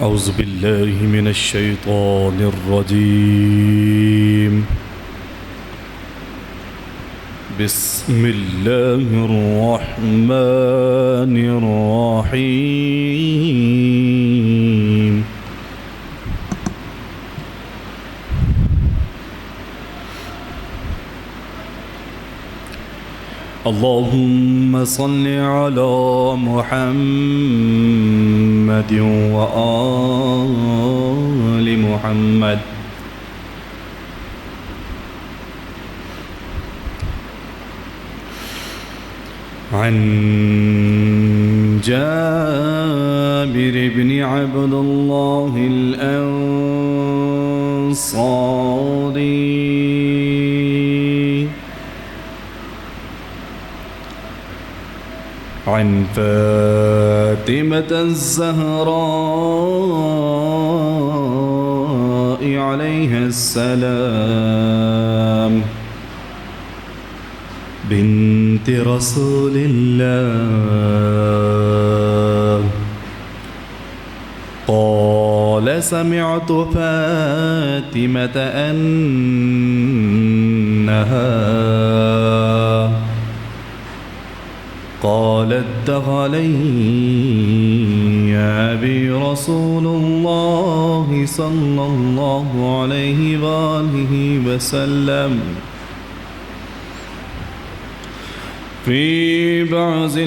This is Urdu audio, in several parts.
أعوذ بالله من الشيطان الرجيم. بسم الله الرحمن الرحيم. اللهم صل على محمد وآل محمد. عن جابر بن عبد الله الأنصاري عن فاطمة الزهراء عليها السلام بنت رسول الله قال سمعت فاطمة أنها قالت دخل أبي رسول الله صلى الله عليه وآله وسلم في بعض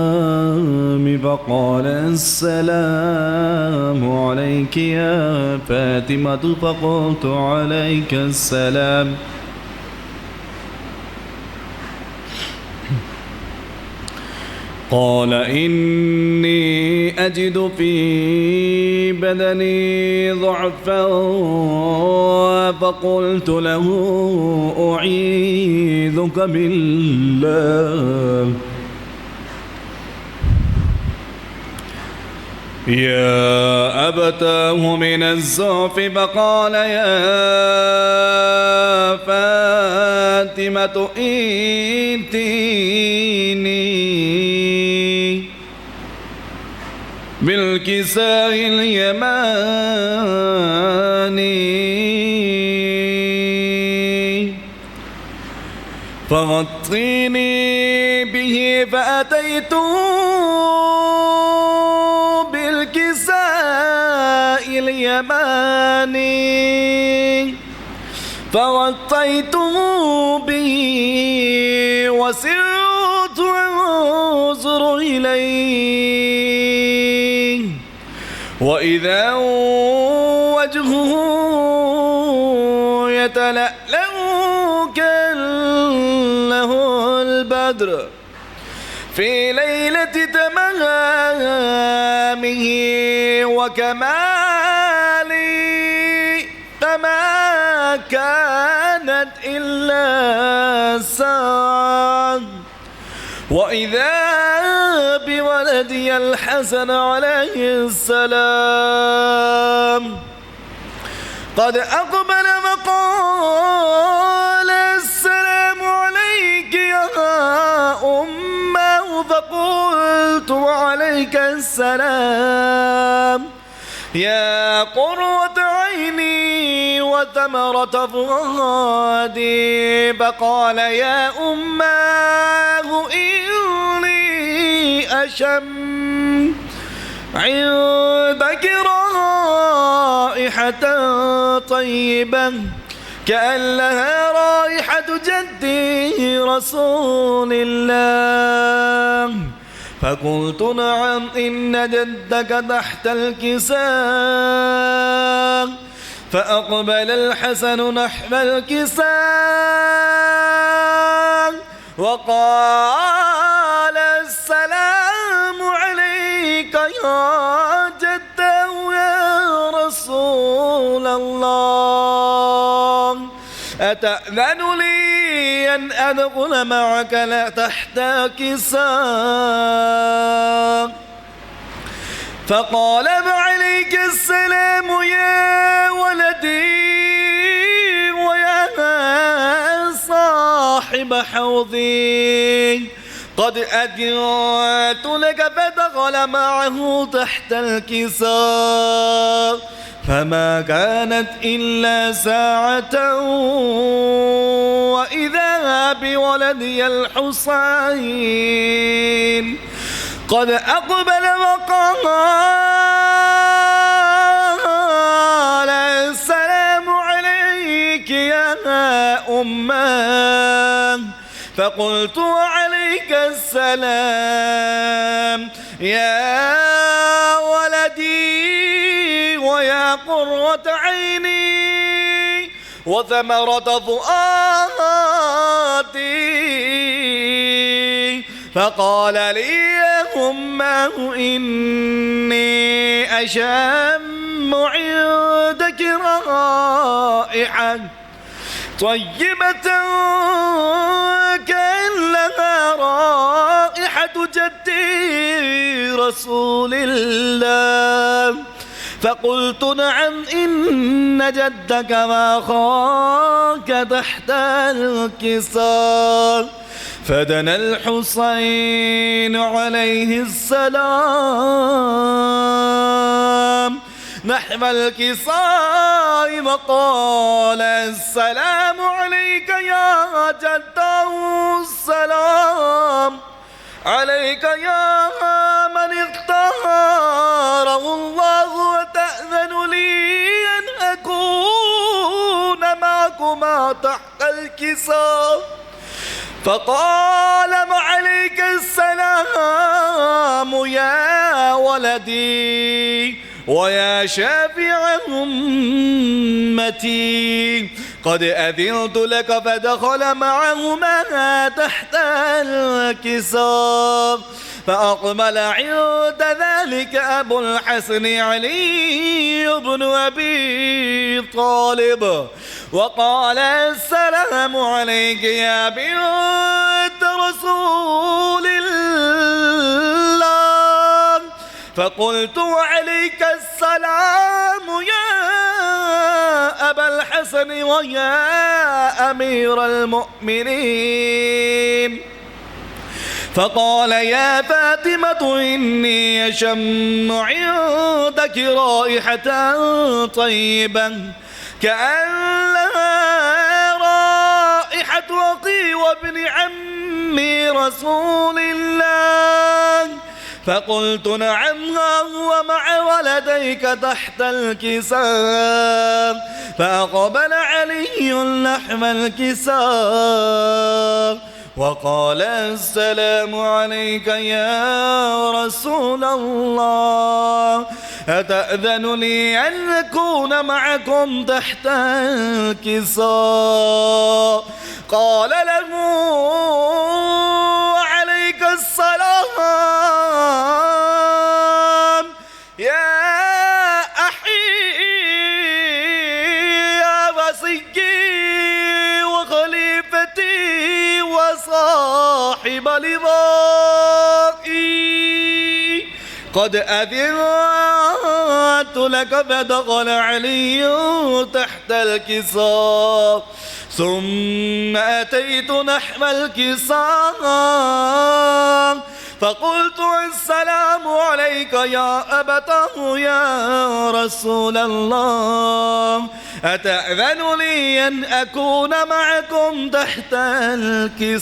الأيام فقال السلام عليك يا فاطمة فقلت عليك السلام قال إني أجد في بدني ضعفا فقلت له أعيذك بالله يا أبتاه من الزعف فقال يا فاطمة ائتيني بالكساء اليماني فغطيني به فأتيته بالكساء اليماني فغطيته به وسرت أنظر إليه وإذا وجهه يتلألأ كأنه البدر في ليلة تمامه وكماله فما كانت إلا ساعة وإذا بولدي الحسن عليه السلام قد أقبل فقال السلام عليك يا أمه فقلت وعليك السلام يا قرة عيني وثمرة فؤادي فقال يا أماه إني أشم عندك رائحة طيبة كأنها رائحة جدي رسول الله فقلت نعم إن جدك تحت الكساء فأقبل الحسن نحو الكساء وقال السلام عليك يا جده يا رسول الله أتأذن لي أن أدخل معك لا تحت كساء فقال وعليك السلام يا ولدي ويا صاحب حوضي قد أذنت لك فدخل معه تحت الكساء فما كانت إلا ساعة وإذا بولدي الحسين قد أقبل وقال السلام عليك يا أمه فقلت وعليك السلام يا ولدي ويا قرة عيني وثمرة فؤادي فقال لي يا أمه إني أشم عندك رائحة طيبة كأنها رائحة جدي رسول الله فقلت نعم إن جدك وأخاك تحت الكساء فدنا الحسين عليه السلام نحو الكساء وقال السلام عليك يا جده السلام عليك يا من اختاره الله وتأذن لي أن أكون معكما تحت الكساء فقال وعليك السلام يا ولدي ويا شافع أمتي قد أذنت لك فدخل معهما تحت الكساء فأقبل عند ذلك أبو الحسن علي بن أبي طالب وقال السلام عليك يا بنت رسول الله فقلت وعليك السلام يا أبا الحسن ويا أمير المؤمنين فقال يا فاطمة إني أشم عندك رائحة طيبة كأنها رائحة أخي وابن عمي رسول الله فقلت نعم هو مع ولديك تحت الكساء فأقبل علي نحو الكساء وقال السلام عليك يا رسول الله أتأذن لي أن أكون معكم تحت الكساء قال له عليك السلام يا أخي يا وصيي وخليفتي وصاحب لضائي قد أذنت لك فدخل علي تحت الكساء ثم أتيت نحو الكساء فقلت السلام عليك يا أبتاه يا رسول الله أتأذن لي أن أكون معكم تحت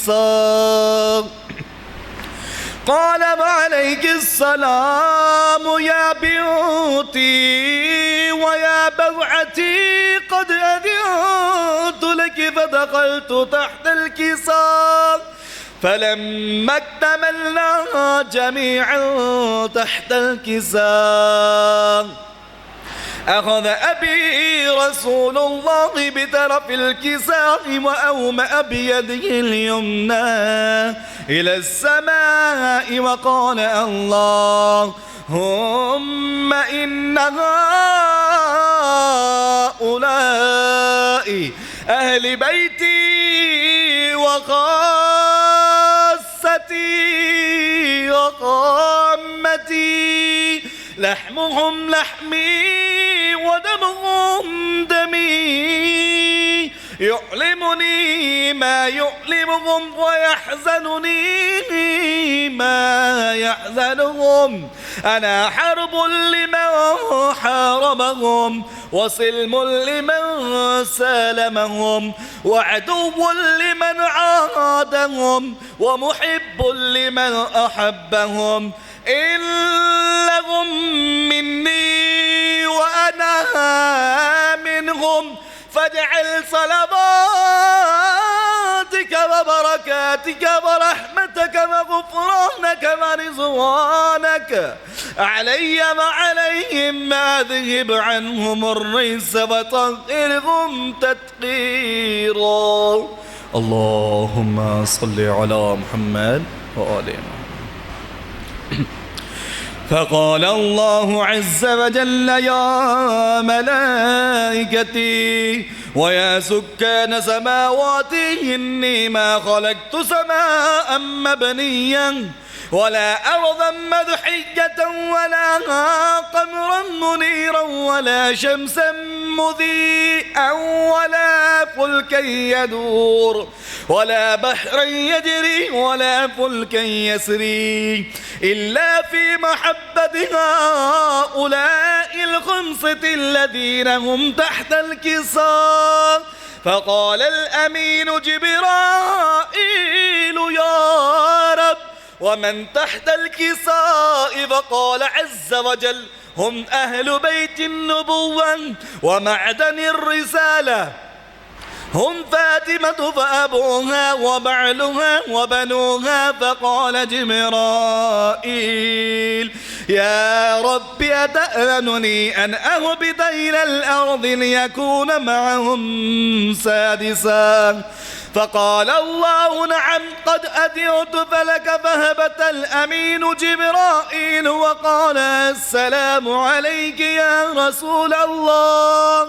الكساء قال وعليك السلام يا بنتي ويا بوعتي قد أذنت لك فدخلت تحت الكساء فلما اكتملنا جميعا تحت الكساء أخذ أبي رسول الله بطرف الكساء وأومأ بيده اليمنى إلى السماء وقال اللهم إن هؤلاء أهل بيتي وخاصتي وقامتي لحمهم لحمي ودمهم دمي يؤلمني ما يؤلمهم ويحزنني ما يحزنهم. أنا حرب لمن حاربهم وسلم لمن سالمهم وعدو لمن عادهم ومحب لمن أحبهم. إن لهم مني وأنا منهم فاجعل صلواتك وبركاتك ورحمتك وغفرانك ورضوانك علي وعليهم واذهب عنهم الرجس وطهرهم تطهيرا. اللهم صل على محمد وآل محمد. فقال الله عز وجل يا ملائكتي ويا سكان سماواتي إني ما خلقت سماء مبنيا ولا أرضا مدحية ولا قمرا منيرا ولا شمسا مضيئا ولا فلكا يدور ولا بحرا يجري ولا فلكا يسري إلا في محبة هؤلاء الخمسة الذين هم تحت الكساء. فقال الأمين جبرائيل يا رب ومن تحت الكساء؟ فقال عز وجل هم أهل بيت النبوة ومعدن الرسالة، هم فاطمة فأبوها وبعلها وبنوها. فقال جبرائيل يا رب أتأذنني أن أهبط إلى الأرض ليكون معهم سادسا؟ فقال الله نعم قد أذنت فلك. فهبط الأمين جبرائيل وقال السلام عليك يا رسول الله.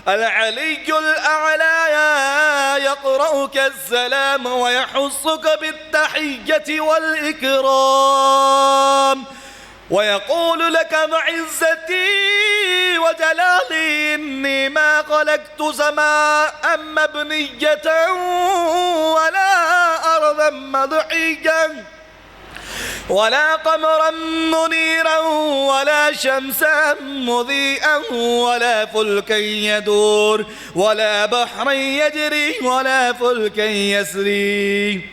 العلي الأعلى يقرأك السلام ويحصك بالتحية والإكرام ويقول لك بعزتي وجلالي إني ما خلقت سماء مبنية ولا أرضا مدحية ولا قمرا منيرا ولا شمسا مضيئا ولا فلكا يدور ولا بحرا يجري ولا فلكا يسري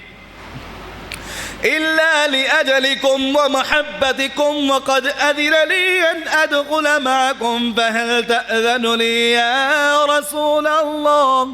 إلا لأجلكم ومحبتكم وقد أذن لي أن أدخل معكم فهل تأذن لي يا رسول الله؟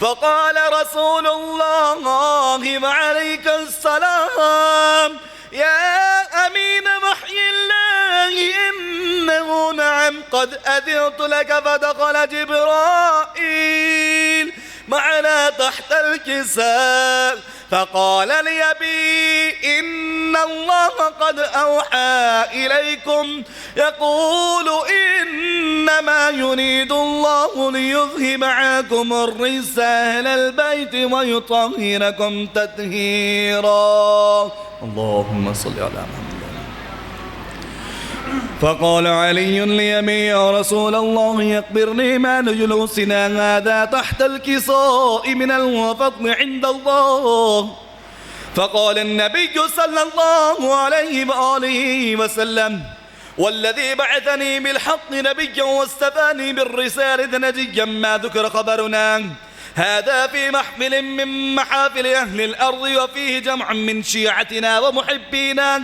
فقال رسول الله وعليك السلام يا أمين وحي الله إنه نعم قد أذنت لك. فدخل جبرائيل معنا تحت الكساء فقال لأبي إن الله قد أوحى إليكم يقول إنما يريد الله ليذهب عنكم الرجس أهل البيت ويطهركم تطهيرا. اللهم صل على محمد. فقال علي لأبي يا رسول الله أخبرني ما جلوسنا هذا تحت الكساء من الفضل عند الله. فقال النبي صلى الله عليه وآله وسلم والذي بعثني بالحق نبيا واستفاني بالرسالة نجيا ما ذكر خبرنا هذا في محفل من محافل أهل الأرض وفيه جمع من شيعتنا ومحبينا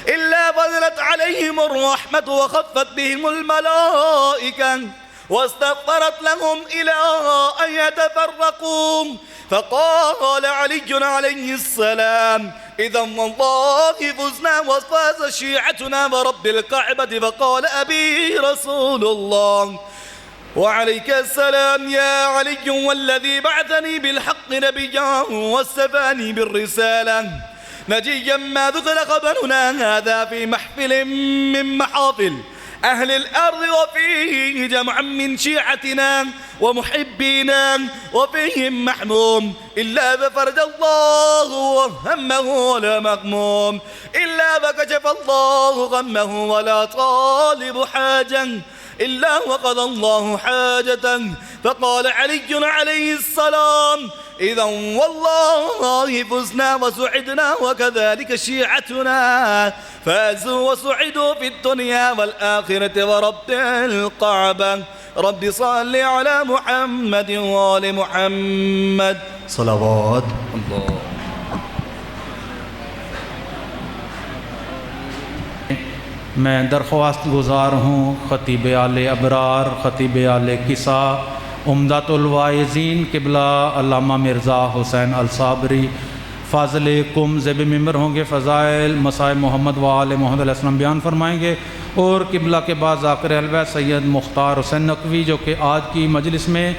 إلا نزلت عليهم الرحمة وخفت بهم الملائكة واستغفرت لهم إلى أن يتفرقوا. فقال علي عليه السلام إذا والله فزنا وفاز شيعتنا ورب الكعبة. فقال أبي رسول الله وعليك السلام يا علي والذي بعثني بالحق نبيا واستفاني بالرسالة نجيا ما ذكر خبرنا هذا في محفل من محافل أهل الأرض وفيه جمع من شيعتنا ومحبينا وفيهم محموم إلا بفرج الله همه ولا مغموم إلا بكشف الله غمه ولا طالب حاجا إلا وقضى الله حاجته. فقال علي عليه السلام: إذا والله فزنا وسعدنا وكذلك شيعتنا، فازوا وسعدوا في الدنيا والآخرة ورب الكعبة. رب صل على محمد وآل محمد. صلوات. اللہ. میں درخواست گزار ہوں خطیب آل ابرار، خطیب آل کسا، عمدۃ الواعظین قبلہ علامہ مرزا حسین الصابری فاضل قم زیب ممبر ہوں گے، فضائل مسائل محمد و آل محمد علیہ السلام بیان فرمائیں گے، اور قبلہ کے بعد ذاکر اہل بیت سید مختار حسین نقوی جو کہ آج کی مجلس میں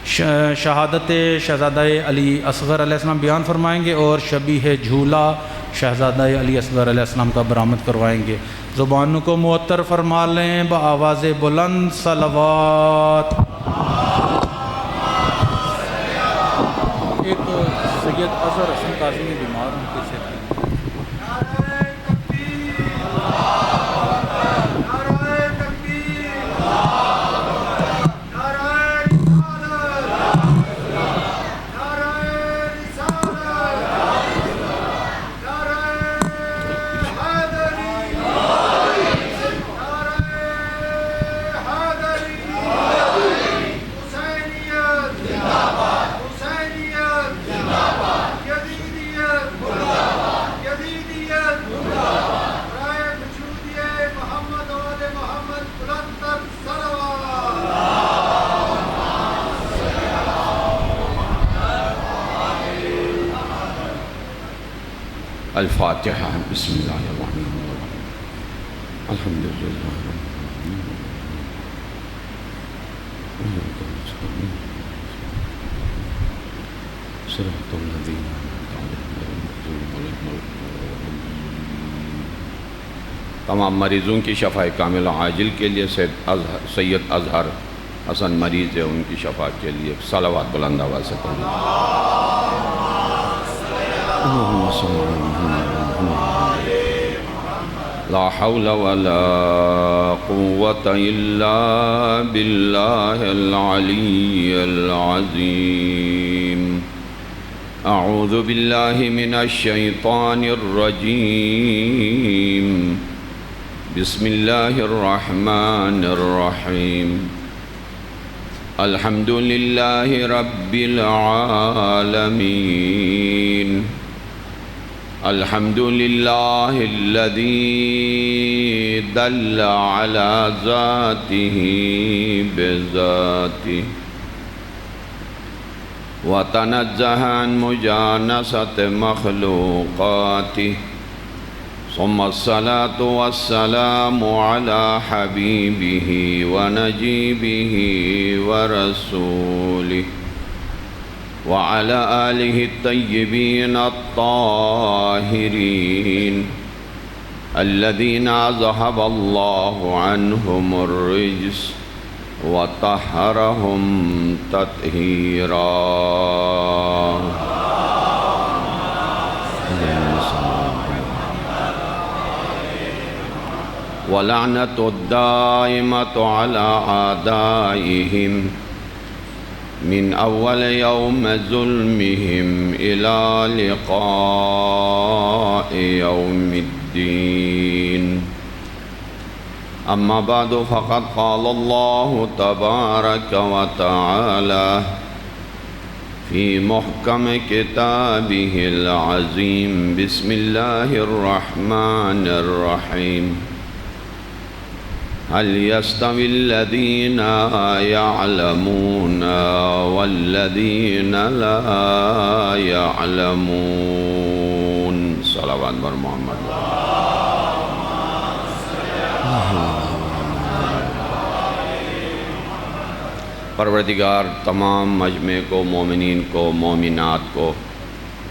شہادت شہزادہ علی اصغر علیہ السلام بیان فرمائیں گے، اور شبیہ جھولا شہزادہ علی اصغر علیہ السلام کا برآمد کروائیں گے. زبانوں کو معطر فرما لیں بآواز بلند صلوات. ایک سید اظہر حسن کاظمی بیمار ہیں، کسی الفاتحہ. بسم اللہ الرحمن الرحیم. الحمد للہ صراط الذین تمام مریضوں کی شفاء کامل عاجل کے لیے سید اظہر حسن مریض ہے، ان کی شفاء کے لیے صلوات بلند آواز سے پڑھیں. اللہم صل علی محمد. لا حول ولا قوة الا باللہ العلی العظیم. اعوذ باللہ من الشیطان الرجیم. بسم اللہ الرحمن الرحیم. الحمد للہ رب العالمین. الحمد للہ الذی دل علی ذاتہ بذاتہ وتنزہ عن مجانست مخلوقاتہ. ثم الصلاة والسلام على حبيبه ونجيبه ورسوله وعلى آله الطيبين الطاهرين الذين أذهب الله عنهم الرجس وطهرهم تطهيرا. ولعنة الدائمة على أعدائهم من أول يوم ظلمهم إلى لقاء يوم الدين. أما بعد فقد قال الله تبارك وتعالى في محكم كتابه العظيم. بسم الله الرحمن الرحيم. هل يستوي الذين يعلمون والذين لا يعلمون. صلوات بر محمد. پروردگار تمام مجمع کو، مومنین کو، مومنات کو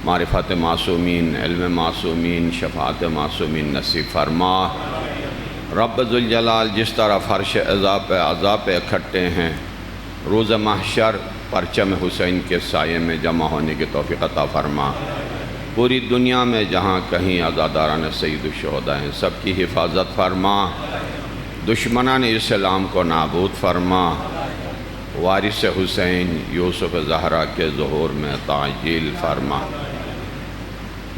معرفت معصومین، علم معصومین، شفاعت معصومین نصیب فرما. رب ذوالجلال جس طرح فرش عذاب پہ اکھٹے ہیں، روز محشر پرچم حسین کے سائے میں جمع ہونے کی توفیق عطا فرما. پوری دنیا میں جہاں کہیں عزاداران سید الشہداء ہیں، سب کی حفاظت فرما. دشمنان اسلام کو نابود فرما، وارث حسین یوسف زہرا کے ظہور میں تعجیل فرما۔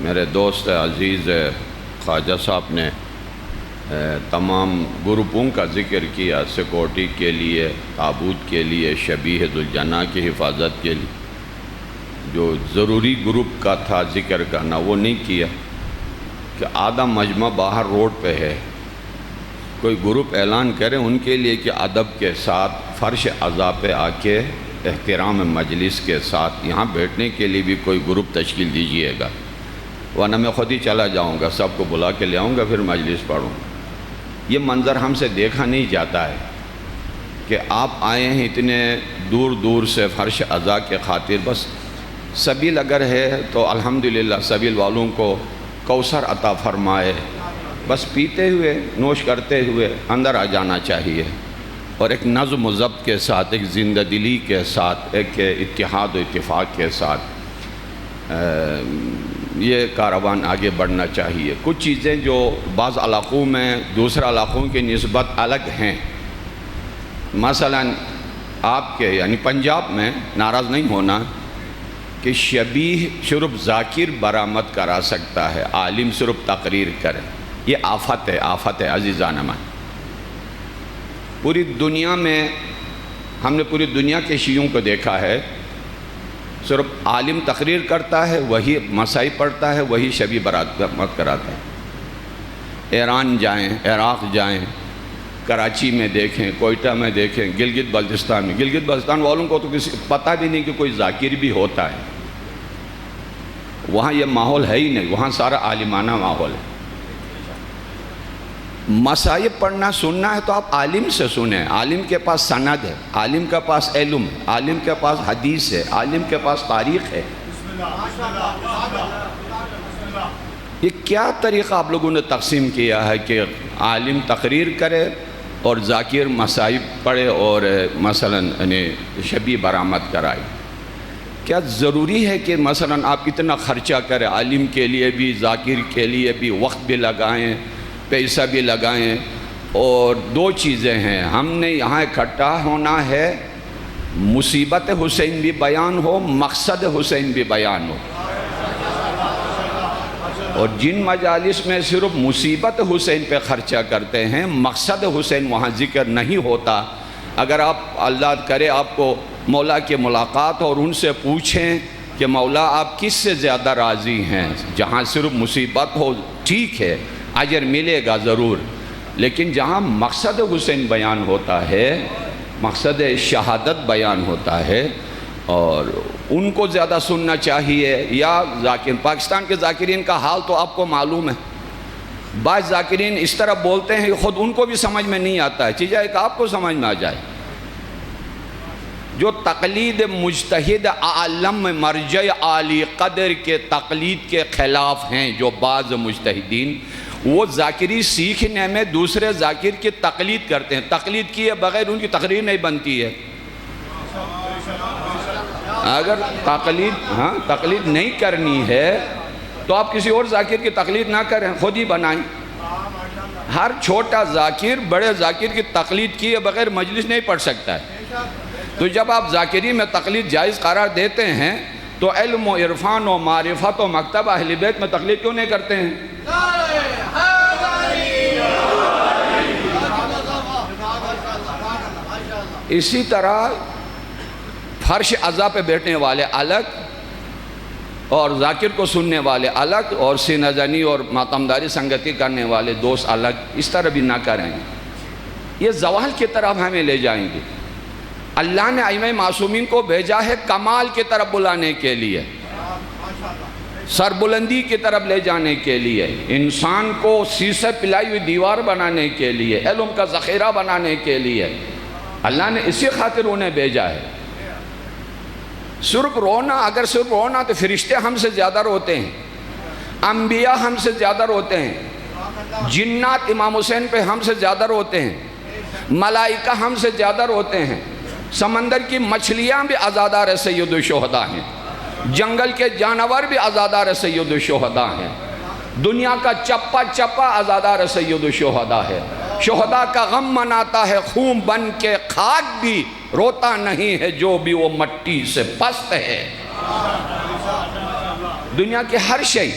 میرے دوست عزیز خواجہ صاحب نے تمام گروپوں کا ذکر کیا، سیکورٹی کے لیے، تابوت کے لیے، شبیہ ذوالجناح کی حفاظت کے لیے۔ جو ضروری گروپ کا تھا ذکر کرنا وہ نہیں کیا کہ آدھا مجمع باہر روڈ پہ ہے، کوئی گروپ اعلان کرے ان کے لیے کہ ادب کے ساتھ فرش عزا پہ آ کے احترام مجلس کے ساتھ یہاں بیٹھنے کے لیے بھی کوئی گروپ تشکیل دیجئے گا، ورنہ میں خود ہی چلا جاؤں گا، سب کو بلا کے لے آؤں گا، پھر مجلس پڑھوں۔ یہ منظر ہم سے دیکھا نہیں جاتا ہے کہ آپ آئے ہیں اتنے دور دور سے فرش عزا کے خاطر، بس سبیل اگر ہے تو الحمدللہ سبیل والوں کو کوثر عطا فرمائے، بس پیتے ہوئے نوش کرتے ہوئے اندر آ جانا چاہیے، اور ایک نظم و ضبط کے ساتھ، ایک زندہ دلی کے ساتھ، ایک اتحاد و اتفاق کے ساتھ یہ کاروان آگے بڑھنا چاہیے۔ کچھ چیزیں جو بعض علاقوں میں دوسرے علاقوں کی نسبت الگ ہیں، مثلا آپ کے یعنی پنجاب میں ناراض نہیں ہونا کہ شبیہ صرف ذاکر برآمد کرا سکتا ہے، عالم صرف تقریر کرے، یہ آفت ہے عزیزان من۔ پوری دنیا میں ہم نے پوری دنیا کے شیعوں کو دیکھا ہے، صرف عالم تقریر کرتا ہے، وہی مسائل پڑھتا ہے، وہی شبیہ برآمد کراتا ہے۔ ایران جائیں، عراق جائیں، کراچی میں دیکھیں، کوئٹہ میں دیکھیں، گلگت بلتستان میں، گلگت بلتستان والوں کو تو کسی پتہ بھی نہیں کہ کوئی ذاکر بھی ہوتا ہے، وہاں یہ ماحول ہے ہی نہیں، وہاں سارا عالمانہ ماحول ہے۔ مسائل پڑھنا سننا ہے تو آپ عالم سے سنیں، عالم کے پاس سند ہے، عالم کے پاس علم ہے، عالم کے پاس حدیث ہے، عالم کے پاس تاریخ ہے۔ یہ کیا طریقہ آپ لوگوں نے تقسیم کیا ہے کہ عالم تقریر کرے اور ذاکر مسائل پڑھے اور مثلا شبیہ برآمد کرائے؟ کیا ضروری ہے کہ مثلا آپ اتنا خرچہ کریں، عالم کے لیے بھی، ذاکر کے لیے بھی، وقت بھی لگائیں، پیسہ بھی لگائیں؟ اور دو چیزیں ہیں، ہم نے یہاں اکٹھا ہونا ہے، مصیبت حسین بھی بیان ہو، مقصد حسین بھی بیان ہو۔ اور جن مجالس میں صرف مصیبت حسین پہ خرچہ کرتے ہیں، مقصد حسین وہاں ذکر نہیں ہوتا، اگر آپ اللہ کرے آپ کو مولا کی ملاقات اور ان سے پوچھیں کہ مولا آپ کس سے زیادہ راضی ہیں، جہاں صرف مصیبت ہو ٹھیک ہے، اجر ملے گا ضرور، لیکن جہاں مقصد حسین بیان ہوتا ہے، مقصد شہادت بیان ہوتا ہے، اور ان کو زیادہ سننا چاہیے۔ یا ذاکر پاکستان کے ذاکرین کا حال تو آپ کو معلوم ہے، بعض ذاکرین اس طرح بولتے ہیں کہ خود ان کو بھی سمجھ میں نہیں آتا ہے، چیزیں ایک آپ کو سمجھ میں آ جائے۔ جو تقلید مجتہد عالم مرجع عالی قدر کے تقلید کے خلاف ہیں، جو بعض مجتہدین وہ ذاکری سیکھنے میں دوسرے ذاکر کی تقلید کرتے ہیں، تقلید کیے بغیر ان کی تقریر نہیں بنتی ہے۔ اگر تقلید نہیں کرنی ہے تو آپ کسی اور ذاکر کی تقلید نہ کریں، خود ہی بنائیں۔ ہر چھوٹا ذاکر بڑے ذاکر کی تقلید کیے بغیر مجلس نہیں پڑھ سکتا ہے۔ تو جب آپ ذاکری میں تقلید جائز قرار دیتے ہیں تو علم و عرفان و معرفت و مکتب اہل بیت میں تقلید کیوں نہیں کرتے ہیں؟ اسی طرح فرش عزا پہ بیٹھنے والے الگ اور ذاکر کو سننے والے الگ، اور سینہ زنی اور ماتمداری سنگتی کرنے والے دوست الگ، اس طرح بھی نہ کریں، یہ زوال کی طرف ہمیں لے جائیں گے۔ اللہ نے ائمہ معصومین کو بھیجا ہے کمال کی طرف بلانے کے لیے، سربلندی کی طرف لے جانے کے لیے، انسان کو سیسے پلائی ہوئی دیوار بنانے کے لیے، علم کا ذخیرہ بنانے کے لیے اللہ نے اسی خاطر انہیں بھیجا ہے۔ صرف رونا، اگر صرف رونا تو فرشتے ہم سے زیادہ روتے ہیں، انبیاء ہم سے زیادہ روتے ہیں، جنات امام حسین پہ ہم سے زیادہ روتے ہیں، ملائکہ ہم سے زیادہ روتے ہیں، سمندر کی مچھلیاں بھی عزادار سید الشہداء ہیں، جنگل کے جانور بھی عزادار سید الشہداء ہیں، دنیا کا چپا چپا عزادار سید الشہداء ہے۔ شہداء کا غم مناتا ہے خون بن کے خاک بھی، روتا نہیں ہے جو بھی وہ مٹی سے پست ہے۔ دنیا کے ہر شے،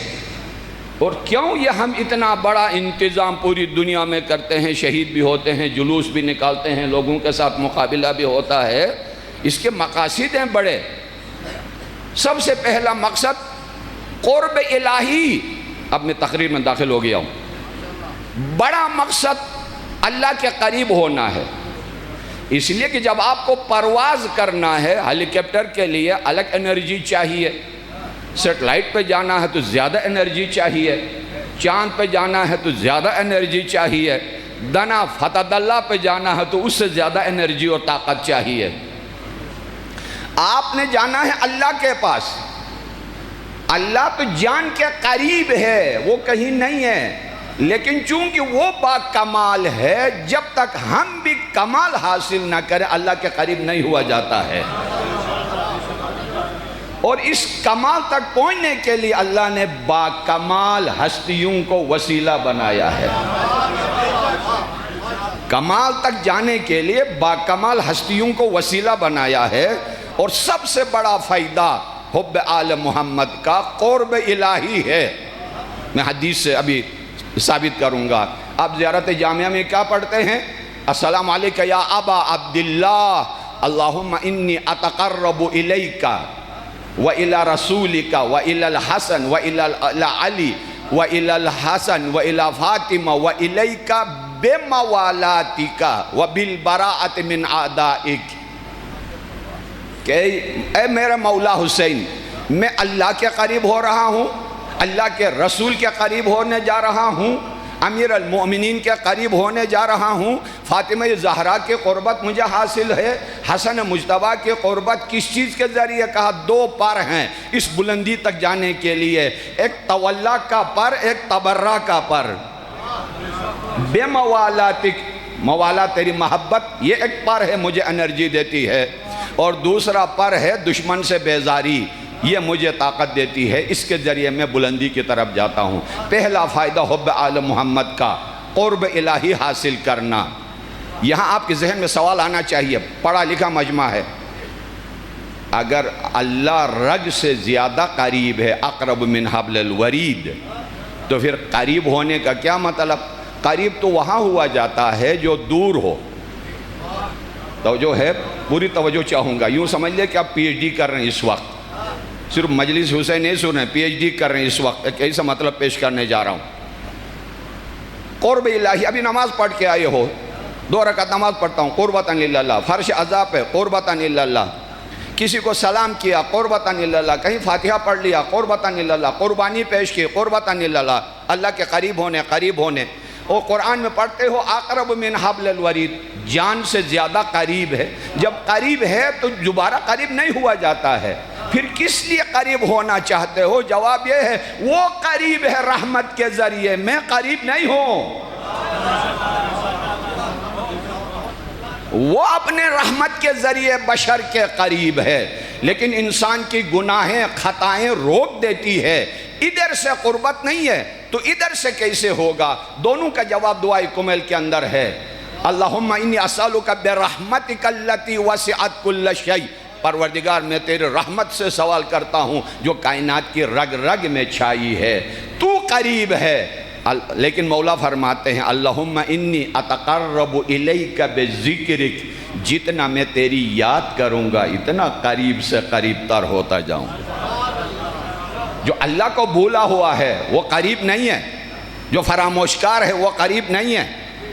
اور کیوں یہ ہم اتنا بڑا انتظام پوری دنیا میں کرتے ہیں، شہید بھی ہوتے ہیں، جلوس بھی نکالتے ہیں، لوگوں کے ساتھ مقابلہ بھی ہوتا ہے، اس کے مقاصد ہیں بڑے۔ سب سے پہلا مقصد قرب الہی، اب میں تقریر میں داخل ہو گیا ہوں، بڑا مقصد اللہ کے قریب ہونا ہے۔ اس لیے کہ جب آپ کو پرواز کرنا ہے، ہیلی کاپٹر کے لیے الگ انرجی چاہیے، سیٹلائٹ پہ جانا ہے تو زیادہ انرجی چاہیے، چاند پہ جانا ہے تو زیادہ انرجی چاہیے، دنا فتح اللہ پہ جانا ہے تو اس سے زیادہ انرجی اور طاقت چاہیے۔ آپ نے جانا ہے اللہ کے پاس، اللہ تو جان کے قریب ہے، وہ کہیں نہیں ہے، لیکن چونکہ وہ با کمال ہے، جب تک ہم بھی کمال حاصل نہ کریں اللہ کے قریب نہیں ہوا جاتا ہے۔ اور اس کمال تک پہنچنے کے لیے اللہ نے با کمال ہستیوں کو وسیلہ بنایا ہے۔ کمال تک جانے کے لیے با کمال ہستیوں کو وسیلہ بنایا ہے، اور سب سے بڑا فائدہ حب آل محمد کا قرب الہی ہے۔ میں حدیث سے ابھی ثابت کروں گا۔ آپ زیارت جامعہ میں کیا پڑھتے ہیں؟ السلام علیکہ یا ابا عبداللہ، اللہم انی اتقرب الیکہ وَإِلَى رَسُولِكَ وَإِلَى الْحَسَنِ وَإِلَى عَلِي وَإِلَى الْحَسَنِ وَإِلَى فَاطِمَةَ وَإِلَيْكَ بِمَوَالَاتِكَ وَبِالْبَرَاءَةِ مِنْ أَعْدَائِكَ، کہ اے میرے مولا حسین، میں اللہ کے قریب ہو رہا ہوں، اللہ کے رسول کے قریب ہونے جا رہا ہوں، امیر المؤمنین کے قریب ہونے جا رہا ہوں، فاطمہ زہرا کے قربت مجھے حاصل ہے۔ حسن مجتبیٰ کے قربت کس چیز کے ذریعے؟ کہا دو پر ہیں اس بلندی تک جانے کے لیے، ایک تولا کا پر، ایک تبرہ کا پر۔ بے موالاتک، موالہ تیری محبت، یہ ایک پر ہے مجھے انرجی دیتی ہے، اور دوسرا پر ہے دشمن سے بیزاری، یہ مجھے طاقت دیتی ہے، اس کے ذریعے میں بلندی کی طرف جاتا ہوں۔ پہلا فائدہ حب آل محمد کا قرب الہی حاصل کرنا۔ یہاں آپ کے ذہن میں سوال آنا چاہیے، پڑھا لکھا مجمع ہے، اگر اللہ رگ سے زیادہ قریب ہے، اقرب من حبل الورید، تو پھر قریب ہونے کا کیا مطلب؟ قریب تو وہاں ہوا جاتا ہے جو دور ہو۔ توجہ ہے، پوری توجہ چاہوں گا۔ یوں سمجھ لے کہ آپ پی ایچ ڈی کر رہے ہیں اس وقت، صرف مجلس حسین نہیں سن رہے ہیں، پی ایچ ڈی کر رہے ہیں اس وقت، ایک ایسا مطلب پیش کرنے جا رہا ہوں۔ قرب الہی، ابھی نماز پڑھ کے آئے ہو، 2 رکعت نماز پڑھتا ہوں، قربتاً اللہ، فرش عذاب ہے، قربتاً اللہ، کسی کو سلام کیا، قربتاً اللہ، کہیں فاتحہ پڑھ لیا، قربتاً اللہ، قربانی پیش کی، قربتاً اللہ، اللہ کے قریب ہونے، اور قرآن میں پڑھتے ہو اقرب من حبل الورید، جان سے زیادہ قریب ہے۔ جب قریب ہے تو دوبارہ قریب نہیں ہوا جاتا ہے، پھر کس لیے قریب ہونا چاہتے ہو؟ جواب یہ ہے، وہ قریب ہے رحمت کے ذریعے، میں قریب نہیں ہوں۔ وہ اپنے رحمت کے ذریعے بشر کے قریب ہے، لیکن انسان کی گناہیں خطائیں روک دیتی ہے، ادھر سے قربت نہیں ہے تو ادھر سے کیسے ہوگا؟ دونوں کا جواب دعائے کمل کے اندر ہے۔ اللہم انی اسألک برحمتک التی وسعت کل شیء، پروردگار میں تیرے رحمت سے سوال کرتا ہوں جو کائنات کی رگ رگ میں چھائی ہے، تو قریب ہے۔ لیکن مولا فرماتے ہیں اللہم انی اتقرب الیک بذکرک، جتنا میں تیری یاد کروں گا اتنا قریب سے قریب تر ہوتا جاؤں گا۔ جو اللہ کو بھولا ہوا ہے وہ قریب نہیں ہے، جو فراموشکار ہے وہ قریب نہیں ہے،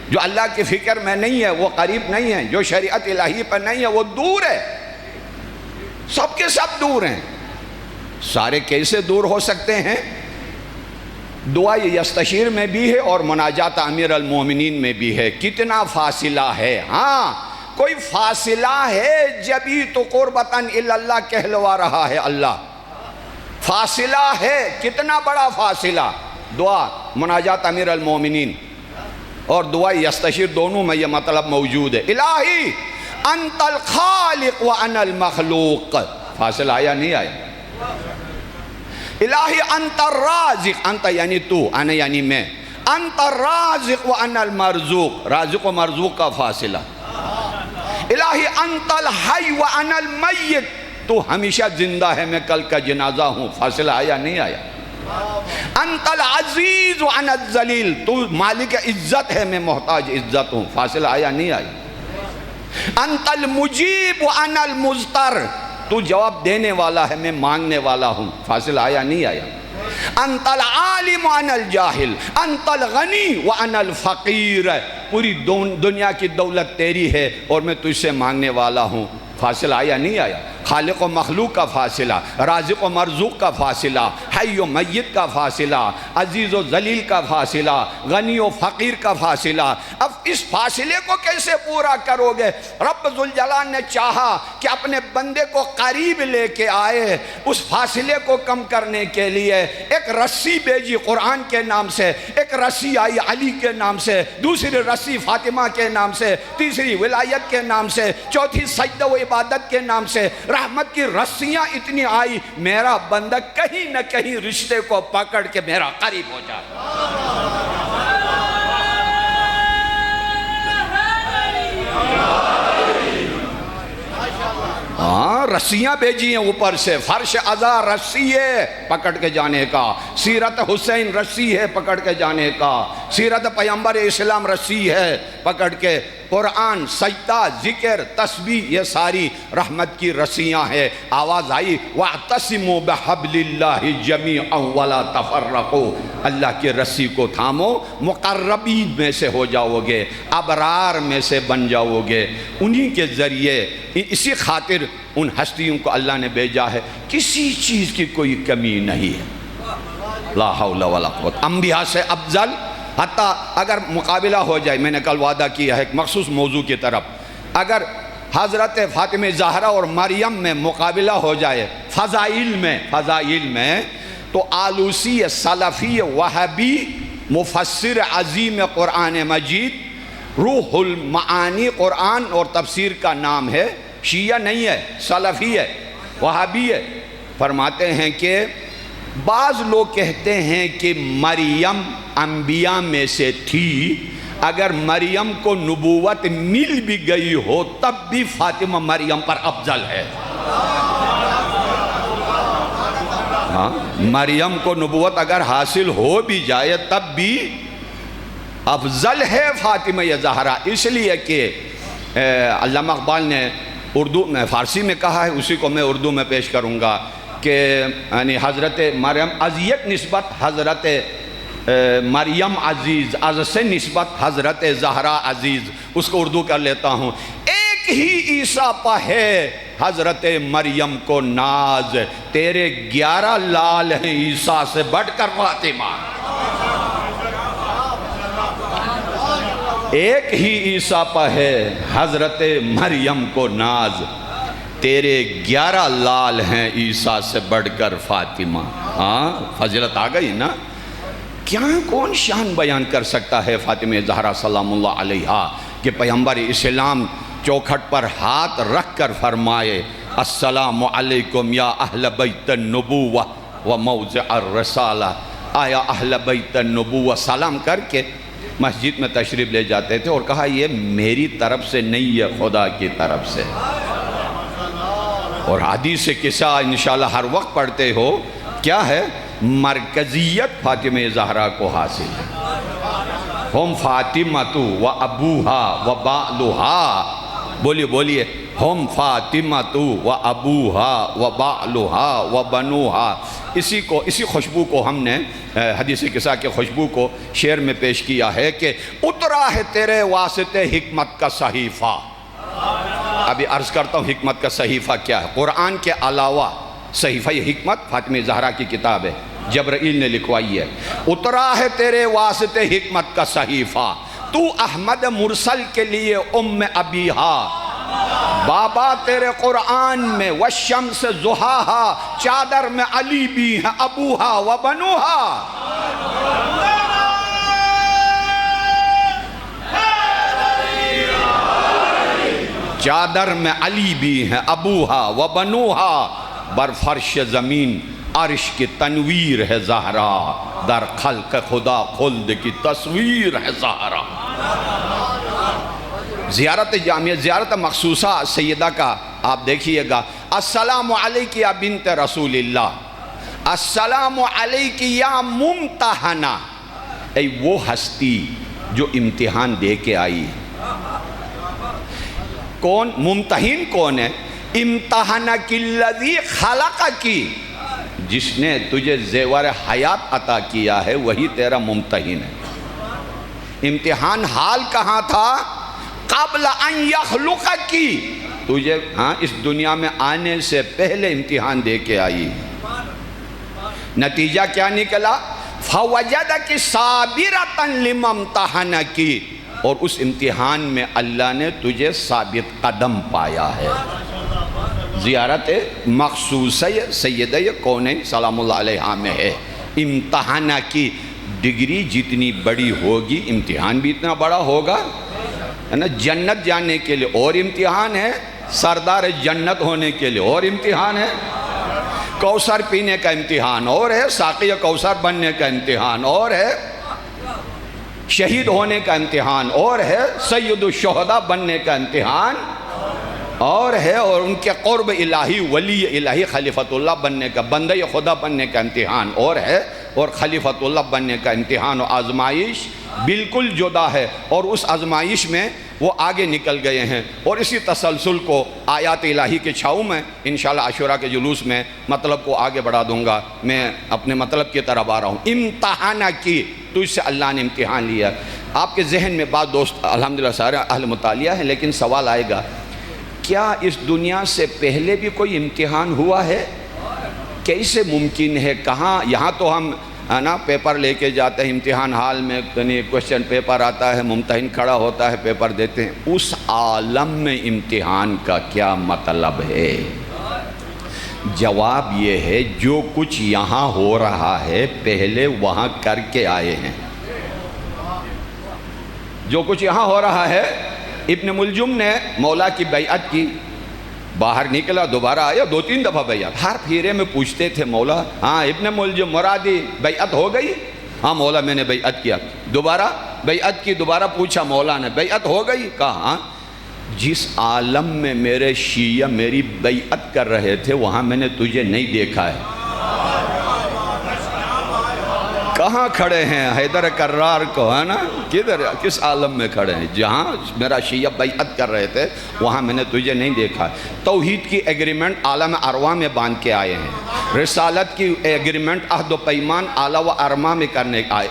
جو اللہ کی فکر میں نہیں ہے وہ قریب نہیں ہے، جو شریعت الہی پر نہیں ہے وہ دور ہے۔ سب کے سب دور ہیں۔ سارے کیسے دور ہو سکتے ہیں؟ دعا یستشیر میں بھی ہے اور مناجات امیر المومنین میں بھی ہے۔ کتنا فاصلہ ہے؟ ہاں کوئی فاصلہ ہے جبھی تو قربتاً اللہ کہلوا رہا ہے اللہ۔ فاصلہ ہے، کتنا بڑا فاصلہ؟ دعا مناجات امیر المومنین اور دعا یستشیر، دونوں میں یہ مطلب موجود ہے۔ الہی انت الخالق وانا المخلوق، فاصلہ آیا نہیں آیا؟ الہی انت الرازق، انت یعنی تو، انا یعنی میں، انت الرازق وانا المرزوق، رازق و مرزوق کا فاصلہ. الہی انت الحی وانا المیت، تو ہمیشہ زندہ ہے میں کل کا جنازہ ہوں. فاصلہ آیا نہیں آیا؟ انت العزیز وانا الذلیل، تو مالک عزت ہے میں محتاج عزت ہوں. فاصلہ آیا نہیں آیا؟ انت المجیب وانا المضطر، تو جواب دینے والا ہے میں مانگنے والا ہوں. فاصلہ آیا نہیں آیا؟ انت العالم وانا الجاہل، انت الغنی وانا الفقیر، پوری دنیا کی دولت تیری ہے اور میں تجھ سے مانگنے والا ہوں. فاصلہ آیا نہیں آیا؟ خالق و مخلوق کا فاصلہ، رازق و مرزوق کا فاصلہ، حی و میت کا فاصلہ، عزیز و ذلیل کا فاصلہ، غنی و فقیر کا فاصلہ. اب اس فاصلے کو کیسے پورا کرو گے؟ رب ذوالجلال نے چاہا کہ اپنے بندے کو قریب لے کے آئے. اس فاصلے کو کم کرنے کے لیے ایک رسی بھیجی قرآن کے نام سے، ایک رسی آئی علی کے نام سے، دوسری رسی فاطمہ کے نام سے، تیسری ولایت کے نام سے، چوتھی سجدہ و عبادت کے نام سے. رحمت کی رسیاں اتنی آئی، میرا بندہ کہیں نہ کہیں رشتے کو پکڑ کے میرا قریب ہو جاتا. ہاں رسیاں بھیجی ہیں اوپر سے. فرش عزا رسی ہے پکڑ کے جانے کا، سیرت حسین رسی ہے پکڑ کے جانے کا، سیرت پیغمبر اسلام رسی ہے پکڑ کے. قرآن، سجدہ، ذکر، تسبیح، یہ ساری رحمت کی رسیاں ہیں. آواز آئی وَاعْتَصِمُوا بِحَبْلِ اللَّهِ جَمِيعًا وَلَا تَفَرَّقُوا، اللہ کی رسی کو تھامو، مقربین میں سے ہو جاؤ گے، ابرار میں سے بن جاؤ گے. انہی کے ذریعے اسی خاطر ان ہستیوں کو اللہ نے بھیجا ہے. کسی چیز کی کوئی کمی نہیں ہے. لا حول ولا قوت. انبیاء سے افضل، حتیٰ اگر مقابلہ ہو جائے، میں نے کل وعدہ کیا ہے ایک مخصوص موضوع کی طرف، اگر حضرت فاطمہ زہرا اور مریم میں مقابلہ ہو جائے فضائل میں، تو آلوسی سلفی وہابی مفسر عظیم قرآن مجید، روح المعانی قرآن اور تفسیر کا نام ہے، شیعہ نہیں ہے، سلفی ہے، وہابی ہے. فرماتے ہیں کہ بعض لوگ کہتے ہیں کہ مریم انبیاء میں سے تھی، اگر مریم کو نبوت مل بھی گئی ہو تب بھی فاطمہ مریم پر افضل ہے. ہاں مریم کو نبوت اگر حاصل ہو بھی جائے تب بھی افضل ہے فاطمہ زہرا. اس لیے کہ علامہ اقبال نے اردو میں فارسی میں کہا ہے، اسی کو میں اردو میں پیش کروں گا کہ یعنی حضرت مریم ازیت نسبت حضرت مریم عزیز، از سے نسبت حضرت زہرا عزیز. اس کو اردو کر لیتا ہوں. ایک ہی عیسیٰ پہ ہے حضرت مریم کو ناز، تیرے 11 لال ہیں عیسیٰ سے بڑھ کر فاطمہ. ایک ہی عیسیٰ پہ ہے حضرت مریم کو ناز، تیرے 11 لال ہیں عیسیٰ سے بڑھ کر فاطمہ. ہاں فضیلت آ گئی نا. کیا کون شان بیان کر سکتا ہے فاطمہ زہرا سلام اللہ علیہا کہ پیغمبر اسلام چوکھٹ پر ہاتھ رکھ کر فرمائے السلام علیکم یا اہل بیت النبوہ و موضع الرسالہ. آیا اہل بیت النبوہ سلام کر کے مسجد میں تشریف لے جاتے تھے اور کہا یہ میری طرف سے نہیں ہے، خدا کی طرف سے. اور حدیث قصہ انشاءاللہ ہر وقت پڑھتے ہو، کیا ہے؟ مرکزیت فاطمہ زہرا کو حاصل ہے. ہم فاطمۃ و ابوہا و بعلہا، بولیے ہم فاطمۃ و ابوہا و بعلہا و بنوہا. اسی خوشبو کو ہم نے حدیث قصہ کے خوشبو کو شعر میں پیش کیا ہے کہ اترا ہے تیرے واسطے حکمت کا صحیفہ. ابھی عرض کرتا ہوں حکمت کا صحیفہ کیا ہے. قرآن کے علاوہ صحیفہ حکمت فاطمہ زہرا کی کتاب ہے، جبرائیل نے لکھوائی ہے. اترا ہے تیرے واسطے حکمت کا صحیفہ، تو احمد مرسل کے لیے ام ابیہا. بابا تیرے قرآن میں والشمس ضحاہا، چادر میں علی بھی ہیں ابوہا و بنوہا. چادر میں علی بھی ہیں ابوہا و بنوہا. بر فرش زمین عرش کی تنویر ہے زہرا، در خلق خدا خلد کی تصویر ہے زہرا۔ زیارت جامعہ، زیارت مخصوصہ سیدہ کا آپ دیکھیے گا، السلام علیک یا بنت رسول اللہ، السلام علیک یا ممتحنہ، اے وہ ہستی جو امتحان دے کے آئی۔ کون ممتحن کون ہے؟ امتحنک الذی خلقکی، جس نے تجھے زیور حیات عطا کیا ہے وہی تیرا ممتحن ہے۔ امتحان حال کہاں تھا؟ قبل ان یخلقکی، تجھے اس دنیا میں آنے سے پہلے امتحان دے کے آئی۔ نتیجہ کیا نکلا؟ فَوَجَدَكِ صَابِرَةً لِمَا امْتَحَنَكِ، اور اس امتحان میں اللہ نے تجھے ثابت قدم پایا ہے۔ زیارت مخصوصہ سیدہ کونین سلام اللہ علیہ میں ہے۔ امتحانہ کی ڈگری جتنی بڑی ہوگی امتحان بھی اتنا بڑا ہوگا، ہے نا؟ جنت جانے کے لیے اور امتحان ہے، سردار جنت ہونے کے لیے اور امتحان ہے، کوثر پینے کا امتحان اور ہے، ساقی کوثر بننے کا امتحان اور ہے، شہید ہونے کا امتحان اور ہے، سید الشہداء بننے کا امتحان اور ہے، اور ان کے قرب الہی ولی الہی خلیفۃ اللہ بننے کا، بندہ خدا بننے کا امتحان اور ہے، اور خلیفۃ اللہ بننے کا امتحان و آزمائش بالکل جدا ہے۔ اور اس آزمائش میں وہ آگے نکل گئے ہیں، اور اسی تسلسل کو آیات الہی کے چھاؤں میں انشاءاللہ عاشورہ کے جلوس میں مطلب کو آگے بڑھا دوں گا۔ میں اپنے مطلب کی طرف آ رہا ہوں۔ امتحانہ کی، تو اس سے اللہ نے امتحان لیا۔ آپ کے ذہن میں بعض دوست الحمدللہ سارے اہل مطالعہ ہیں، لیکن سوال آئے گا، کیا اس دنیا سے پہلے بھی کوئی امتحان ہوا ہے؟ کیسے ممکن ہے؟ کہاں؟ یہاں تو ہم نا پیپر لے کے جاتے ہیں امتحان حال میں، کوشچن پیپر آتا ہے، ممتحن کھڑا ہوتا ہے، پیپر دیتے ہیں۔ اس عالم میں امتحان کا کیا مطلب ہے؟ جواب یہ ہے، جو کچھ یہاں ہو رہا ہے پہلے وہاں کر کے آئے ہیں۔ جو کچھ یہاں ہو رہا ہے، ابن ملجم نے مولا کی بیعت کی، باہر نکلا، دوبارہ آیا، 2-3 دفعہ بیعت، ہر پھیرے میں پوچھتے تھے مولا، ہاں ابن ملجم مرادی بیعت ہو گئی؟ ہاں مولا میں نے بیعت کیا۔ دوبارہ بیعت کی، دوبارہ پوچھا مولا نے، بیعت ہو گئی؟ کہا ہاں۔ جس عالم میں میرے شیعہ میری بیعت کر رہے تھے وہاں میں نے تجھے نہیں دیکھا ہے۔ کہاں کھڑے ہیں حیدر کرار کو، ہے نا؟ کدھر، کس عالم میں کھڑے ہیں؟ جہاں میرا شیعہ بیعت کر رہے تھے وہاں میں نے تجھے نہیں دیکھا۔ توحید کی ایگریمنٹ عالم ارواح میں باندھ کے آئے ہیں، رسالت کی ایگریمنٹ عہد و پیمان عالم ارواح میں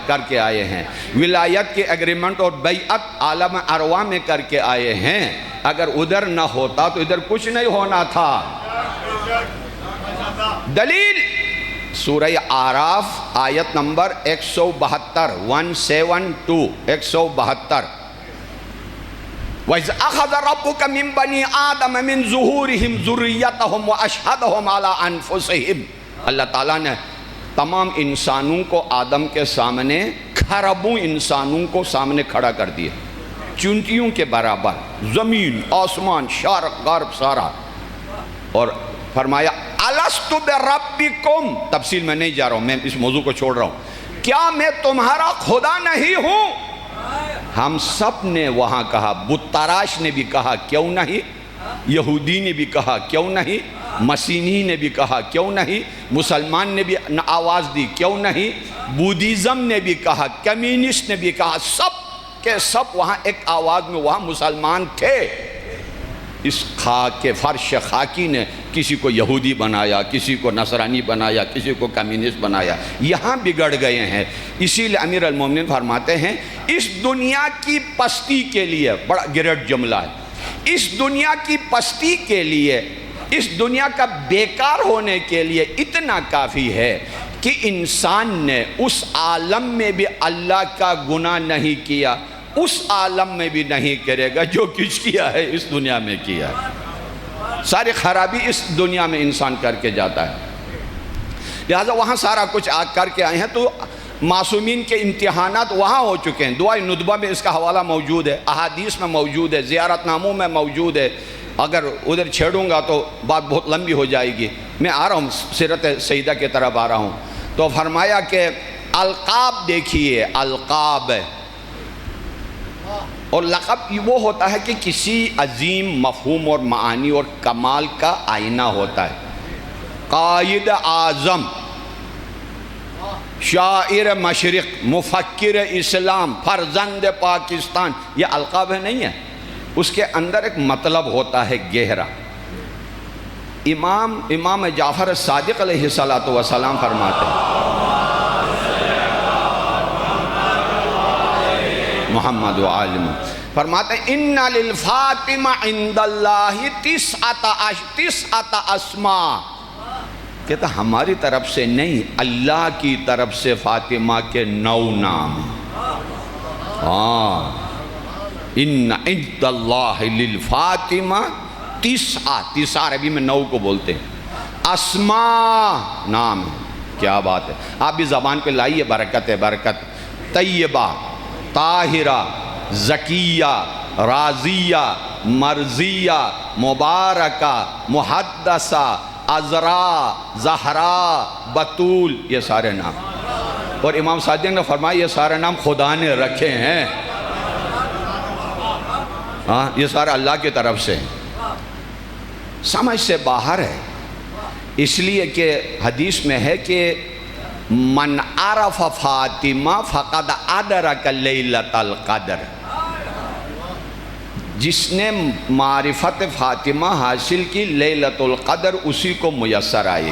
کر کے آئے ہیں، ولایت کی ایگریمنٹ اور بیعت عالم ارواح میں کر کے آئے ہیں۔ اگر ادھر نہ ہوتا تو ادھر کچھ نہیں ہونا تھا۔ دلیل سورہ آراف آیت نمبر 172 172 172 وَإِذْ أَخَذَ رَبُّكَ مِنْ بَنِي آدَمَ مِنْ ظُهُورِهِمْ ذُرِّيَّتَهُمْ وَأَشْهَدَهُمْ عَلَىٰ أَنفُسِهِمْ، اللہ تعالیٰ نے تمام انسانوں کو آدم کے سامنے، کھربوں انسانوں کو سامنے کھڑا کر دیا، چونٹیوں کے برابر، زمین آسمان شرق غرب سارا، اور فرمایا الستُ بربکم، تفصیل میں نہیں جا رہا ہوں، میں اس موضوع کو چھوڑ رہا ہوں، کیا میں تمہارا خدا نہیں ہوں؟ ہم سب نے وہاں کہا، بت تراش نے بھی کہا کیوں نہیں، یہودی نے بھی کہا کیوں نہیں، مسیحی نے بھی کہا کیوں نہیں، مسلمان نے بھی آواز دی کیوں نہیں، بودھزم نے بھی کہا، کمیونسٹ نے بھی کہا، سب کے سب وہاں ایک آواز میں وہاں مسلمان تھے۔ اس خاک کے فرش خاکی نے کسی کو یہودی بنایا، کسی کو نصرانی بنایا، کسی کو کمیونسٹ بنایا، یہاں بگڑ گئے ہیں۔ اسی لئے امیر المومنین فرماتے ہیں، اس دنیا کی پستی کے لیے، بڑا گریٹ جملہ ہے، اس دنیا کی پستی کے لیے، اس دنیا کا بیکار ہونے کے لیے اتنا کافی ہے کہ انسان نے اس عالم میں بھی اللہ کا گناہ نہیں کیا، اس عالم میں بھی نہیں کرے گا جو کچھ کیا ہے اس دنیا میں کیا ہے۔ ساری خرابی اس دنیا میں انسان کر کے جاتا ہے، لہذا وہاں سارا کچھ کر کے آئے ہیں۔ تو معصومین کے امتحانات وہاں ہو چکے ہیں، دعائے ندبہ میں اس کا حوالہ موجود ہے، احادیث میں موجود ہے، زیارت ناموں میں موجود ہے۔ اگر ادھر چھیڑوں گا تو بات بہت لمبی ہو جائے گی، میں آ رہا ہوں سیرت سیدہ کی طرف آ رہا ہوں، تو فرمایا کہ القاب دیکھیے، القاب اور لقب وہ ہوتا ہے کہ کسی عظیم مفہوم اور معانی اور کمال کا آئینہ ہوتا ہے. قائد اعظم، شاعر مشرق، مفکر اسلام، فرزند پاکستان، یہ القاب ہے نہیں ہے، اس کے اندر ایک مطلب ہوتا ہے گہرا. امام جعفر صادق علیہ السلام فرماتے ہیں، محمد و عالم فرماتے ہیں ان للفاطمہ عند اللہ تسعۃ اسماء، کہتا ہماری طرف سے نہیں، اللہ کی طرف سے فاطمہ کے 9 نام. ان عند اللہ للفاطمہ تسعہ عربی میں 9 کو بولتے ہیں، اسماء نام. کیا بات ہے، آپ بھی زبان پہ لائیے، برکت ہے برکت. طیبہ، طاہرہ، زکیہ، راضیہ، مرضیہ، مبارکہ، محدثہ، عذرا، زہرا، بطول، یہ سارے نام. اور امام صادق نے فرمایا یہ سارے نام خدا نے رکھے ہیں، یہ سارے اللہ کی طرف سے. سمجھ سے باہر ہے، اس لیے کہ حدیث میں ہے کہ من عرف فاطمہ فقد ادرک لیلۃ القدر، جس نے معرفت فاطمہ حاصل کی لیلۃ القدر اسی کو میسر آئے گی.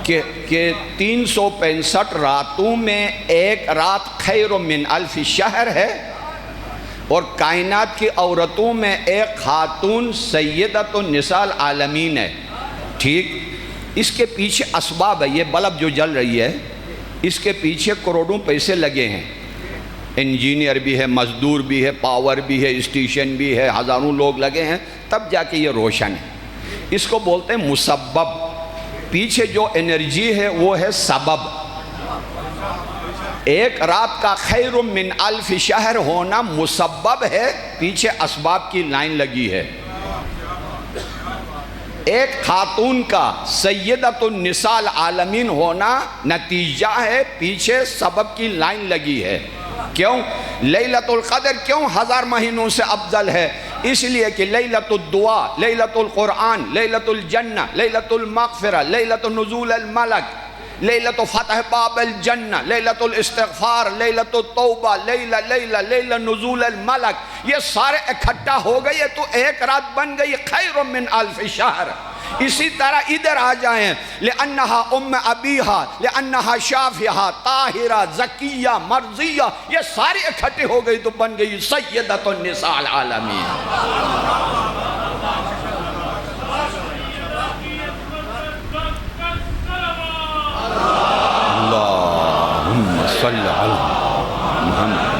کہ 365 راتوں میں ایک رات خیر من الف شہر ہے، اور کائنات کی عورتوں میں ایک خاتون سیدۃ النساء العالمین ہے. ٹھیک، اس کے پیچھے اسباب ہے. یہ بلب جو جل رہی ہے اس کے پیچھے کروڑوں پیسے لگے ہیں، انجینئر بھی ہے، مزدور بھی ہے، پاور بھی ہے، اسٹیشن بھی ہے، ہزاروں لوگ لگے ہیں، تب جا کے یہ روشن ہے. اس کو بولتے ہیں مسبب. پیچھے جو انرجی ہے وہ ہے سبب. ایک رات کا خیر من الف شہر ہونا مسبب ہے، پیچھے اسباب کی لائن لگی ہے. ایک خاتون کا سیدۃ النساء العالمین ہونا نتیجہ ہے، پیچھے سبب کی لائن لگی ہے. کیوں؟ لیلۃ القدر کیوں 1000 مہینوں سے افضل ہے؟ اس لیے کہ لیلۃ الدعا، لیلۃ القرآن، لیلۃ الجنہ، لیلۃ المغفرہ، لیلۃ نزول الملک، لیلۃ فتح باب الجنہ، لیلۃ الاستغفار، لیلۃ التوبہ، لیلہ نزول الملک، یہ سارے اکٹھا ہو گئے تو ایک رات بن گئی خیر من الف شہر. اسی طرح ادھر آ جائیں، لأنہا ام ابیہا، لأنہا شافیہا، طاہرہ، زکیہ، مرضیہ، یہ سارے اکٹھے ہو گئی تو بن گئی سیدۃ النساء العالمین. اللہم صلی علی محمد.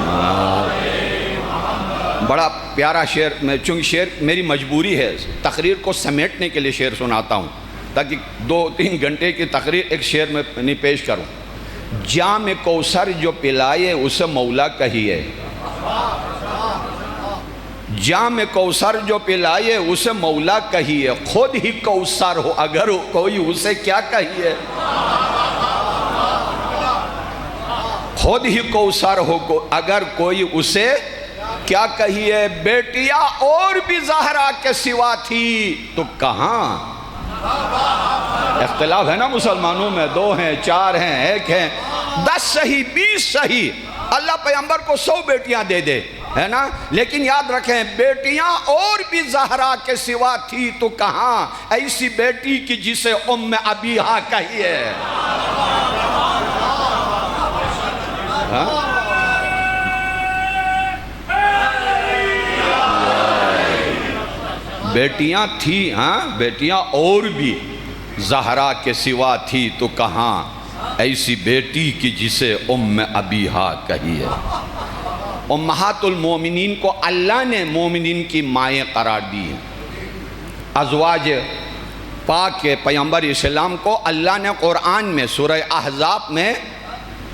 بڑا پیارا شعر، میں چونکہ شعر میری مجبوری ہے، تقریر کو سمیٹنے کے لیے شعر سناتا ہوں تاکہ 2-3 گھنٹے کی تقریر ایک شعر میں نہیں پیش کروں. جام کوثر جو پلائے اسے مولا کہیے، جام کوثر جو پلائے اسے مولا کہیے، خود ہی کوثر ہو اگر کوئی اسے کیا کہیے. خود ہی کوثر ہو اگر کوئی اسے کیا کہیے. بیٹیاں اور بھی زہرا کے سوا تھی تو کہاں. اختلاف ہے نا مسلمانوں میں، 2 ہیں، 4 ہیں، 1 ہیں، 10 صحیح، 20 صحیح. اللہ پیغمبر کو 100 بیٹیاں دے دے، ہے نا، لیکن یاد رکھیں بیٹیاں اور بھی زہرا کے سوا تھی تو کہاں ایسی بیٹی کی جسے ام ابیہا کہیے. بیٹیاں تھی، بیٹیاں اور بھی زہرا کے سوا تھی تو کہاں ایسی بیٹی کی جسے ام ابیہا کہیے. امہات المومنین کو اللہ نے مومنین کی مائیں قرار دی ہیں. ازواج پاک کے پیغمبر اسلام کو اللہ نے قرآن میں سورہ احزاب میں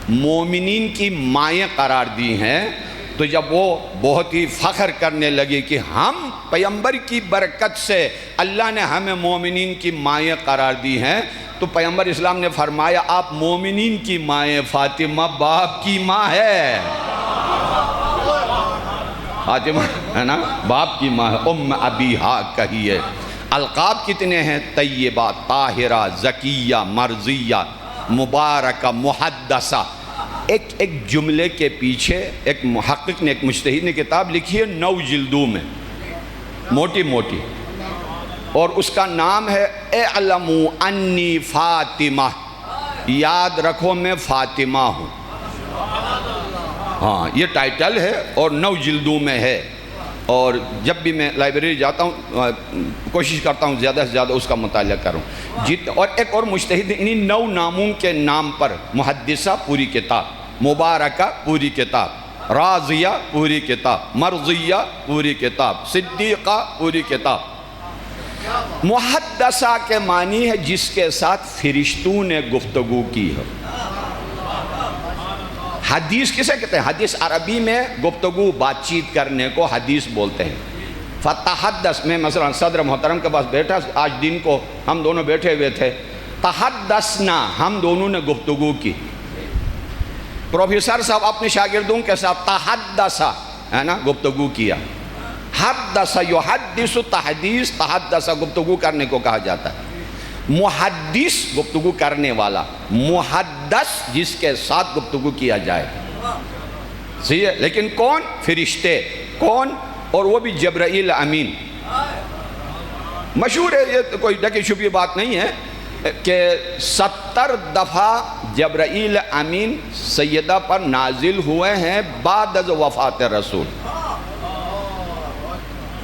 مومنین کی مائیں قرار دی ہیں. تو جب وہ بہت ہی فخر کرنے لگی کہ ہم پیغمبر کی برکت سے اللہ نے ہمیں مومنین کی مائیں قرار دی ہیں، تو پیغمبر اسلام نے فرمایا آپ مومنین کی مائیں، فاطمہ باپ کی ماں ہے، فاطمہ ہے نا باپ کی ماں ہے، ام ابیہا کہی ہے۔ القاب کتنے ہیں؟ طیبہ، طاہرہ، زکیہ، مرضیہ، مبارکہ، محدثہ۔ ایک جملے کے پیچھے ایک محقق نے، ایک مجتہد نے کتاب لکھی ہے 9 جلدوں میں، موٹی موٹی، اور اس کا نام ہے اعلموا انی فاطمہ، یاد رکھو میں فاطمہ ہوں۔ ہاں یہ ٹائٹل ہے اور 9 جلدوں میں ہے، اور جب بھی میں لائبریری جاتا ہوں کوشش کرتا ہوں زیادہ سے زیادہ اس کا مطالعہ کروں۔ اور ایک اور مجتہد انہی 9 ناموں کے نام پر، محدثہ پوری کتاب، مبارکہ پوری کتاب، راضیہ پوری کتاب، مرضیہ پوری کتاب، صدیقہ پوری کتاب۔ محدثہ کے معنی ہے جس کے ساتھ فرشتوں نے گفتگو کی ہے۔ حدیث کسے کہتے ہیں؟ حدیث عربی میں گفتگو بات چیت کرنے کو حدیث بولتے ہیں۔ فتحدث، میں مثلا صدر محترم کے پاس بیٹھا، آج دن کو ہم دونوں بیٹھے ہوئے تھے، تحدثنا، ہم دونوں نے گفتگو کی۔ پروفیسر صاحب اپنے شاگردوں کے ساتھ تحدثا، ہے نا، گفتگو کیا۔ حدث یحدث، تحدیث، تحدث گفتگو کرنے کو کہا جاتا ہے۔ محدث گفتگو کرنے والا، محدث جس کے ساتھ گفتگو کیا جائے، صحیح ہے؟ لیکن کون؟ فرشتے، کون؟ اور وہ بھی جبرائیل امین۔ مشہور ہے، یہ کوئی ڈکی چھپی بات نہیں ہے کہ 70 دفعہ جبرائیل امین سیدہ پر نازل ہوئے ہیں بعد از وفات رسول،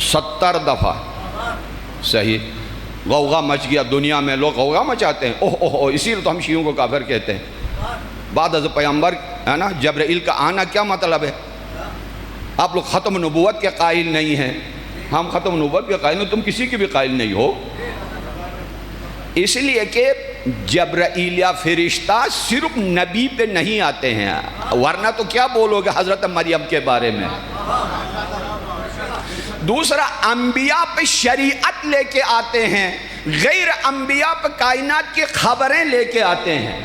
70 دفعہ۔ صحیح، غوغا مچ گیا دنیا میں، لوگ غوغا مچاتے ہیں، اوہ اوہ اوہ، اسی لیے تو ہم شیعوں کو کافر کہتے ہیں۔ بعد از پیغمبر، ہے نا، جبرائیل کا آنا کیا مطلب ہے؟ آپ لوگ ختم نبوت کے قائل نہیں ہیں، ہم ختم نبوت کے قائل نہیں، تم کسی کی بھی قائل نہیں ہو۔ اس لیے کہ جبرائیل یا فرشتہ صرف نبی پہ نہیں آتے ہیں، ورنہ تو کیا بولو گے حضرت مریم کے بارے میں؟ دوسرا، انبیاء پہ شریعت لے کے آتے ہیں، غیر انبیاء پہ کائنات کی خبریں لے کے آتے ہیں۔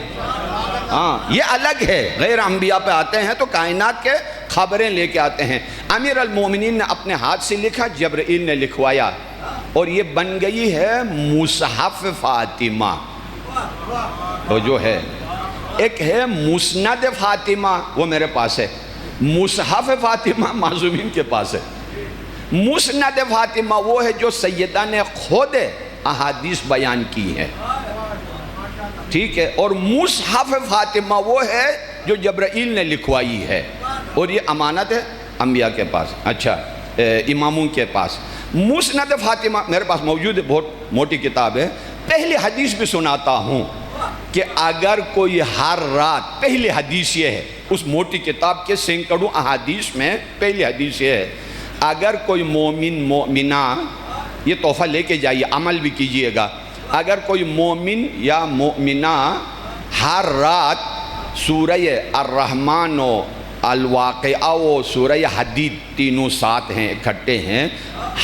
ہاں یہ الگ ہے، غیر انبیاء پہ آتے ہیں تو کائنات کے خبریں لے کے آتے ہیں۔ امیر المومنین نے اپنے ہاتھ سے لکھا، جبرائیل نے لکھوایا، اور یہ بن گئی ہے مصحف فاطمہ۔ وہ جو ہے ایک ہے مسند فاطمہ، وہ میرے پاس ہے، مصحف فاطمہ معصومین کے پاس ہے۔ مسند فاطمہ وہ ہے جو سیدہ نے خود احادیث بیان کی ہے، ٹھیک ہے، اور مصحف فاطمہ وہ ہے جو جبرائیل نے لکھوائی ہے، اور یہ امانت ہے انبیاء کے پاس، اچھا اماموں کے پاس۔ مسند فاطمہ میرے پاس موجود ہے، بہت موٹی کتاب ہے۔ پہلی حدیث بھی سناتا ہوں کہ اگر کوئی ہر رات، پہلی حدیث یہ ہے اس موٹی کتاب کے سینکڑوں احادیث میں پہلی حدیث یہ ہے، اگر کوئی مومن مومنہ، یہ تحفہ لے کے جائیے، عمل بھی کیجئے گا، اگر کوئی مومن یا مومنہ ہر رات سورہ الرحمن و الواقعہ و سورہ حدید، تینوں ساتھ ہیں، اکٹھے ہیں،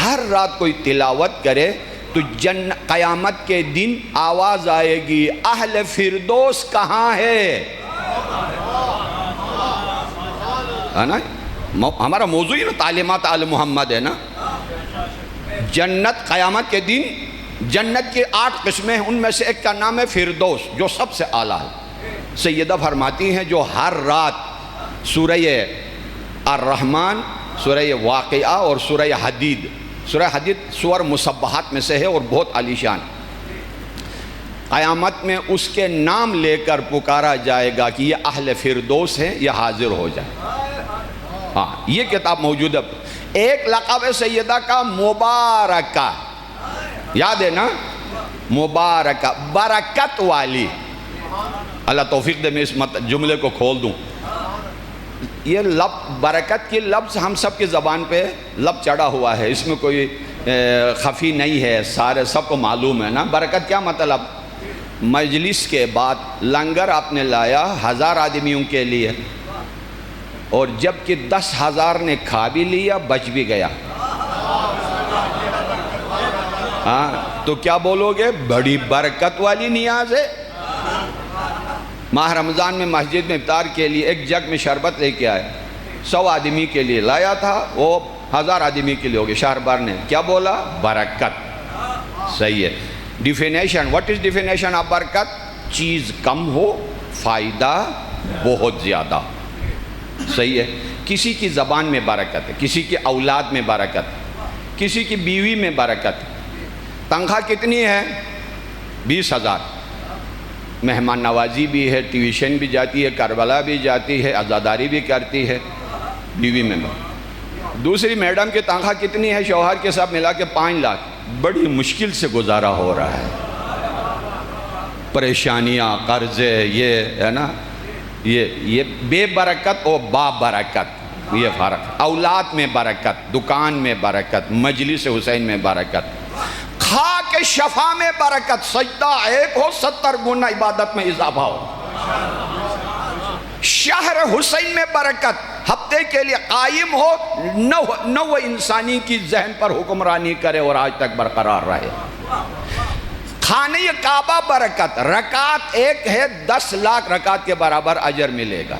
ہر رات کوئی تلاوت کرے تو قیامت کے دن آواز آئے گی، اہل فردوس کہاں ہے؟ نا ہمارا موضوع ہی نا تعلیمات آل محمد ہے نا۔ جنت قیامت کے دن، جنت کے 8 قسمیں ہیں، ان میں سے ایک کا نام ہے فردوس، جو سب سے اعلیٰ ہے۔ سیدہ فرماتی ہیں جو ہر رات سورہ الرحمن، سورہ واقعہ اور سورہ حدید، سورہ حدید سور مسبحات میں سے ہے اور بہت عالی شان، قیامت میں اس کے نام لے کر پکارا جائے گا کہ یہ اہل فردوس ہیں، یہ حاضر ہو جائے۔ ہاں یہ کتاب موجود ہے۔ ایک لقب ہے سیدہ کا مبارکہ، یاد ہے نا، مبارکہ، برکت والی۔ اللہ توفیق دے میں اس جملے کو کھول دوں۔ یہ لفظ برکت کی لفظ ہم سب کی زبان پہ لفظ چڑھا ہوا ہے، اس میں کوئی خفی نہیں ہے، سارے سب کو معلوم ہے نا۔ برکت کیا مطلب؟ مجلس کے بعد لنگر آپ نے لایا 1000 آدمیوں کے لیے، اور جب کہ 10,000 نے کھا بھی لیا بچ بھی گیا، ہاں تو کیا بولو گے؟ بڑی برکت والی نیاز ہے۔ ماہ رمضان میں مسجد میں افطار کے لیے ایک جگ میں شربت لے کے آئے، 100 آدمی کے لیے لایا تھا، وہ 1000 آدمی کے لیے ہو گئے۔ شہربار نے کیا بولا؟ برکت۔ صحیح ہے۔ Definition, what is definition of برکت؟ چیز کم ہو، فائدہ بہت زیادہ۔ صحیح ہے۔ کسی کی زبان میں برکت ہے، کسی کی اولاد میں برکت ہے، کسی کی بیوی میں برکت ہے۔ تنخواہ کتنی ہے؟ 20,000۔ مہمان نوازی بھی ہے، ٹیوشن بھی جاتی ہے، کربلا بھی جاتی ہے، عزاداری بھی کرتی ہے، بیوی میں۔ دوسری میڈم کی تنخواہ کتنی ہے؟ شوہر کے ساتھ ملا کے 5 لاکھ۔ بڑی مشکل سے گزارا ہو رہا ہے، پریشانیاں، قرضے، یہ ہے نا، یہ بے برکت اور با برکت، یہ فرق۔ اولاد میں برکت، دکان میں برکت، مجلس حسین میں برکت، کھا کے شفا میں برکت، سجدہ 1 ہو 70 گنا عبادت میں اضافہ ہو۔ شہر حسین میں برکت، ہفتے کے لیے قائم ہو، نو انسانی کی ذہن پر حکمرانی کرے اور آج تک برقرار رہے۔ خانہ کعبہ برکت، رکعت 1 ہے 10 لاکھ رکعت کے برابر اجر ملے گا۔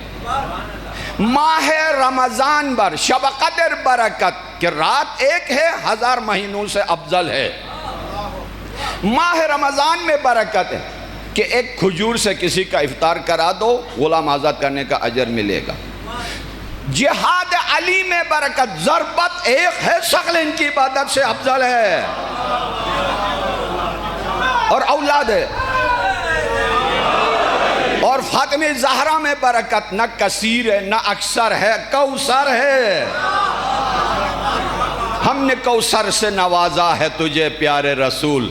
ماہ رمضان بر شب قدر برکت کہ رات 1 ہے 1000 مہینوں سے افضل ہے۔ ماہ رمضان میں برکت ہے کہ ایک کھجور سے کسی کا افطار کرا دو، غلام آزاد کرنے کا اجر ملے گا۔ جہاد علی میں برکت، ضربت 1 ہے ثقلین کی عبادت سے افضل ہے، اور اولاد ہے۔ اور فاطمہ زہرا میں برکت، نہ کثیر ہے نہ اکثر ہے، کوثر ہے۔ ہم نے کوثر سے نوازا ہے تجھے پیارے رسول،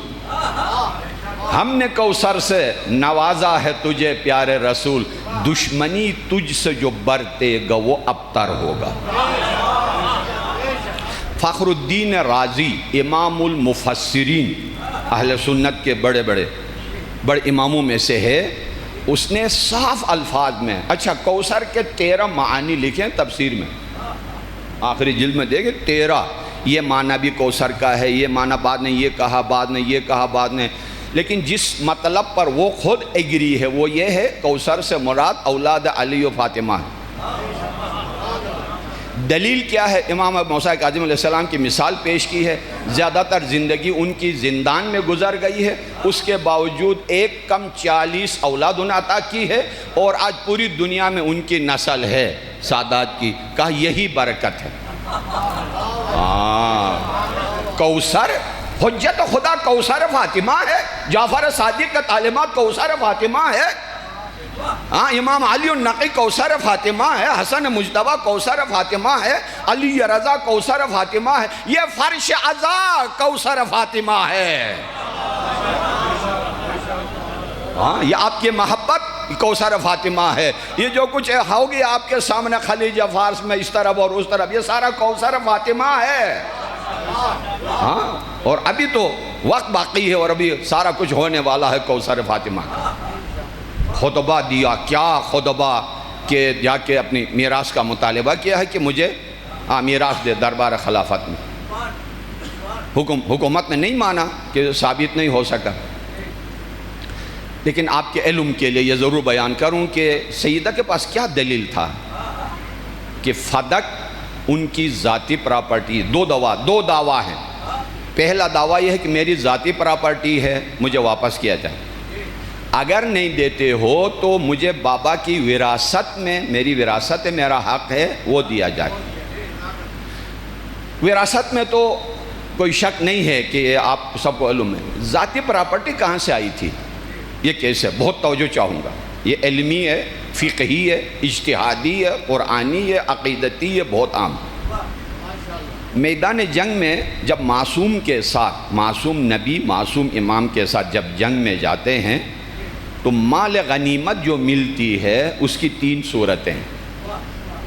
ہم نے کوثر سے نوازا ہے تجھے پیارے رسول، دشمنی تجھ سے جو برتے گا وہ ابتر ہوگا۔ فخر الدین رازی امام المفسرین، اہل سنت کے بڑے اماموں میں سے ہے، اس نے صاف الفاظ میں، اچھا کوثر کے 13 معانی لکھے ہیں تفسیر میں، آخری جلد میں دیکھیں 13، یہ معنی بھی کوثر کا ہے، یہ معنی بعد نے یہ کہا، بعد نے یہ کہا، بعد نے، لیکن جس مطلب پر وہ خود ایگری ہے وہ یہ ہے کوثر سے مراد اولاد علی و فاطمہ ہے۔ دلیل کیا ہے؟ امام موسیٰ کاظم علیہ السلام کی مثال پیش کی ہے، زیادہ تر زندگی ان کی زندان میں گزر گئی ہے، اس کے باوجود 1 کم 40 اولاد انہیں عطا کی ہے، اور آج پوری دنیا میں ان کی نسل ہے سادات کی، کہا یہی برکت ہے۔ کوثر، حجت خدا کوثر فاطمہ ہے، جعفر صادق کا تعلیمات کوثر فاطمہ ہے، امام علی النقی کوثر فاطمہ ہے، حسن مجتبیٰ کوثر فاطمہ ہے، علی رضا کوثر فاطمہ ہے، یہ فرش عزا کوثر فاطمہ ہے۔ یہ آپ کی محبت کوثر فاطمہ ہے، یہ جو کچھ ہوگی آپ کے سامنے خلیج فارس میں اس طرف اور اس طرف، یہ سارا کوثر فاطمہ ہے۔ اور ابھی تو وقت باقی ہے اور ابھی سارا کچھ ہونے والا ہے کوثر فاطمہ کا۔ خطبہ دیا، کیا خطبہ، کہ جا کے اپنی میراث کا مطالبہ کیا ہے کہ مجھے میراث دے دربار خلافت میں۔ حکومت نے نہیں مانا کہ ثابت نہیں ہو سکا، لیکن آپ کے علم کے لیے یہ ضرور بیان کروں کہ سیدہ کے پاس کیا دلیل تھا کہ فدق ان کی ذاتی پراپرٹی، دو دعویٰ ہیں۔ پہلا دعویٰ یہ ہے کہ میری ذاتی پراپرٹی ہے، مجھے واپس کیا جائے، اگر نہیں دیتے ہو تو مجھے بابا کی وراثت میں، میری وراثت ہے، میرا حق ہے، وہ دیا جائے۔ وراثت میں تو کوئی شک نہیں ہے کہ آپ سب کو علم ہے، ذاتی پراپرٹی کہاں سے آئی تھی، یہ کیسے، بہت توجہ چاہوں گا، یہ علمی ہے، فقہی ہے، اجتہادی ہے، قرآنی ہے، عقیدتی ہے، بہت عام۔ میدان جنگ میں جب معصوم کے ساتھ، معصوم نبی، معصوم امام کے ساتھ جب جنگ میں جاتے ہیں تو مال غنیمت جو ملتی ہے اس کی 3 صورتیں۔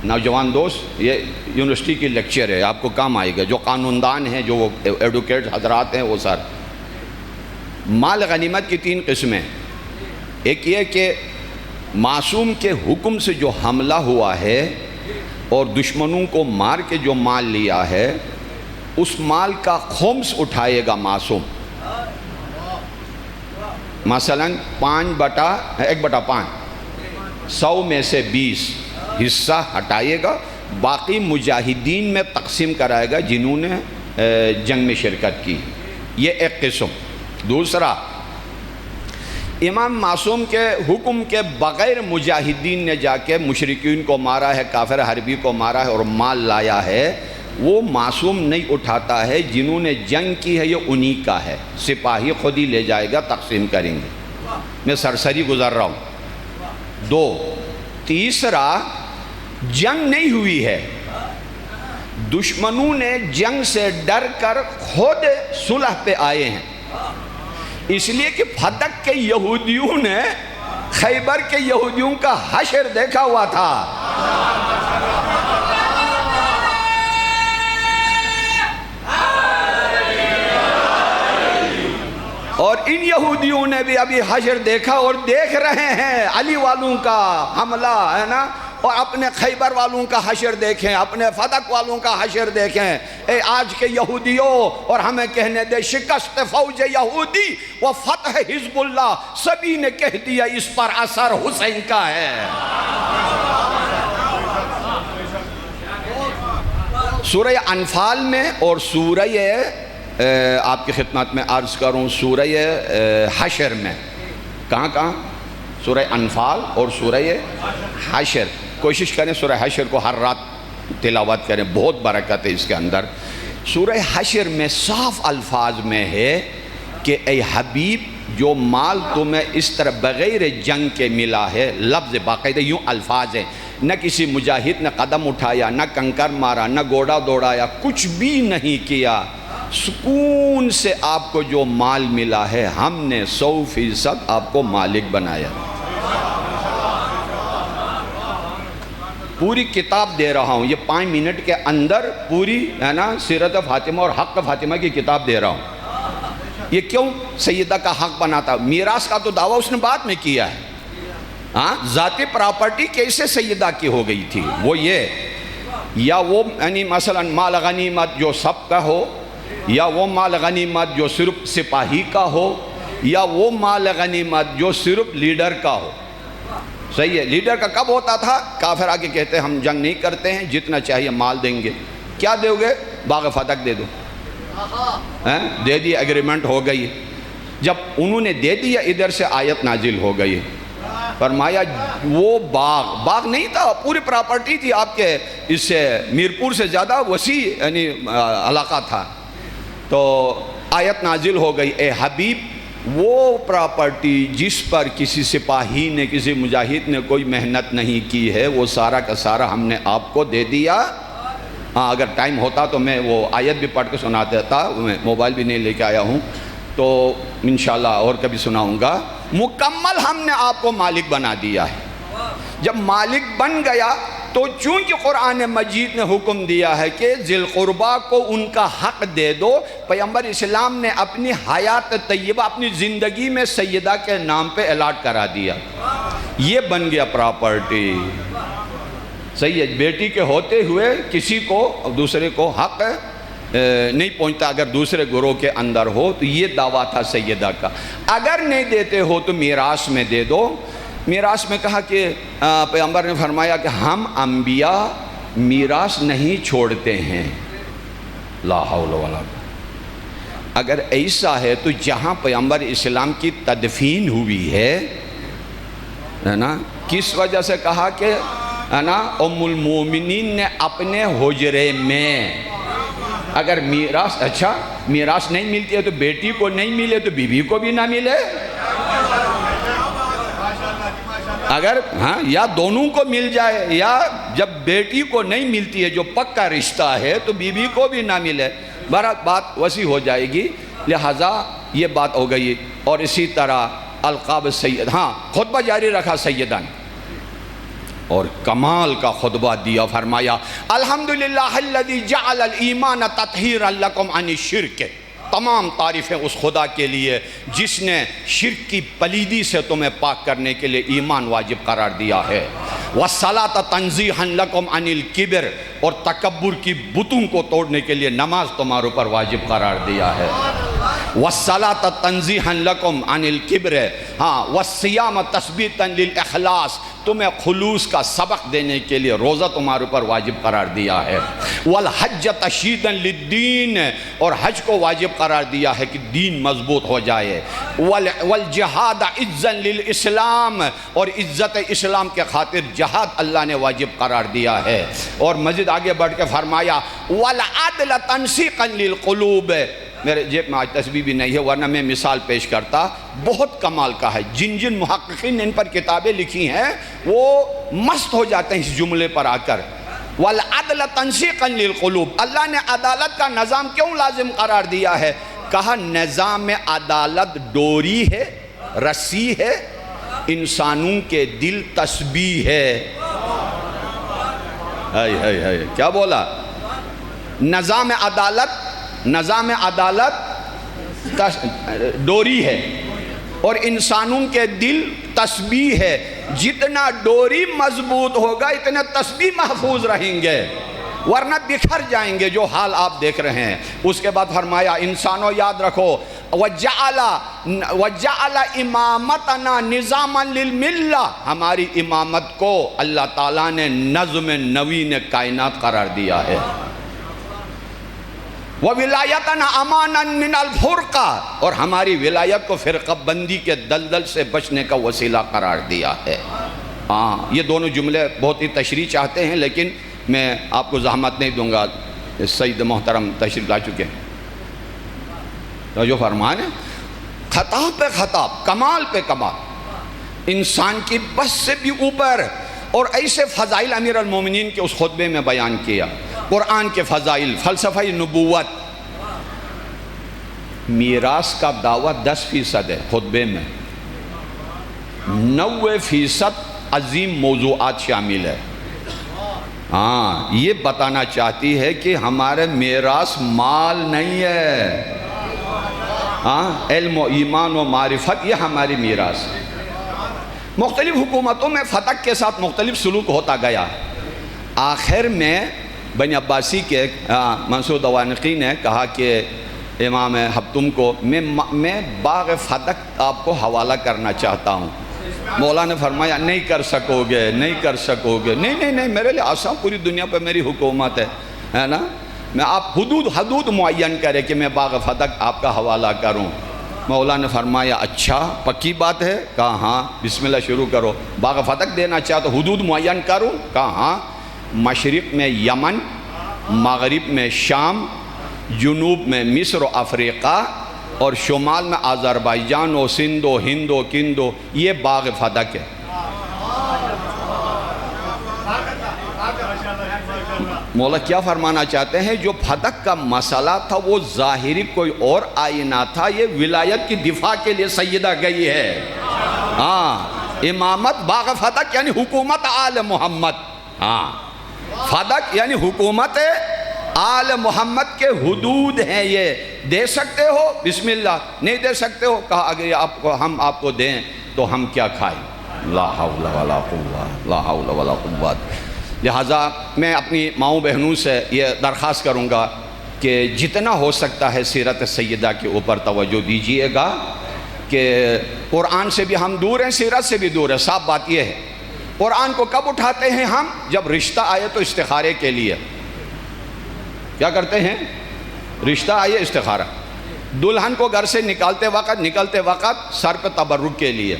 نوجوان دوست، یہ یونیورسٹی کی لیکچر ہے، آپ کو کام آئے گا، جو قانون دان ہیں، جو ایڈوکیٹ حضرات ہیں، وہ سر۔ مال غنیمت کی 3 قسمیں، ایک یہ کہ معصوم کے حکم سے جو حملہ ہوا ہے اور دشمنوں کو مار کے جو مال لیا ہے اس مال کا خمس اٹھائے گا معصوم. مثلا 1/5 100 میں سے 20 حصہ ہٹائے گا، باقی مجاہدین میں تقسیم کرائے گا جنہوں نے جنگ میں شرکت کی. یہ ایک قسم. دوسرا، امام معصوم کے حکم کے بغیر مجاہدین نے جا کے مشرکین کو مارا ہے، کافر حربی کو مارا ہے اور مال لایا ہے، وہ معصوم نہیں اٹھاتا ہے. جنہوں نے جنگ کی ہے یہ انہی کا ہے، سپاہی خود ہی لے جائے گا، تقسیم کریں گے. میں سرسری گزر رہا ہوں. 2. تیسرا، جنگ نہیں ہوئی ہے، دشمنوں نے جنگ سے ڈر کر خود صلح پہ آئے ہیں، اس لیے کہ فتح کے یہودیوں نے خیبر کے یہودیوں کا حشر دیکھا ہوا تھا. اور ان یہودیوں نے بھی ابھی حشر دیکھا اور دیکھ رہے ہیں علی والوں کا حملہ ہے نا، اور اپنے خیبر والوں کا حشر دیکھیں، اپنے فتح والوں کا حشر دیکھیں. اے آج کے یہودیوں، اور ہمیں کہنے دے شکست فوج یہودی و فتح حزب اللہ، سبھی نے کہہ دیا اس پر اثر حسین کا ہے. سورہ انفال میں اور سورہ آپ کی خدمت میں عرض کروں سورہ حشر میں، کہاں سورہ انفال اور سورہ حشر. کوشش کریں سورہ حشر کو ہر رات تلاوت کریں، بہت برکت ہے اس کے اندر. سورہ حشر میں صاف الفاظ میں ہے کہ اے حبیب، جو مال تمہیں اس طرح بغیر جنگ کے ملا ہے، لفظ باقاعدہ یوں الفاظ ہیں، نہ کسی مجاہد نے قدم اٹھایا، نہ کنکر مارا، نہ گھوڑا دوڑایا، کچھ بھی نہیں کیا، سکون سے آپ کو جو مال ملا ہے ہم نے 100% آپ کو مالک بنایا. پوری کتاب دے رہا ہوں، یہ 5 منٹ کے اندر پوری ہے نا سیرت فاطمہ اور حق فاطمہ کی کتاب دے رہا ہوں. یہ کیوں سیدہ کا حق بناتا؟ میراث کا تو دعویٰ اس نے بعد میں کیا ہے. ہاں، ذاتی پراپرٹی کیسے سیدہ کی ہو گئی تھی؟ وہ یہ، یا وہ یعنی مثلا مال غنیمت جو سب کا ہو، یا وہ مال غنیمت جو صرف سپاہی کا ہو، یا وہ مال غنیمت جو صرف لیڈر کا ہو. صحیح ہے. لیڈر کا کب ہوتا تھا؟ کافر آگے کہتے ہیں ہم جنگ نہیں کرتے ہیں، جتنا چاہیے مال دیں گے. کیا دو گے؟ باغ فتح دے دو. دے دی، ایگریمنٹ ہو گئی. جب انہوں نے دے دیا، ادھر سے آیت نازل ہو گئی، فرمایا وہ باغ نہیں تھا، پوری پراپرٹی تھی آپ کے، اس سے میرپور سے زیادہ وسیع یعنی علاقہ تھا. تو آیت نازل ہو گئی، اے حبیب، وہ پراپرٹی جس پر کسی سپاہی نے، کسی مجاہد نے کوئی محنت نہیں کی ہے، وہ سارا کا سارا ہم نے آپ کو دے دیا. ہاں، اگر ٹائم ہوتا تو میں وہ آیت بھی پڑھ کے سنا دیتا، میں موبائل بھی نہیں لے کے آیا ہوں، تو انشاءاللہ اور کبھی سناؤں گا. مکمل ہم نے آپ کو مالک بنا دیا ہے. جب مالک بن گیا تو چونکہ قرآن مجید نے حکم دیا ہے کہ ذی القربہ کو ان کا حق دے دو، پیغمبر اسلام نے اپنی حیات طیبہ، اپنی زندگی میں سیدہ کے نام پہ الاٹ کرا دیا. یہ بن گیا پراپرٹی. صحیح ہے. بیٹی کے ہوتے ہوئے کسی کو دوسرے کو حق نہیں پہنچتا اگر دوسرے گروہ کے اندر ہو، تو یہ دعویٰ تھا سیدہ کا. اگر نہیں دیتے ہو تو میراث میں دے دو. میراث میں کہا کہ پیغمبر نے فرمایا کہ ہم انبیاء میراث نہیں چھوڑتے ہیں. لا حول ولا قوة. اگر ایسا ہے تو جہاں پیغمبر اسلام کی تدفین ہوئی ہے نا، کس وجہ سے کہا کہ نا ام المومنین نے اپنے حجرے میں. اگر میراث، اچھا میراث نہیں ملتی ہے تو بیٹی کو نہیں ملے تو بیوی کو بھی نہ ملے. اگر ہاں یا دونوں کو مل جائے، یا جب بیٹی کو نہیں ملتی ہے جو پکا رشتہ ہے تو بیوی کو بھی نہ ملے. بات وسیع ہو جائے گی، لہٰذا یہ بات ہو گئی. اور اسی طرح القاب سید، ہاں خطبہ جاری رکھا سیدہ نے، اور کمال کا خطبہ دیا. فرمایا الحمدللہ الذی جعل الایمان تطہیرا لکم عن الشرک. تمام تعریفیں اس خدا کے لیے جس نے شرک کی پلیدی سے تمہیں پاک کرنے کے لیے ایمان واجب قرار دیا ہے. وَالصَّلَاةَ تَنزِيحًا لَكُمْ عَنِ الْكِبْرِ، اور تکبر کی بتوں کو توڑنے کے لیے نماز تمہارے اوپر واجب قرار دیا ہے۔ وَالصَّلَاةَ تَنزِيحًا لَكُمْ عَنِ الْكِبْرِ، ہاں، وَالصِّيَامَ تَثْبِيتًا لِلْإِخْلَاصِ، تمہیں خلوص کا سبق دینے کے لیے روزہ تمہارے اوپر واجب قرار دیا ہے۔ وَالْحَجَّ تَشْيِيدًا لِلدِّينِ، اور حج کو واجب قرار دیا ہے کہ دین مضبوط ہو جائے۔ وَالْجِهَادَ عِزًّا لِلْإِسْلَامِ، اور عزت اسلام کے خاطر جہاد اللہ نے واجب قرار دیا ہے۔ اور مزید آگے بڑھ کے فرمایا وَالْعَدْلَ تَنْسِيقًا لِلْقُلُوبِ، میرے جیب میں آج تسبیح بھی نہیں ہے ورنہ میں مثال پیش کرتا، بہت کمال کا ہے۔ جن جن محققین نے ان پر کتابیں لکھی ہیں وہ مست ہو جاتے ہیں اس جملے پر آ کر۔ وَالْعَدْلَ تَنْسِيقًا لِلْقُلُوبِ، اللہ نے عدالت کا نظام کیوں لازم قرار دیا ہے؟ کہا نظام عدالت ڈوری ہے، رسی ہے، انسانوں کے دل تسبیح ہے۔ کیا بولا؟ نظام عدالت ڈوری ہے اور انسانوں کے دل تسبیح ہے۔ جتنا ڈوری مضبوط ہوگا اتنے تسبیح محفوظ رہیں گے، ورنہ بکھر جائیں گے، جو حال آپ دیکھ رہے ہیں۔ اس کے بعد فرمایا انسانوں یاد رکھو وَجَعَلَ إِمَامَتَنَا نِظَامًا لِلْمِلَّةِ، ہماری امامت کو اللہ تعالیٰ نے نظم نوین کائنات قرار دیا ہے۔ وَوِلَایَتَنَا أَمَانًا مِنَ الْفُرْقَةِ، اور ہماری ولایت کو فرقہ بندی کے دلدل سے بچنے کا وسیلہ قرار دیا ہے۔ یہ دونوں جملے بہت ہی تشریح چاہتے ہیں لیکن میں آپ کو زحمت نہیں دوں گا، سید محترم تشریف لا چکے ہیں۔ تو جو فرمان ہے خطاب پہ خطاب، کمال پہ کمال، انسان کی بس سے بھی اوپر، اور ایسے فضائل امیر المومنین کے اس خطبے میں بیان کیا۔ قرآن کے فضائل، فلسفہ نبوت، میراث کا دعویٰ 10% ہے خطبے میں، 90% عظیم موضوعات شامل ہے۔ یہ بتانا چاہتی ہے کہ ہمارے میراث مال نہیں ہے، علم و ایمان و معرفت، یہ ہماری میراث ہے۔ مختلف حکومتوں میں فتح کے ساتھ مختلف سلوک ہوتا گیا۔ آخر میں بنی عباسی کے منصور دوانقی نے کہا کہ امام حبتم کو میں باغ فتح آپ کو حوالہ کرنا چاہتا ہوں۔ مولا نے فرمایا نہیں کر سکو گے، نہیں کر سکو گے، نہیں میرے لیے آسان، پوری دنیا پہ میری حکومت ہے نا، میں آپ حدود معین کرے کہ میں باغ فتح آپ کا حوالہ کروں۔ مولا نے فرمایا اچھا پکی بات ہے؟ کہا ہاں، بسم اللہ شروع کرو۔ باغ فتح دینا چاہتا حدود معین کروں؟ کہا ہاں، مشرق میں یمن، مغرب میں شام، جنوب میں مصر و افریقہ، اور شمال میں آذربائیجان و سندھ و ہند و کند و، یہ باغ فتح ہے۔ مولا کیا فرمانا چاہتے ہیں؟ جو فتح کا مسئلہ تھا وہ ظاہری کوئی اور آئینہ تھا، یہ ولایت کی دفاع کے لیے سیدہ گئی ہے۔ امامت باغ فتح یعنی حکومت آل محمد، فتح یعنی حکومت آل محمد کے حدود ہیں، یہ دے سکتے ہو بسم اللہ، نہیں دے سکتے ہو کہا اگر ہم آپ کو دیں تو ہم کیا کھائیں؟ لا حول ولا قوة، لا حول ولا قوة۔ لہٰذا میں اپنی ماؤں بہنوں سے یہ درخواست کروں گا کہ جتنا ہو سکتا ہے سیرت سیدہ کے اوپر توجہ دیجئے گا، کہ قرآن سے بھی ہم دور ہیں، سیرت سے بھی دور ہیں۔ صاف بات یہ ہے، قرآن کو کب اٹھاتے ہیں ہم؟ جب رشتہ آئے تو استخارے کے لیے کیا کرتے ہیں؟ رشتہ آئے استخارہ۔ دلہن کو گھر سے نکلتے وقت سر پہ تبرک کے لیے،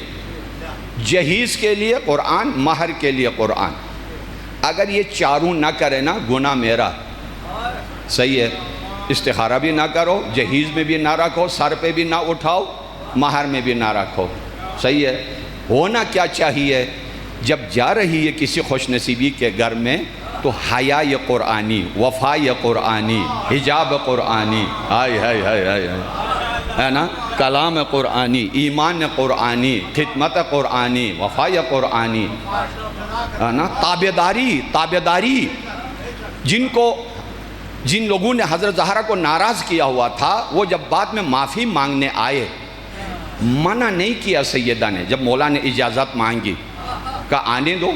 جہیز کے لیے قرآن، مہر کے لیے قرآن۔ اگر یہ چاروں نہ کرے نا گناہ میرا، صحیح ہے، استخارہ بھی نہ کرو، جہیز میں بھی نہ رکھو، سر پہ بھی نہ اٹھاؤ، مہر میں بھی نہ رکھو، صحیح ہے۔ ہونا کیا چاہیے؟ جب جا رہی ہے کسی خوش نصیبی کے گھر میں تو حیا قرآنی، وفا قرآنی، حجاب قرآنی، ہے نا، کلام قرآنی، ایمان قرآنی، خدمت قرآنی، وفا قرآنی، ہے نا، تابعداری۔ جن لوگوں نے حضرت زہرا کو ناراض کیا ہوا تھا، وہ جب بعد میں معافی مانگنے آئے، منع نہیں کیا سیدہ نے۔ جب مولا نے اجازت مانگی کہا آنے دو،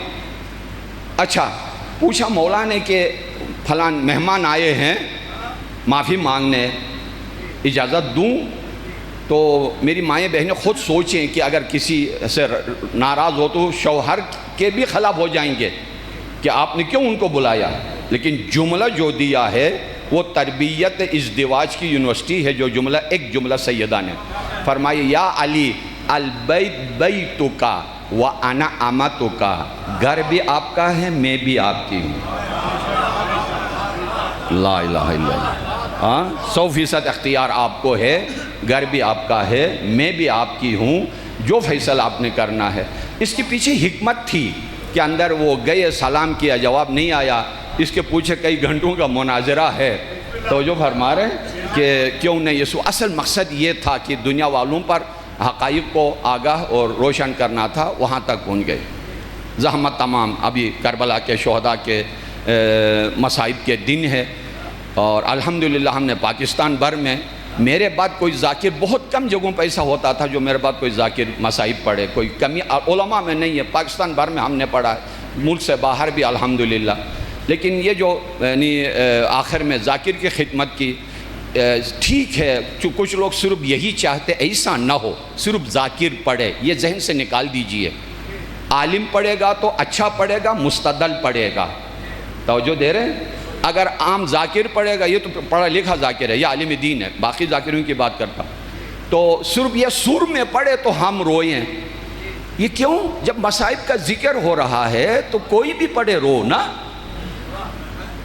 اچھا پوچھا مولا نے کہ فلان مہمان آئے ہیں معافی مانگنے، اجازت دوں؟ تو میری مائیں بہنیں خود سوچیں کہ اگر کسی سے ناراض ہو تو شوہر کے بھی خلاف ہو جائیں گے کہ آپ نے کیوں ان کو بلایا، لیکن جملہ جو دیا ہے وہ تربیت ازدواج کی یونیورسٹی ہے. جو جملہ، ایک جملہ سیدہ نے فرمایا یا علی البیت بیتک وانا امتک، گھر بھی آپ کا ہے میں بھی آپ کی ہوں. لا الہ الا اللہ. 100% اختیار آپ کو ہے، گھر بھی آپ کا ہے میں بھی آپ کی ہوں، جو فیصلہ آپ نے کرنا ہے. اس کے پیچھے حکمت تھی کہ اندر وہ گئے، سلام کیا، جواب نہیں آیا، اس کے پوچھے کئی گھنٹوں کا مناظرہ ہے. تو جو فرما رہے ہیں کہ کیوں نہیں یسوع، اصل مقصد یہ تھا کہ دنیا والوں پر حقائق کو آگاہ اور روشن کرنا تھا. وہاں تک پہنچ گئے. زحمت تمام. ابھی کربلا کے شہداء کے مصائب کے دن ہے، اور الحمدللہ ہم نے پاکستان بھر میں، میرے بعد کوئی ذاکر، بہت کم جگہوں پہ ایسا ہوتا تھا جو میرے بعد کوئی ذاکر مصائب پڑھے، کوئی کمی علماء میں نہیں ہے، پاکستان بھر میں ہم نے پڑھا ہے، ملک سے باہر بھی الحمدللہ. لیکن یہ جو یعنی آخر میں ذاکر کی خدمت کی، ٹھیک ہے کچھ لوگ صرف یہی چاہتے ایسا نہ ہو صرف ذاکر پڑھے، یہ ذہن سے نکال دیجئے. عالم پڑھے گا تو اچھا پڑھے گا، مستدل پڑھے گا. توجہ دے رہے ہیں؟ اگر عام ذاکر پڑھے گا، یہ تو پڑھا لکھا ذاکر ہے، یہ عالم دین ہے، باقی ذاکروں کی بات کرتا، تو صرف یہ سر میں پڑھے تو ہم روئیں. یہ کیوں؟ جب مصائب کا ذکر ہو رہا ہے تو کوئی بھی پڑھے رو نا.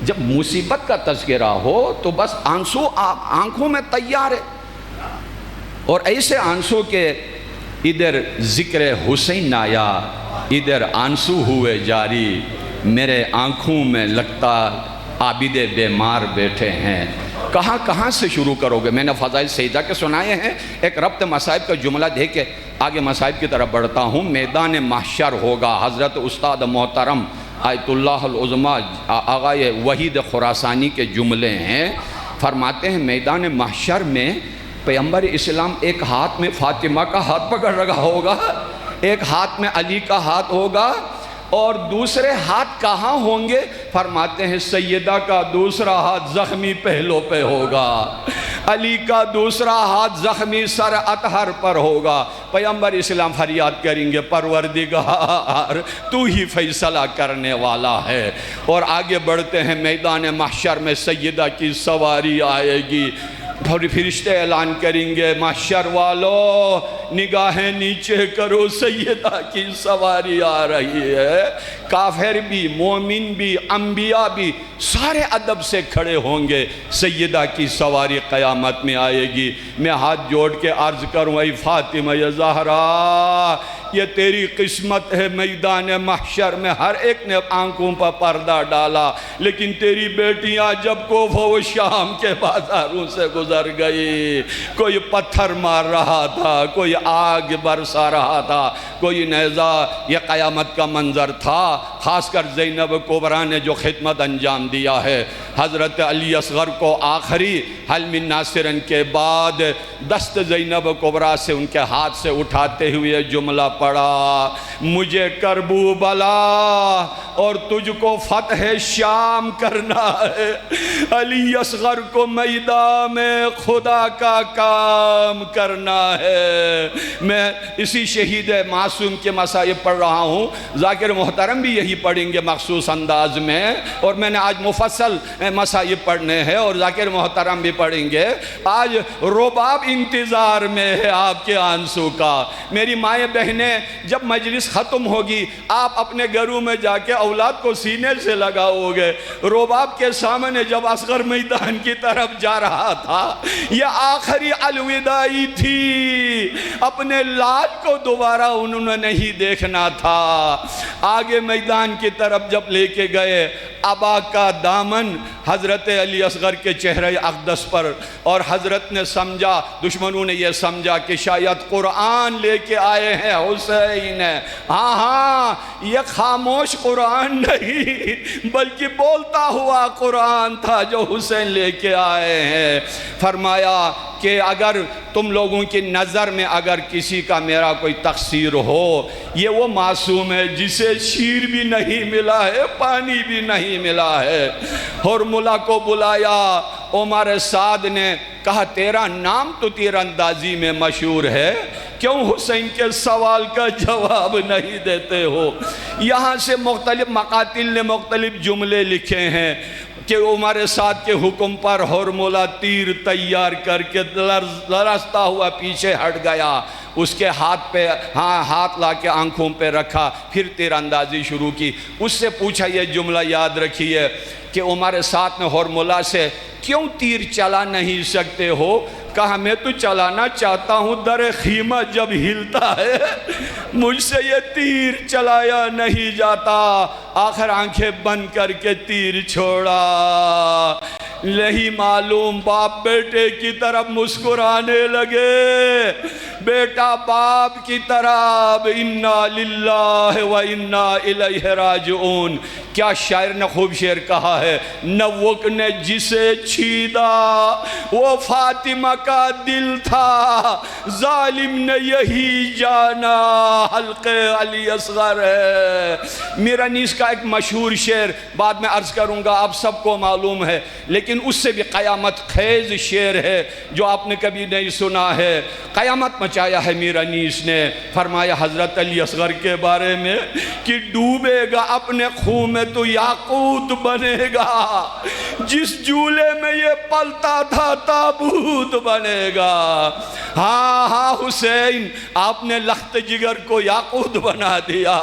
جب مصیبت کا تذکرہ ہو تو بس آنسو آنکھوں میں تیار ہے، اور ایسے آنسو کہ ادھر ذکر حسین آیا ادھر آنسو ہوئے جاری، میرے آنکھوں میں لگتا عابد بیمار بیٹھے ہیں. کہاں سے شروع کرو گے؟ میں نے فضائل سیدہ کے سنائے ہیں. ایک ربط مصائب کا جملہ دے کے آگے مصائب کی طرف بڑھتا ہوں. میدان محشر ہوگا. حضرت استاد محترم آیت اللہ العظمیٰ آغائے وحید خراسانی کے جملے ہیں. فرماتے ہیں میدان محشر میں پیغمبر اسلام ایک ہاتھ میں فاطمہ کا ہاتھ پکڑ رکھا ہوگا، ایک ہاتھ میں علی کا ہاتھ ہوگا، اور دوسرے ہاتھ کہاں ہوں گے؟ فرماتے ہیں سیدہ کا دوسرا ہاتھ زخمی پہلو پہ ہوگا، علی کا دوسرا ہاتھ زخمی سر اطہر پر ہوگا. پیغمبر اسلام فریاد کریں گے پروردگار تو ہی فیصلہ کرنے والا ہے. اور آگے بڑھتے ہیں. میدان محشر میں سیدہ کی سواری آئے گی. فرشتے اعلان کریں گے محشر والو نگاہیں نیچے کرو، سیدہ کی سواری آ رہی ہے. کافر بھی، مومن بھی، انبیاء بھی سارے ادب سے کھڑے ہوں گے. سیدہ کی سواری قیامت میں آئے گی. میں ہاتھ جوڑ کے عرض کروں اے فاطمہ یا زہرا، یہ تیری قسمت ہے. میدان محشر میں ہر ایک نے آنکھوں پر پردہ ڈالا، لیکن تیری بیٹیاں جب کو وہ شام کے بازاروں سے گزر گئی، کوئی پتھر مار رہا تھا، کوئی آگ برسا رہا تھا، کوئی نیزہ. یہ قیامت کا منظر تھا. خاص کر زینب کبریٰ نے جو خدمت انجام دیا ہے. حضرت علی اصغر کو آخری حل من ناصرن کے بعد دست زینب کبریٰ سے ان کے ہاتھ سے اٹھاتے ہوئے جملہ پڑھا، مجھے کربلا اور تجھ کو فتح شام کرنا ہے. علی اصغر کو میدان میں خدا کا کام کرنا ہے. میں اسی شہید معصوم کے مصائب پڑھ رہا ہوں. ذاکر محترم بھی یہی پڑھیں گے مخصوص انداز میں، اور میں نے آج مفصل مصائب پڑھنے ہیں اور ذاکر محترم بھی پڑھیں گے. آج رباب انتظار میں ہے آپ کے آنسو کا. میری مائیں بہنیں، جب مجلس ختم ہوگی آپ اپنے گھروں میں جا کے اولاد کو سینے سے لگاؤ گے. رباب کے سامنے جب اصغر میدان کی طرف جا رہا تھا، یہ آخری الوداعی تھی. اپنے لال کو دوبارہ انہوں نے نہیں دیکھنا تھا. آگے میدان کی طرف جب لے کے گئے، ابا کا دامن حضرت علی اصغر کے چہرہ اقدس پر، اور حضرت نے سمجھا، دشمنوں نے یہ سمجھا کہ شاید قرآن لے کے آئے ہیں حسین. ہاں یہ خاموش قرآن نہیں بلکہ بولتا ہوا قرآن تھا جو حسین لے کے آئے ہیں. فرمایا کہ اگر تم لوگوں کی نظر میں اگر کسی کا میرا کوئی تقصیر ہو، یہ وہ معصوم ہے جسے شیر بھی نہیں ملا ہے، پانی بھی نہیں ملا ہے۔ حرملہ کو بلایا، عمر سعد نے کہا تیرا نام تو تیر اندازی میں مشہور ہے، کیوں حسین کے سوال کا جواب نہیں دیتے ہو؟ یہاں سے مختلف مقاتل نے مختلف جملے لکھے ہیں کہ عمر سعد کے حکم پر حرملہ تیر تیار کر کے لرزتا ہوا پیچھے ہٹ گیا، اس کے ہاتھ لا کے آنکھوں پہ رکھا، پھر تیر اندازی شروع کی۔ اس سے پوچھا یہ جملہ یاد رکھیے کہ عمر سعد نے حرملہ سے کیوں تیر چلا نہیں سکتے ہو؟ کہا میں تو چلانا چاہتا ہوں، در خیمہ جب ہلتا ہے مجھ سے یہ تیر چلایا نہیں جاتا۔ آخر آنکھیں بند کر کے تیر چھوڑا۔ نہیں معلوم باپ بیٹے کی طرف مسکرانے لگے، بیٹا باپ کی طرف، انا للہ و انا الیہ راجعون۔ کیا شاعر نے خوب شعر کہا ہے، نوک نے جسے چھیدا وہ فاطمہ کا دل تھا، ظالم نے یہی جانا حلق علی اصغر ہے۔ میرانیس کا ایک مشہور شعر بعد میں عرض کروں گا، آپ سب کو معلوم ہے، لیکن اس سے بھی قیامت خیز شعر ہے جو آپ نے کبھی نہیں سنا ہے۔ قیامت مچایا ہے میرانیس نے، فرمایا حضرت علی اصغر کے بارے میں کہ ڈوبے گا اپنے خون میں تو یاقوت بنے گا، جس جولے میں یہ پلتا تھا تابوت بنے گا۔ ہاں ہاں حسین، آپ نے لخت جگر کو یاقوت بنا دیا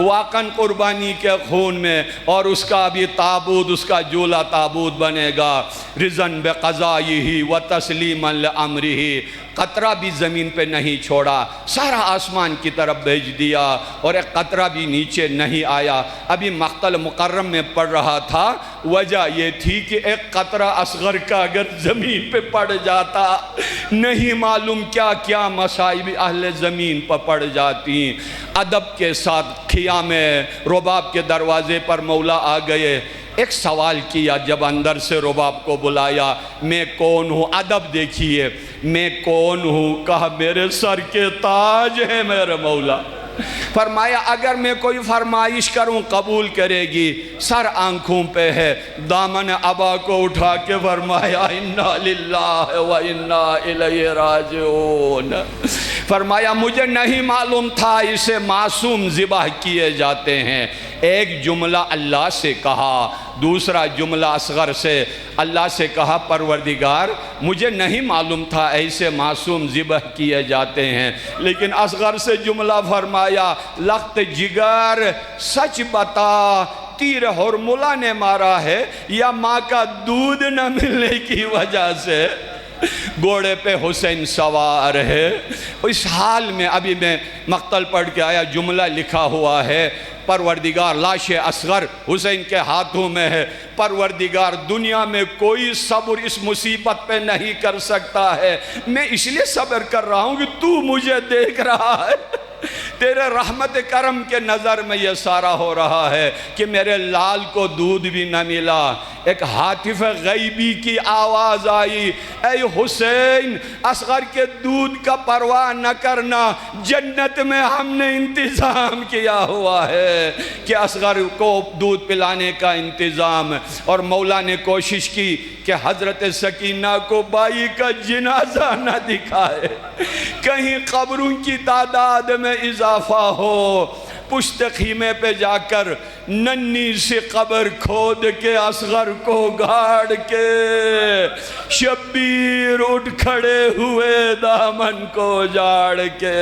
واقعاً قربانی کے خون میں، اور اس کا بھی تابوت، اس کا جولا تابوت بنے گا۔ رضاً بقضائہ و تسلیما لامرہ، قطرہ بھی زمین پہ نہیں چھوڑا، سارا آسمان کی طرف بھیج دیا، اور ایک قطرہ بھی نیچے نہیں آیا۔ ابھی مقتل مکرم میں پڑھ رہا تھا، وجہ یہ تھی کہ ایک قطرہ اصغر کا اگر زمین پہ پڑ جاتا، نہیں معلوم کیا کیا مصائب اہل زمین پر پڑ جاتی۔ ادب کے ساتھ خیام رباب کے دروازے پر مولا آ گئے، ایک سوال کیا جب اندر سے رباب کو بلایا، میں کون ہوں؟ ادب دیکھیے، میں کون ہوں؟ کہا میرے سر کے تاج ہیں میرے مولا۔ فرمایا اگر میں کوئی فرمائش کروں قبول کرے گی؟ سر آنکھوں پہ ہے، دامن ابا کو اٹھا کے فرمایا انا للہ و انا الیہ راجعون۔ فرمایا مجھے نہیں معلوم تھا اسے معصوم ذبح کیے جاتے ہیں۔ ایک جملہ اللہ سے کہا، دوسرا جملہ اصغر سے، اللہ سے کہا پروردگار مجھے نہیں معلوم تھا ایسے معصوم ذبح کیے جاتے ہیں، لیکن اصغر سے جملہ فرمایا لخت جگر سچ بتا، تیر حرملہ نے مارا ہے یا ماں کا دودھ نہ ملنے کی وجہ سے؟ گھوڑے پہ حسین سوار ہے۔ اس حال میں ابھی میں مقتل پڑھ کے آیا، جملہ لکھا ہوا ہے، پروردگار لاش اصغر حسین کے ہاتھوں میں ہے، پروردگار دنیا میں کوئی صبر اس مصیبت پہ نہیں کر سکتا ہے، میں اس لیے صبر کر رہا ہوں کہ تو مجھے دیکھ رہا ہے، تیرے رحمت کرم کے نظر میں یہ سارا ہو رہا ہے کہ میرے لال کو دودھ بھی نہ ملا۔ ایک ہاتف غیبی کی آواز آئی، اے حسین اصغر کے دودھ کا پرواہ نہ کرنا، جنت میں ہم نے انتظام کیا ہوا ہے کہ اصغر کو دودھ پلانے کا انتظام۔ اور مولا نے کوشش کی کہ حضرت سکینہ کو بائی کا جنازہ نہ دکھائے، کہیں قبروں کی تعداد میں اضافہ ہو۔ پشت خیمے پہ جا کر ننھی سی قبر کھود کے اصغر کو گاڑ کے شبیر اٹھ کھڑے ہوئے دامن کو جاڑ کے،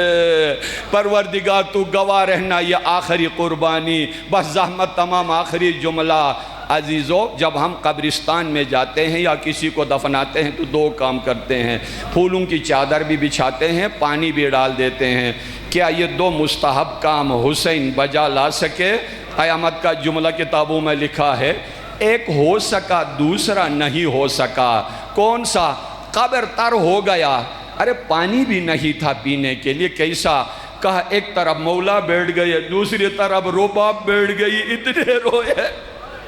پروردگار تو گواہ رہنا یہ آخری قربانی، بس زحمت تمام۔ آخری جملہ عزیزو، جب ہم قبرستان میں جاتے ہیں یا کسی کو دفناتے ہیں تو دو کام کرتے ہیں، پھولوں کی چادر بھی بچھاتے ہیں، پانی بھی ڈال دیتے ہیں۔ کیا یہ دو مستحب کام حسین بجا لا سکے؟ قیامت کا جملہ کتابوں میں لکھا ہے، ایک ہو سکا دوسرا نہیں ہو سکا۔ کون سا؟ قبر تر ہو گیا، ارے پانی بھی نہیں تھا پینے کے لیے، کیسا؟ کہا ایک طرف مولا بیٹھ گئے، دوسری طرف رباب بیٹھ گئی، اتنے روئے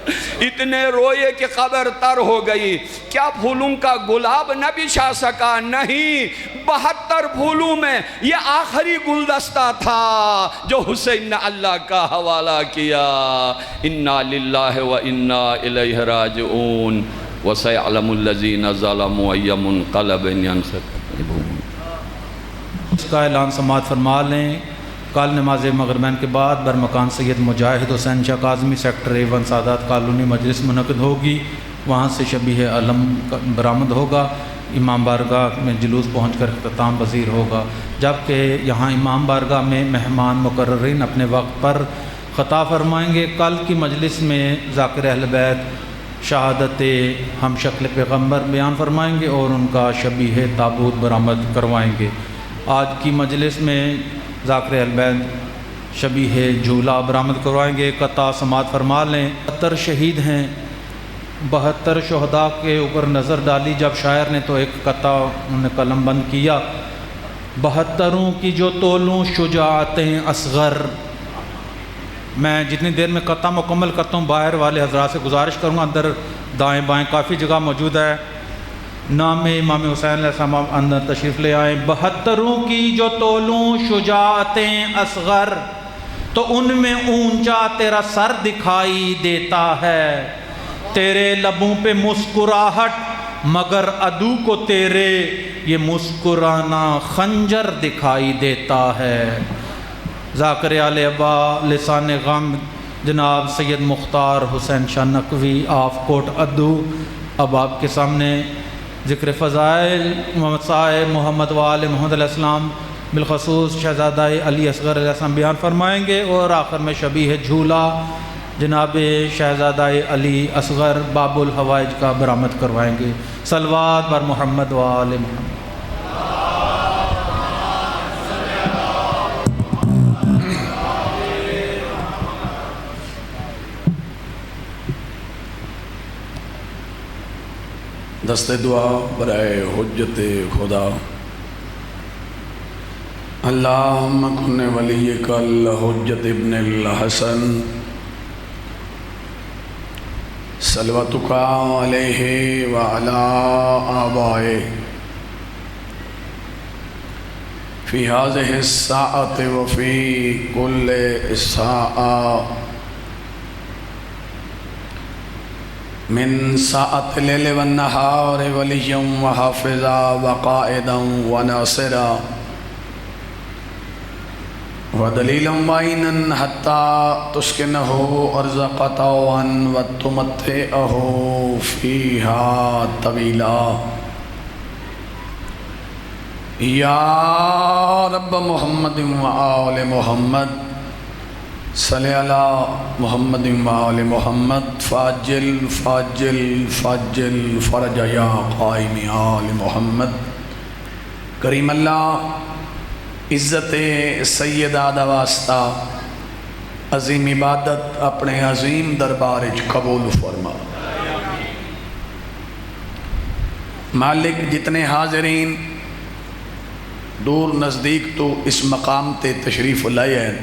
اتنے روئے کہ قبر تر ہو گئی. کیا پھولوں کا گلاب نہ بچھا سکا؟ نہیں، 72 پھولوں میں یہ آخری گلدستہ تھا جو حسین نے اللہ کا حوالہ کیا. انا للہ و انا الیہ راجعون وسيعلم الذين ظلموا أي منقلب ينقلبون. اس کا اعلان سماعت فرما لیں. کل نماز مغربین کے بعد برمکان سید مجاہد حسین شاہ کاظمی سیکٹر A1 سادات کالونی مجلس منعقد ہوگی. وہاں سے شبیہ علم برآمد ہوگا. امام بارگاہ میں جلوس پہنچ کر اختتام پذیر ہوگا، جبکہ یہاں امام بارگاہ میں مہمان مقررین اپنے وقت پر خطاب فرمائیں گے. کل کی مجلس میں ذاکر اہل بیت شہادت ہم شکل پیغمبر بیان فرمائیں گے اور ان کا شبیہ تابوت برآمد کروائیں گے. آج کی مجلس میں ذاکر اہل بیت شبیہ جھولا برآمد کروائیں گے. قطع سماعت فرما لیں. 72 شہید ہیں. 72 شہداء کے اوپر نظر ڈالی جب شاعر نے تو ایک قطع انہوں نے قلم بند کیا. 72 کی جو تولوں شجاعتیں اصغر. میں جتنی دیر میں قطع مکمل کرتا ہوں باہر والے حضرات سے گزارش کروں گا، اندر دائیں بائیں کافی جگہ موجود ہے. نام امام حسین علیہ السلام اندر تشریف لے آئیں. 72 کی جو تولوں شجاعتیں اصغر، تو ان میں اونچا تیرا سر دکھائی دیتا ہے. تیرے لبوں پہ مسکراہٹ مگر عدو کو تیرے یہ مسکرانا خنجر دکھائی دیتا ہے. ذاکر آل ابا لسان غم جناب سید مختار حسین شاہ نقوی آف کوٹ ادو اب آپ کے سامنے ذکر فضائل محمد صاحب محمد وآل محمد علیہ السلام بالخصوص شہزادہ علی اصغر علیہ السلام بیان فرمائیں گے، اور آخر میں شبیہ جھولا جناب شہزادہ علی اصغر باب الحوائج کا برآمد کروائیں گے. صلوات بر محمد وآل محمد. دست دعا برائے حجت خدا. اللہم کن ولیک الحجت ابن الحسن صلواتک علیہ وعلا آبائے فی ہذہ الساعۃ وفی کل ساعۃ من ساعت اللیل والنہار ولیا وحافظا وقائدا وناصرا ودلیلا معینا حتی تسکنہ ارض قطعا وتمتعہ فیہا طویلا. یا رب محمد وآل محمد صلی علی محمد وآل محمد فاجل فاجل فاجل فرج یا قائم آل محمد. کریم اللہ عزت سیدہ دا واسطہ عظیم عبادت اپنے عظیم دربارج قبول فرما. مالک جتنے حاضرین دور نزدیک تو اس مقام تے تشریف لائے ہیں،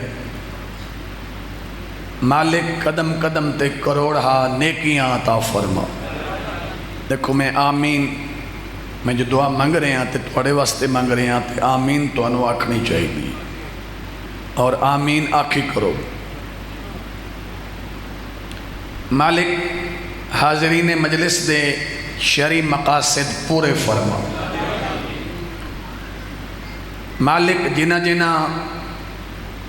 مالک قدم قدم تے کروڑا نیکیاں عطا فرما. دیکھو میں آمین میں جو دعا منگ رہے ہیں تے تھوڑے واسطے منگ رہے ہیں تے آمین تو انو آکھنی چاہیے اور آمین آکھی کرو. مالک حاضرین مجلس دے شرعی مقاصد پورے فرما. مالک جنہ جنہ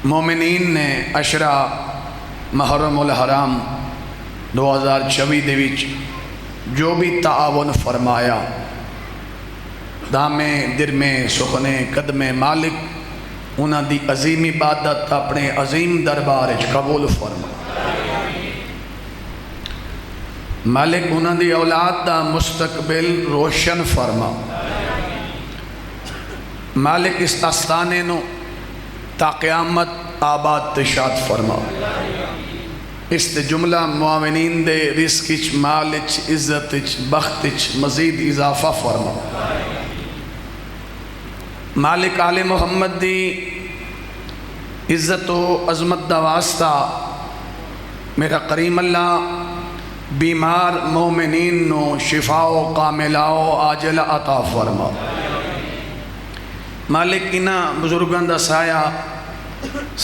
مومنین نے عشرہ محرم الحرام 2024 دے وچ جو بھی تعاون فرمایا دامے درمے سخنے قدمے، مالک انہاں دی عظیم عبادت اپنے عظیم دربار قبول فرما. مالک انہاں دی اولاد دا مستقبل روشن فرما. مالک اس آستانے نو تا قیامت آباد تشاد فرما. اس تے جملہ معاونین دے رزقچ مالچ عزتچ بختچ مزید اضافہ فرما. مالک آل محمد دی عزت و عظمت دا واسطہ میرا کریم اللہ بیمار مومنین نو شفاؤ کاملاؤ عاجل عطا فرما۔ مالک انہاں بزرگاں دا سایہ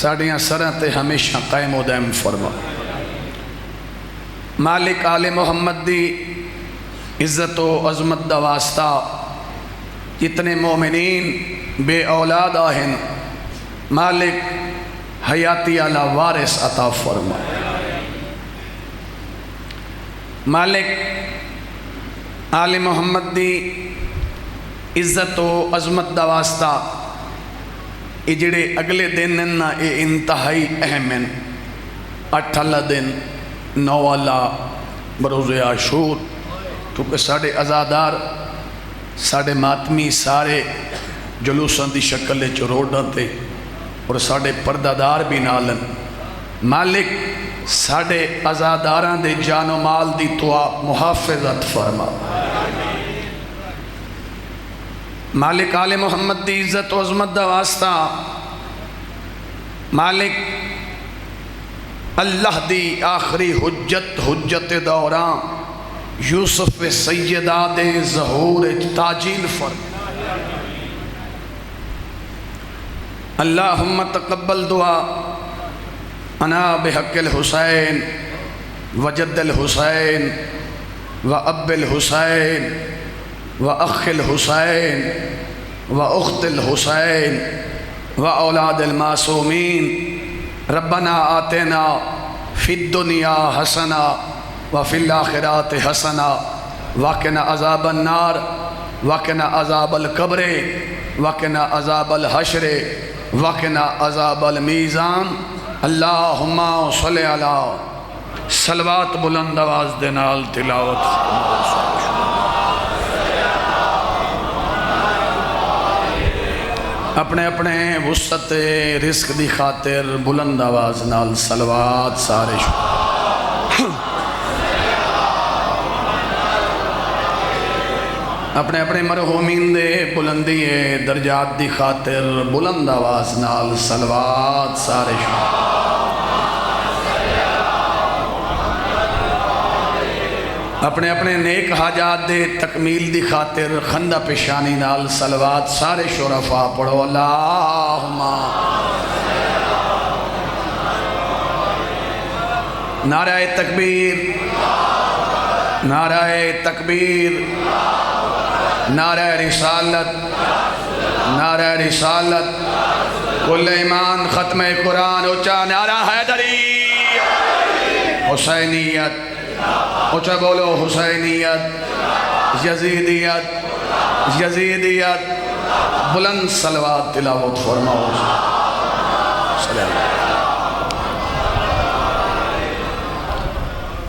ساڑیاں سراں تے ہمیشہ قائم و دائم فرما۔ مالک آل محمد دی عزت و عظمت دا واسطہ جتنے مومنین بے اولاد آہن مالک حیاتی علی وارث عطا فرما۔ مالک آل محمد دی عزت و عظمت دا واسطہ یہ جڑے اگلے دن نا یہ انتہائی اہم ہیں۔ 8 دن 9 بروز عاشور، کیونکہ ساڑھے عزادار ساڑھے ماتمی سارے جلوساں دی شکل روڈاں تے اور ساڑھے پردادار بھی نالن۔ مالک ساڑھے عزاداراں دے جان و مال دی تو آپ محافظت فرما۔ مالک آل محمد دی عزت و عظمت دا واسطہ مالک اللہ دی آخری حجت دوران یوسف سیدہ دے ظہور تاجیل فرما۔ اللہم تقبل دعا انا بحق الحسین وجد الحسین واب الحسین واخ الحسین واخت الحسین واولاد المعصومین۔ ربنا آتنا فی الدنیا حسنہ وفی الاخرات حسنہ وقنا عذاب النار وقنا عذاب القبر وقنا عذاب الحشر وقنا عذاب المیزان۔ اللہم صلی علی صلوات بلند آواز دے نال تلاوت۔ اپنے اپنے وسعت رزق دی خاطر بلند آواز نال صلوات سارے اپنے اپنے مرحومین دے بلندی درجات دی خاطر بلند آواز نال صلوات سارے اپنے اپنے نیک حاجات دے تکمیل دی خاطر خندہ پیشانی نال صلوات سارے شرفا پڑھو۔ اللہم نعرہ تکبیر، نعرہ تکبیر، نعرہ رسالت، نعرہ رسالت، کل ایمان ختم قرآن اچھا نعرہ حیدری، حسینیت اچھا بولو، حسینیت، یزیدیت، یزیدیت، بلند صلوات تلاوت فرماؤ۔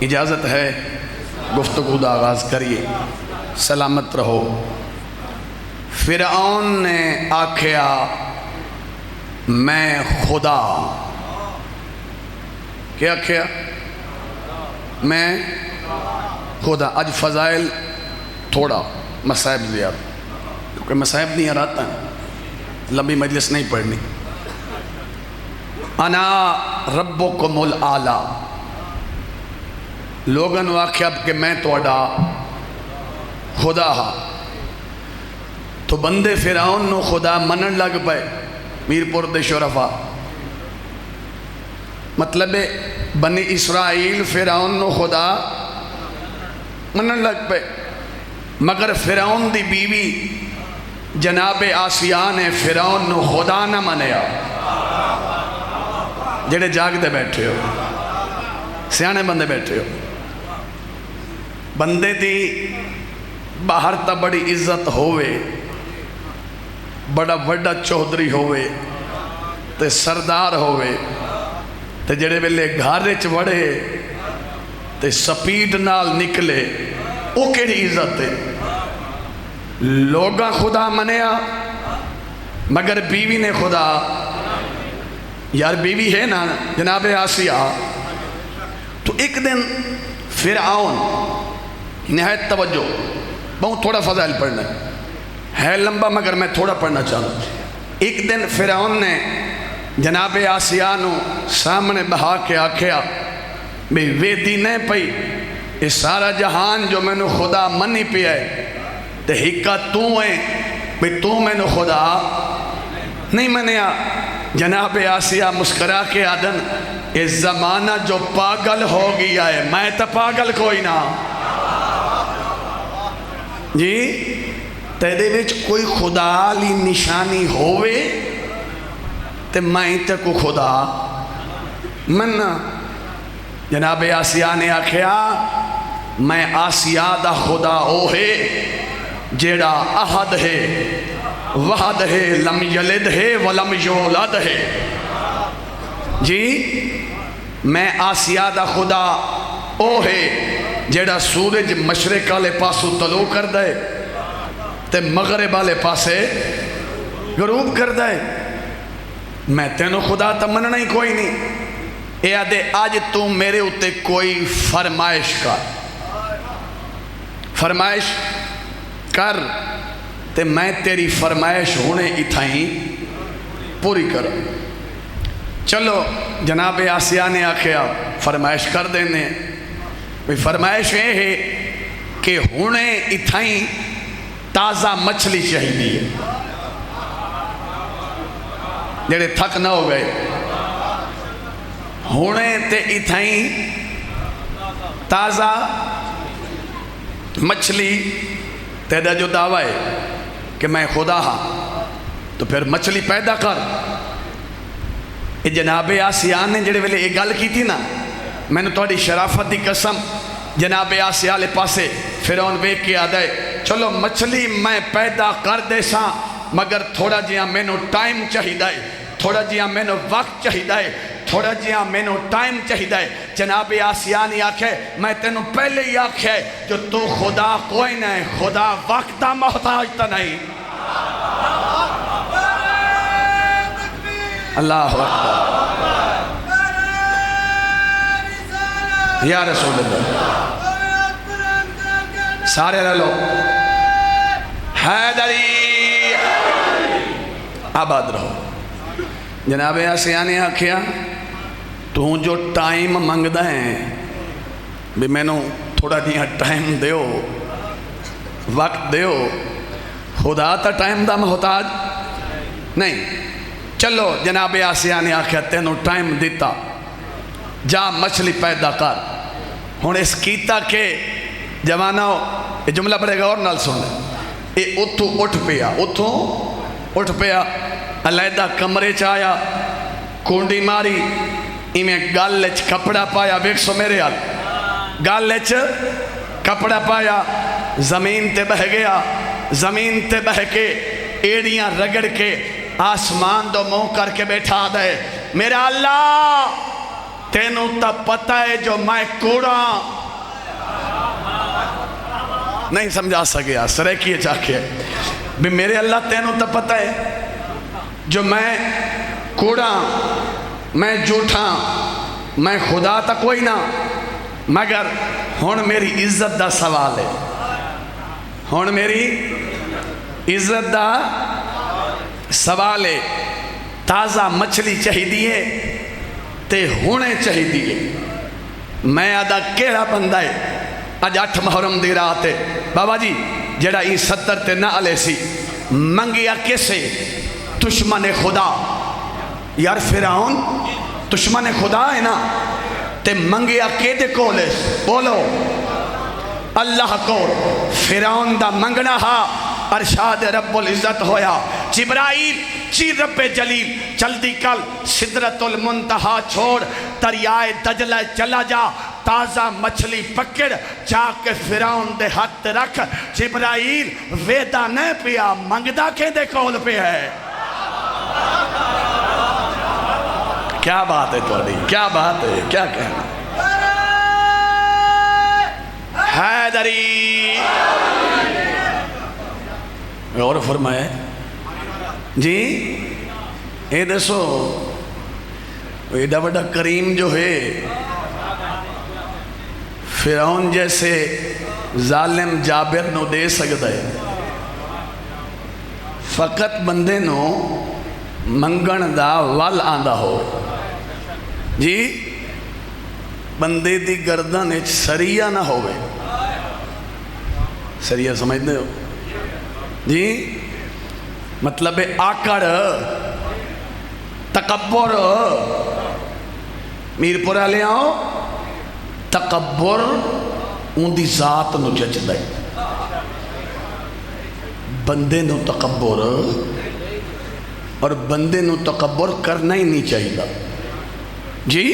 اجازت ہے گفتگو دا آغاز کریے، سلامت رہو۔ فرعون نے آکھیا میں خدا، کیا کیا؟ میں خدا۔ آج فضائل تھوڑا، مصائب زیادہ، کیونکہ مصائب نہیں آتا ہے، لمبی مجلس نہیں پڑھنی۔ انا ربکم الاعلی، لوگن واقعہ کہ میں توڑا خدا ہاں، تو بندے فرعون نو خدا منن لگ پائے۔ میرپور دے شرفا مطلب بنی اسرائیل فرعون نو خدا منن لگ پے، مگر فرعون دی بیوی جناب آسیہ نے فرعون نو خدا نہ منیا۔ جڑے جاگ دے بیٹھے ہو، سیانے بندے بیٹھے ہو، بندے دی باہر تا بڑی عزت ہوئے، بڑا وڈا چودھری ہوئے تے سردار ہوئے، تے جڑے ویلے گھارے چ وڑے تے سپیڈ نال نکلے، او کیڑی عزت ہے؟ لوگاں خدا منیا مگر بیوی نے خدا، یار بیوی ہے نا جناب آسیہ۔ تو ایک دن فرعون، نہایت توجہ، بہت تھوڑا فضائل پڑھنا ہے لمبا مگر میں تھوڑا پڑھنا چاہوں۔ ایک دن فرعون نے جناب آسیہ نو سامنے بہا کے آکھیا بھی ویدی نہیں پئی یہ سارا جہان جو میں نے خدا منی پیا ہے تے ہکا تو ہے بھی تو میں نے خدا نہیں منیا۔ جناب آسیہ مسکرا کے آدن یہ زمانہ جو پاگل ہو گیا ہے، میں تو پاگل کوئی نہ جی تیرے وچ کوئی خدا لی نشانی ہووے تے میں تے کو خدا مننا۔ جناب آسیہ نے آکھیا میں آسیہ دا خدا او ہے جیڑا احد ہے وحد ہے لم یلد ہے ولم یولد ہے۔ جی میں آسیہ دا خدا او ہے جیڑا سورج مشرق والے پاسو طلوع کر دے تے مغرب والے پاسے غروب کر دے۔ میں تینوں خدا تا مننا ہی کوئی نہیں۔ اے آدھے آج تو میرے اتے کوئی فرمائش کر تے میں تیری فرمائش ہونے اتھائیں پوری کر۔ چلو جناب آسیہ نے آکھیا فرمائش کر دینے۔ فرمائش یہ ہے کہ ہونے اتھائیں تازہ مچھلی چاہیے جڑے تھک نہ ہو گئے۔ ہونے تے اتھائیں تازہ مچھلی تیدا جو دعویٰ ہے کہ میں خدا ہاں تو پھر مچھلی پیدا کر۔ یہ جناب آسیہ نے جڑے ویلے یہ گل کی تھی نا، میں نے توڑی شرافت دی قسم جناب آسیہ لے پاسے فرعون ویکھ کے آدھے چلو مچھلی میں پیدا کر دے ساں مگر تھوڑا جیاں میں نو ٹائم چاہیے، تھوڑا جیاں میں نو وقت چاہیے، تھوڑا جیاں میں نو ٹائم چاہیے۔ جناب آسیہ نے آکھے میں تینوں پہلے ہی آکھے جو تو خدا کوئی نہیں، خدا وقت دا محتاج تا نہیں۔ اللہ اکبر یا رسول اللہ، سارے لے لو حیدری آباد رہو۔ جناب آسیہ نے آکھیا تو جو ٹائم منگدا ہے بھی میں نو تھوڑا جہاں ٹائم دیو وقت دیو، خدا تا ٹائم دا محتاج نہیں۔ چلو جناب آسیہ نے آکھیا تینوں ٹائم دیتا، جا مچھلی پیدا کر۔ ہون اس کیتا کہ جوانہ یہ جملہ بڑے غور نال سن لے، یہ اتھوں اٹھ پیا علیحدہ کمرے چایا کونڈی ماری ایمیں گالچ کپڑا پایا، ویک سو میرے حال گالچ کپڑا پایا، زمین تے بہ گیا، زمین تے بہ کے ایڑیاں رگڑ کے آسمان دو منہ کر کے بیٹھا دے میرا اللہ تینوں تا پتہ ہے جو میں کوڑا نہیں سمجھا سکیا سرے کیے چاکے بھی میرے اللہ تینوں تا پتہ ہے جو میں کوڑا میں جھوٹا میں خدا تا کوئی نہ، مگر ہون میری عزت دا سوال ہے، ہون میری عزت دا سوال ہے۔ تازہ مچھلی چاہی دیئے تے ہونے چاہی دیئے۔ میں آدھا کیڑا بندہ ہے اج 8 محرم دی رات ہے بابا جی جڑا ای 70 تے نہ علیہ سی منگیا کیسے؟ دشمن خدا یار فرعون دشمن خدا ہے نا تے منگیا کے دے کولے بولو اللہ کو۔ فرعون دا منگنا ہا ارشاد رب العزت ہویا جبرائیل چی رب جلیل جلدی کل سدرت المنتہا چھوڑ دریائے دجلہ چلا جا، تازہ مچھلی پکڑ جا کے فرعون دے ہاتھ رکھ۔ جبرائیل ویدہ نہ پیا منگدہ کے دے کول پہ ہے۔ کیا بات ہے توڑی، کیا بات ہے، کیا کہنا حیدری اور فرمائے جی اے دسو ایڈا بڑا کریم جو ہے فرعون جیسے ظالم جابر نو دے سکتا ہے، فقط بندے نو منگن دا وال آندہ ہو جی بندے دی گردن وچ سریا نہ ہوئے. سریا سمجھتے ہو جی؟ مطلب ہے آکڑ، تکبر. میر پورا لے آؤ، تکبر ان دی ذات نو جچدا ہے. بندے نو تکبر، اور بندے نو تکبر کرنا ہی نہیں چاہیے جی.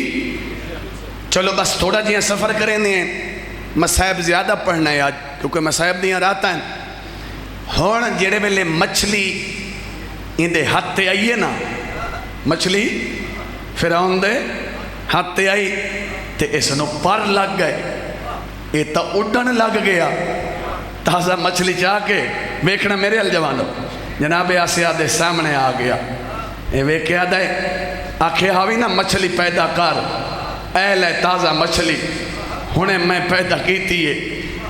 چلو بس تھوڑا جہاں سفر کریں دیں، مصائب زیادہ پڑھنا ہے آج کیونکہ مصائب دیاں رات ہیں. ہون جڑے ویلے مچھلی اندے ہاتھ تے آئیے نا، مچھلی فرعون دے ہاتھ تے آئی تے اس نو پر لگ گئے، یہ تا اڈن لگ گیا. تازہ مچھلی چاہ کے ویکھنا میرے الجوانو، جناب آسیہ دے سامنے آ گیا. یہ ویکھیا دے آکھے آوی نا مچھلی پیدا کر، اے لے تازہ مچھلی ہونے میں پیدا کیتی ہے.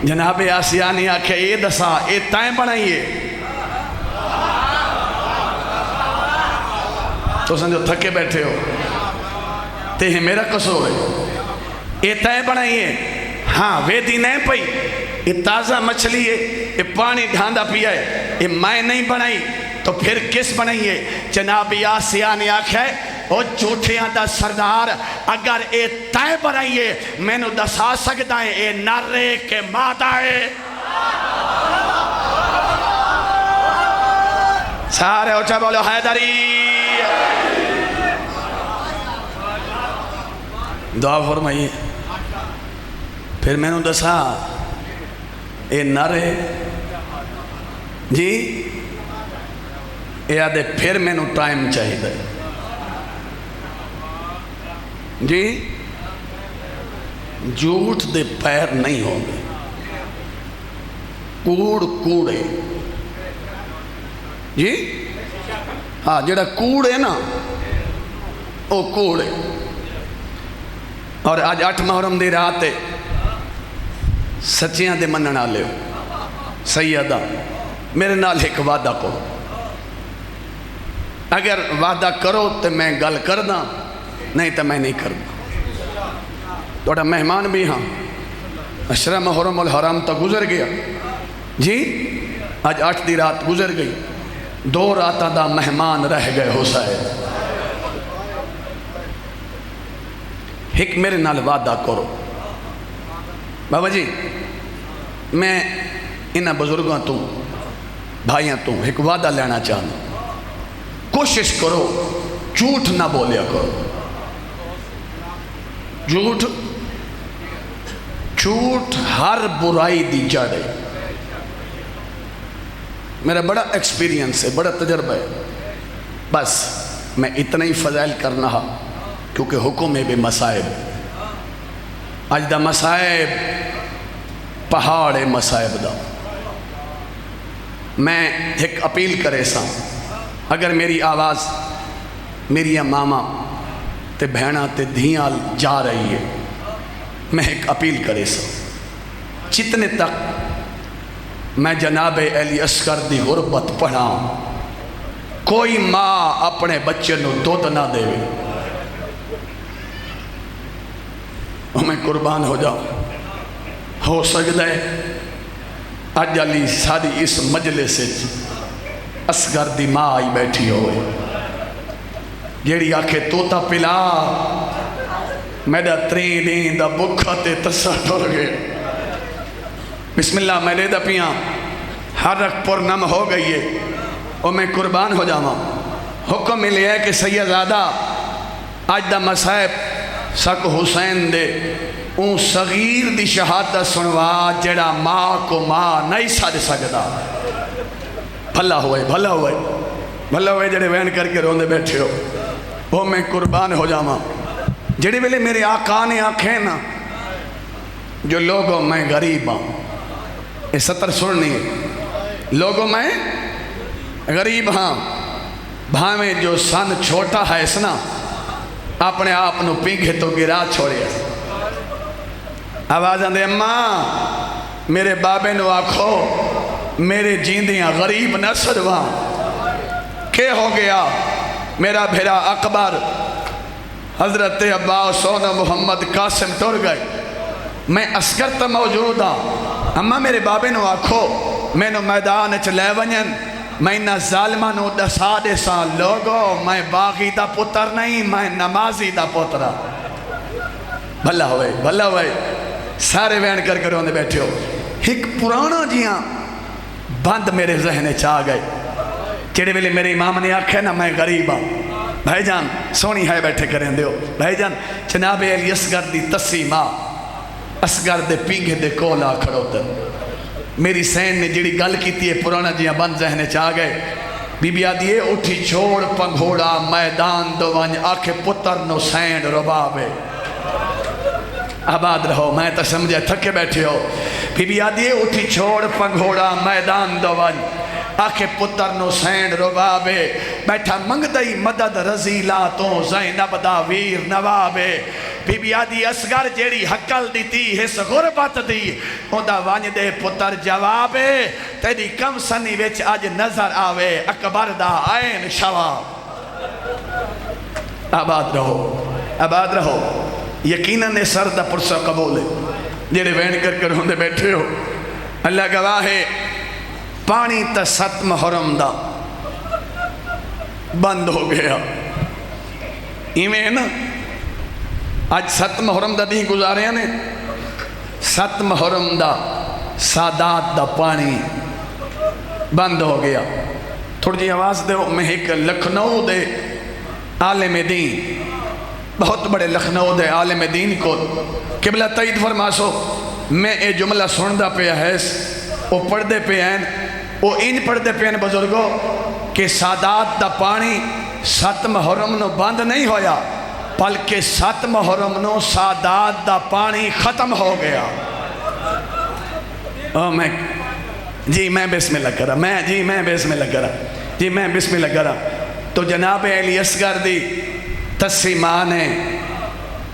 جناب آسیہ نے آکھے اے دسا اے تائیں بنائیے. تو سنجھو تھکے بیٹھے ہو تے ہی میرا قصور ہے. اے تائیں بنائیے، ہاں ویدی نہیں پئی، یہ تازہ مچھلی ہے، یہ پانی ڈھاندا پیا ہے، یہ میں نہیں بنائی تو پھر کس بنائیے؟ جناب آسیہ نے آکھا ہے او جھوٹیاں دا سردار، اگر اے تائیں بنائیے میں نو دسا سکتا ہے اے نرے کے مادہ ہے. سارے اچھا بولو حیدری. دعا فرمائیے. پھر میں نو دسا اے نرے جی. اے آدھے پھر میں نو ٹائم چاہیے دے جی. جھوٹ دے پیر نہیں ہوں گے، کوڑ کوڑے جی. ہاں جڑا کوڑ ہے نا او کوڑے. اور آج 8 محرم دی رات ہے، سچیاں دے مننا لے ہو. سیدہ میرے نال ایک وعدہ کرو، اگر وعدہ کرو تو میں گل کردہ، نہیں تو میں نہیں کردہ. توڑا مہمان بھی ہاں، 10 محرم الحرام تا گزر گیا جی. آج 8 دی رات گزر گئی، 2 راتاں دا مہمان رہ گئے ہو سائے. ایک میرے نال وعدہ کرو. بابا جی میں انہاں بزرگاں تو بھائیاں تو ایک وعدہ لینا چاہتا، کوشش کرو جھوٹ نہ بولیا کرو. جھوٹ ہر برائی دی جڑ ہے. میرا بڑا ایکسپیرینس ہے، بڑا تجربہ ہے. بس میں اتنا ہی فضائل کرنا ہا کیونکہ حکم ہے بے مسائب. آج دا مسائب پہاڑ ہے مسائب دا. میں ایک اپیل کرے سا، اگر میری آواز میری ماما تے بہنا تے دھیاں جا رہی ہے، میں ایک اپیل کرے سا، جتنے تک میں جناب علی اصغر دی غربت پڑھا، کوئی ماں اپنے بچے نو دودھ نہ دے، میں قربان ہو جاؤں. ہو سکتا ہے اج علی ساری اس مجلس سے اصغر دی ماں آئی بیٹھی ہوئے، جیڑی آکھے توتا پلا میڈا 3 دن دا بکھا تے تسا ٹر گئے. بسم اللہ میں لے دا پیاں ہر رکھ پر نم ہو گئی ہے. اور میں قربان ہو جاؤں. حکم ملے ہے کہ سیدزادہ آج دا مسائب سک حسین دے اون صغیر دی شہادت سنوا جڑا ماں کو ماں نہیں ساڑھ سکتا. بھلا ہوئے بھلا ہوئے بھلا ہوئے جڑے وین کر کے روندے بیٹھے ہو. وہ میں قربان ہو جاؤں. جڑے ویلے میرے آقا نے آنکھیں نا جو لوگوں میں غریب ہوں، یہ سطر سننی ہے، لوگوں میں غریب ہاں، بھاویں جو سن چھوٹا ہے اس نا اپنے آپ نو پینگے تو گرا چھوڑے. آوازاں دے اماں میرے بابے نو آکھو میرے جیندیاں غریب نہ سدواں. کہ ہو گیا میرا بھیرا اکبر حضرت عباس سونا محمد قاسم ٹر گئے، میں اصغر تو موجود ہاں، اما میرے بابے نو آکھو میں نو میدان چ لے ونجن، میں نہ ظالمہ نو دسا دے ساں لوگو میں باغی دا پتر نہیں، میں نمازی دا پترہ۔ بھلا ہوئے سارے وین کر کے روندے بیٹھے ہو۔ ایک پرانا جیاں بند میرے ذہن چاہ گئے، جڑے ویلے میرے امام نے آکھے نا میں غریب ہاں، بھائی جان سونی ہے بیٹھے کریں دیو، بھائی جان جناب علی اصغر دی تسی ماں اصغر دے پینگے دے کولا کھڑو تر، میری سین نے جڑی گل کیتی ہے پرانا جیاں بند ذہن چاہ گئے۔ بی بی آدھیے اٹھی چھوڑ پنگھوڑا میدان دو ونج آکھے پتر نو سین ربابے، آباد رہو، میں تو سمجھے تھکے بیٹھے ہو۔ بی بی آدھیے اٹھی چھوڑ پنگھوڑا میدان دو ونج آکھے پتر نو سین ربابے، بیٹھا منگ دئی مدد رزیلاتوں زینب دا ویر نوابے۔ بی بی آدھی اصغر جیڑی حقل دیتی اس غربت دی اوندا وانج دے پتر جوابے، تیری کم سنی وچ آج نظر آوے اکبر دا عین شواب۔ آباد رہو، یقیناً نے سر دا پرسہ قبول ہے، جیڑے وین کر کر ہوندے بیٹھے ہو۔ اللہ گواہ ہے پانی تا 7 محرم دا بند ہو گیا، ایمیں نا آج 7 محرم دا دیں گزارے ہیں 7 محرم دا سادات دا پانی بند ہو گیا۔ تھوڑی جی آواز دے میں ایک لکھنؤ دے عالم دین، بہت بڑے لکھنؤ دے عالم دین کو قبلہ تائید فرماسو، میں اے جملہ سندا پہ ہے، وہ پڑھ دے پہ ہیں، وہ ان پڑھ دے پہ ہیں بزرگوں کہ سادات دا پانی 7 محرم نو بند نہیں ہویا، بلکہ 7 محرم نو سادات دا پانی ختم ہو گیا۔ میں بسم اللہ کرا، میں بسم اللہ کرا۔ تو جناب علی اصغر دی تسی ماں نے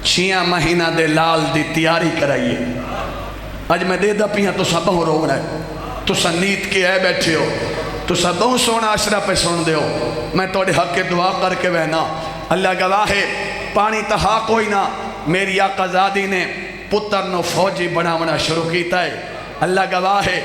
6 مہینہ دے لال دی تیاری کرائیے۔ آج میں دے دا پیاں تو سب ہوں رو رہا ہے، تو سنیت کے آئے بیٹھے ہو، تو سب ہوں سونا عشرہ پہ سن دے ہو، میں توڑے حق کے دعا کر کے بہنا۔ اللہ گواہ ہے پانی تہا کوئی نہ، میری آقا زادی نے پتر نو فوجی بناونا شروع کیتا ہے۔ اللہ گواہ ہے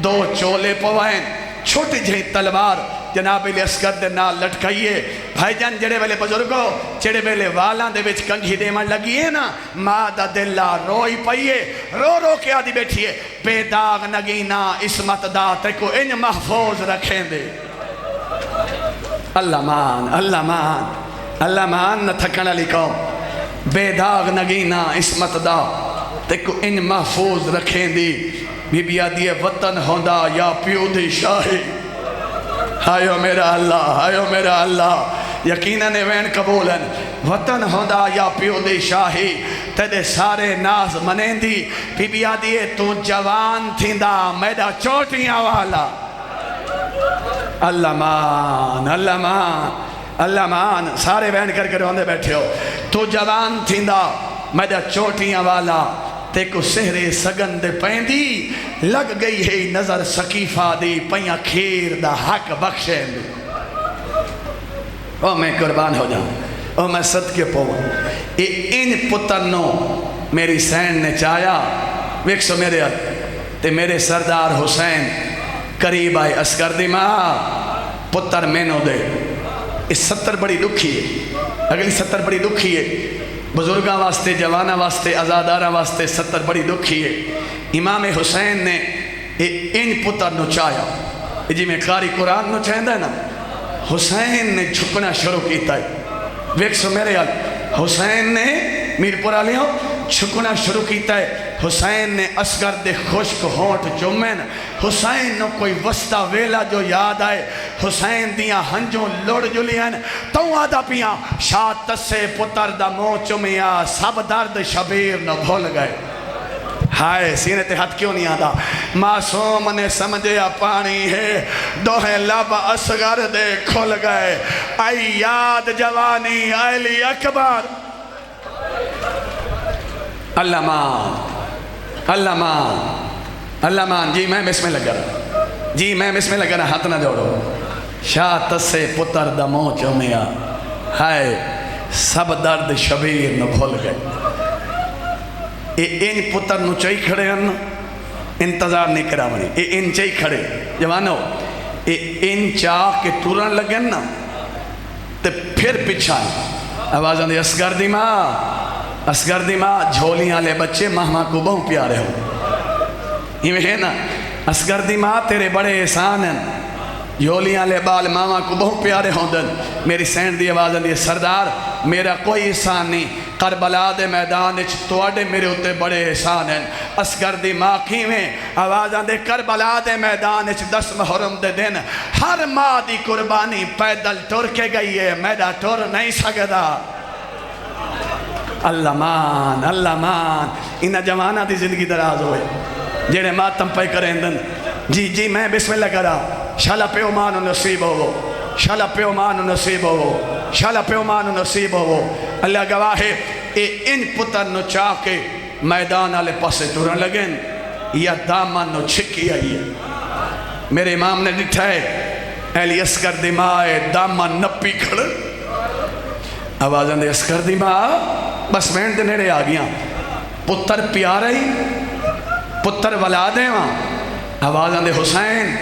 2 چولے پوائیں، چھوٹی جہی تلوار جناب علی اصغر دے نال لٹکائیے۔ بھائی جان جڑے والے بزرگو جڑے والے والان دے وچ کنگھی دیمان لگیے نا، ماں دا دلہ روئی پئیے، رو کے آدھی بیٹھیے، بے داغ نگینا عصمت دا تے کو ان محفوظ رکھیں دے۔ اللہ مان نہ تھکن علی قوم، بے داغ نگینا عصمت دا تے کو ان محفوظ رکھیں دی۔ بی بی آدھی وطن ہوندا یا پیو دی شاہی، آئیو میرا اللہ یقیناً وین قبولن، وطن ہوندا یا پیو دی شاہی تیدے سارے ناز منیں دی۔ بی بی آدھی تو جوان تھیندا میڈا چوٹیاں والا۔ اللہ مان سارے وین کر کے روندے بیٹھے ہو، تو جوان تھیندا میڈا چوٹیاں والا، تے کو سہرے سگن دے پیندی لگ گئی ہے نظر سقیفہ دی، پیاں کھیر دا حق بخشیں دی۔ او میں قربان ہو جاؤں، او میں صدقے پہوں، ان پتر نو میری سین نے چاہیا، ویک سو میرے تے میرے سردار حسین قریب آئے اصغر دی ماں پتر مینو دے۔ اس 70 بڑی دکھی ہے، اگلی 70 بڑی دکھی ہے، بزرگاں واسطے، جوانہ واسطے، ازادارہ واسطے 70 بڑی دکھی ہے۔ امام حسین نے ان پتر نو چاہیا، جی میں قاری قرآن نو چاہندہ ہے نا، حسین نے جھکنا شروع کیتا ہے۔ ویک سو میرے حسین نے میر پورا لیوں جھکنا شروع کیتا ہے۔ حسین نے اصغر دے خشک ہونٹ چومین، حسین نو کوئی وسطہ ویلا جو یاد آئے، حسین دیاں ہنجوں لڑ جلین، تو آدھا پیاں شاہ تسے پتر دا مو چمیا، سب درد شبیر نو بھول گئے۔ ہائے سینے تے ہاتھ کیوں نہیں آدھا، معصوم نے سمجھیا پانی ہے، دوہے لب اصغر دے کھل گئے، آئی یاد جوانی علی اکبر۔ اللہ مان جی میں بسم اللہ کرا، ہاتھ نہ جوڑو۔ شاہ تسے پتر دا مو چومیا، ہائے سب درد شبیر نو بھول گئے. اے ان پتر نو چاہی کھڑے ہیں، انتظار نہیں کرا منی. اے ان چاہی کھڑے جوانو، اے ان چاہ کے تورن لگن نا تے پھر پچھان آوازاں دے اسگر دی ماں جھولیاں لے بچے ماں کو بہت پیارے ہوں. یہ ہے نا اسگر دی ماں تیرے بڑے احسان ہیں، جھولیاں لے بال ماما کو بہت پیارے ہوں دن. میری سینڈ دی آواز دی سردار میرا کوئی احسان نہیں، کربلا دے میدان اچھ توڑے میرے ہوتے بڑے احسان ہیں. اسگر دی ماں کیویں آواز دے کربلا دے میدان اچھ 10 محرم دے دن ہر ماں دی قربانی پیدل ٹر کے گئی ہے، میرا ٹر نہیں سکتا. اللہ مان انہا جوانہ دی زندگی دراز ہوئے جیڑے ماتم پہ کریں دن. جی میں بسم اللہ کرا شالا پیو مانو نصیب ہو، شالا پیو مانو نصیب ہو، شالا پیو مانو نصیب ہو. اللہ گواہ ہے اے ان پتر نو چاہ کے میدان آلے پاسے ٹورن لگیں یا دامن نو چھکی آئی ہے. میرے امام نے ڈٹھا ہے ایلی اسکر دی ماں دامن نپی کھڑ. آوازاں دے اسکر دی ماں بس مین دے نیڑے آگیاں پتر پیارا ہی پتر ولادیں وہاں. آوازاں دے حسین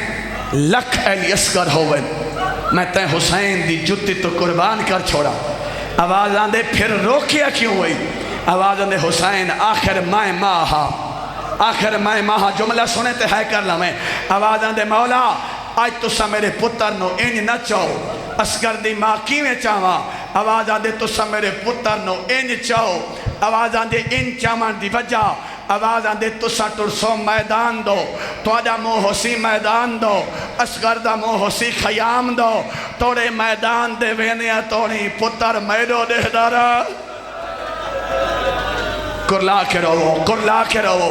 لکھ ایلی اسکر ہوئے میں تے حسین دی جتی تو قربان کر چھوڑا. آوازاں دے پھر روکیا کیوں ہوئی؟ آوازاں دے حسین آخر میں ماہا جملہ سنے تے ہے کر لمیں. آوازاں دے مولا آج تسا میرے پتر نو انج نہ چاہو. اسکر دی ماں کیویں چاہواں؟ آوازاں دے تسا میرے پتر نو انج چاہو. آوازاں دے ان چاہمان دی وجہ آوازاں دے تسا ٹرسو میدان دو، توڑا موہ سی میدان دو، اسگر دا موہ سی خیام دو. توڑے میدان دے وینیا توڑی پتر میرو دے دارا کرلا کے رہو.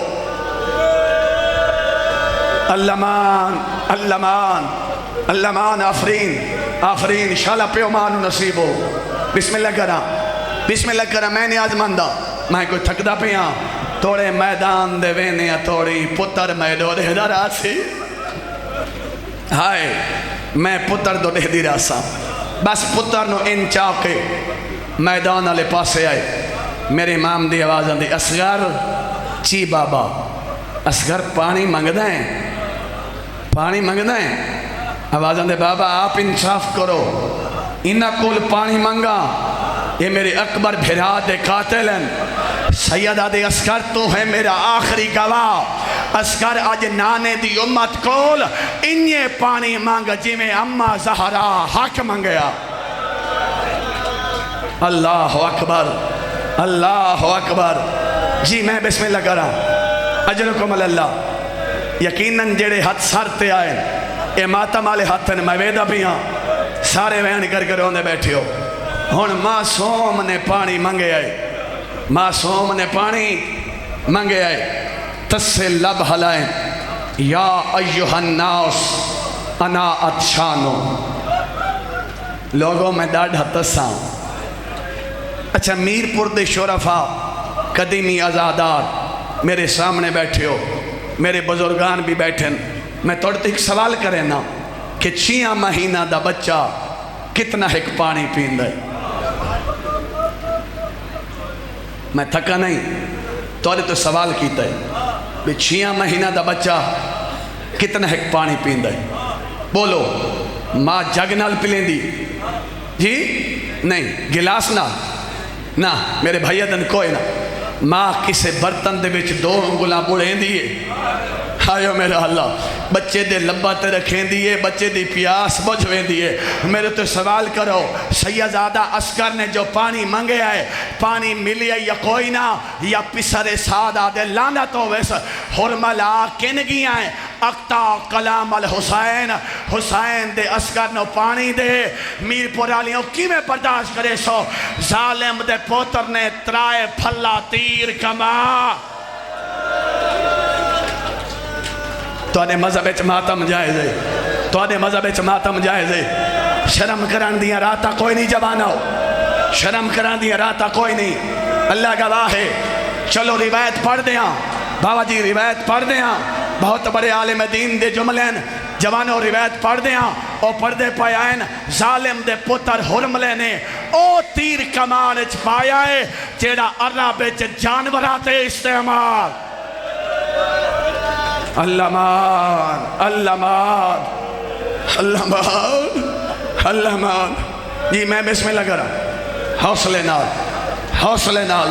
اللہ مان آفرین شالا پیو مانو نصیب ہو. بسم اللہ کرا میں نیاز مندہ میں کوئی تھکدا پیاں. توڑے میدان دے وینیا توڑی پتر میرو دے دارا سی. ہائے میں پتر دو دے دی راسا بس پتر نو ان چاہ کے میدان آلے پاسے آئے. میرے امام دی آوازاں دی اسگر چی بابا اسگر پانی منگدہ ہیں. آوازاں دے بابا آپ انصاف کرو انہا کول پانی منگا. یہ میرے اکبر بھرا دے قاتل ہیں. سیدہ دے اسکر تو ہے میرا آخری گواہ. اسکر آج نانے دی امت کول انہیں پانی مانگا جی میں اممہ زہرا حق منگیا. اللہ اکبر. جی میں بسم اللہ کرا اجرکم اللہ. یقیناً جڑے ہاتھ سارتے آئے اے ماتم آلے ہاتھ میں ویدہ بھی ہاں سارے وین کر کے روندے بیٹھے ہو. ہن معصوم نے پانی منگے آئے تسے لب ہلائیں یا ایوہ الناس انا اتشانو. لوگوں میں ڈاڑھا تساں. اچھا میرپور دے شرفا قدیمی آزادار میرے سامنے بیٹھے ہو، میرے بزرگان بھی بیٹھیں. میں توڑتے ایک سوال کریں نا کہ 6 مہینہ دا بچہ کتنا ایک پانی پیندہ ہے؟ میں تھکا نہیں توڑے تو سوال کیتا ہے کہ 6 مہینہ دا بچہ کتنا ایک پانی پیندہ ہے؟ بولو ماں جگ نال پلیں دی جی نہیں گلاس نہ میرے بھائیہ دن کوئی نہ. ماں کسے برتن دے بچ 2 انگلاں بڑھیں دیئے. آئیو میرا اللہ بچے دے لبا تے رکھیں دیئے بچے دی پیاس بجھویں دیئے. میرے تو سوال کرو سیدزادہ اسکر نے جو پانی منگے آئے پانی ملی ہے یا کوئی نہ یا پسر سادہ دے لانا تو ویسا حرملا کنگی آئے اکتا کلام الحسین حسین دے اسکر نو پانی دے. میر پورالیوں کی میں برداشت کرے سو ظالم دے پوتر نے ترائے پھلا تیر کما. تو آنے مذہب اچھ ماتم جائز ہے. شرم کران دیا راتا کوئی نہیں جبانا ہو، شرم کران دیا راتا کوئی نہیں. اللہ گواہ ہے. چلو روایت پڑھ دیا بابا جی روایت پڑھ دیا. بہت بڑے عالم دین دے جملین جوانوں روایت پڑھ دیا اور پردے پہ آئین ظالم دے پتر حرملے نے او تیر کمان اچ پایا ہے جیڑا عرب اچ جانوراتے استعمال. اللہ مان اللہ مان اللہ مان اللہ مان. جی میں بسم اللہ کرا حوصلے نال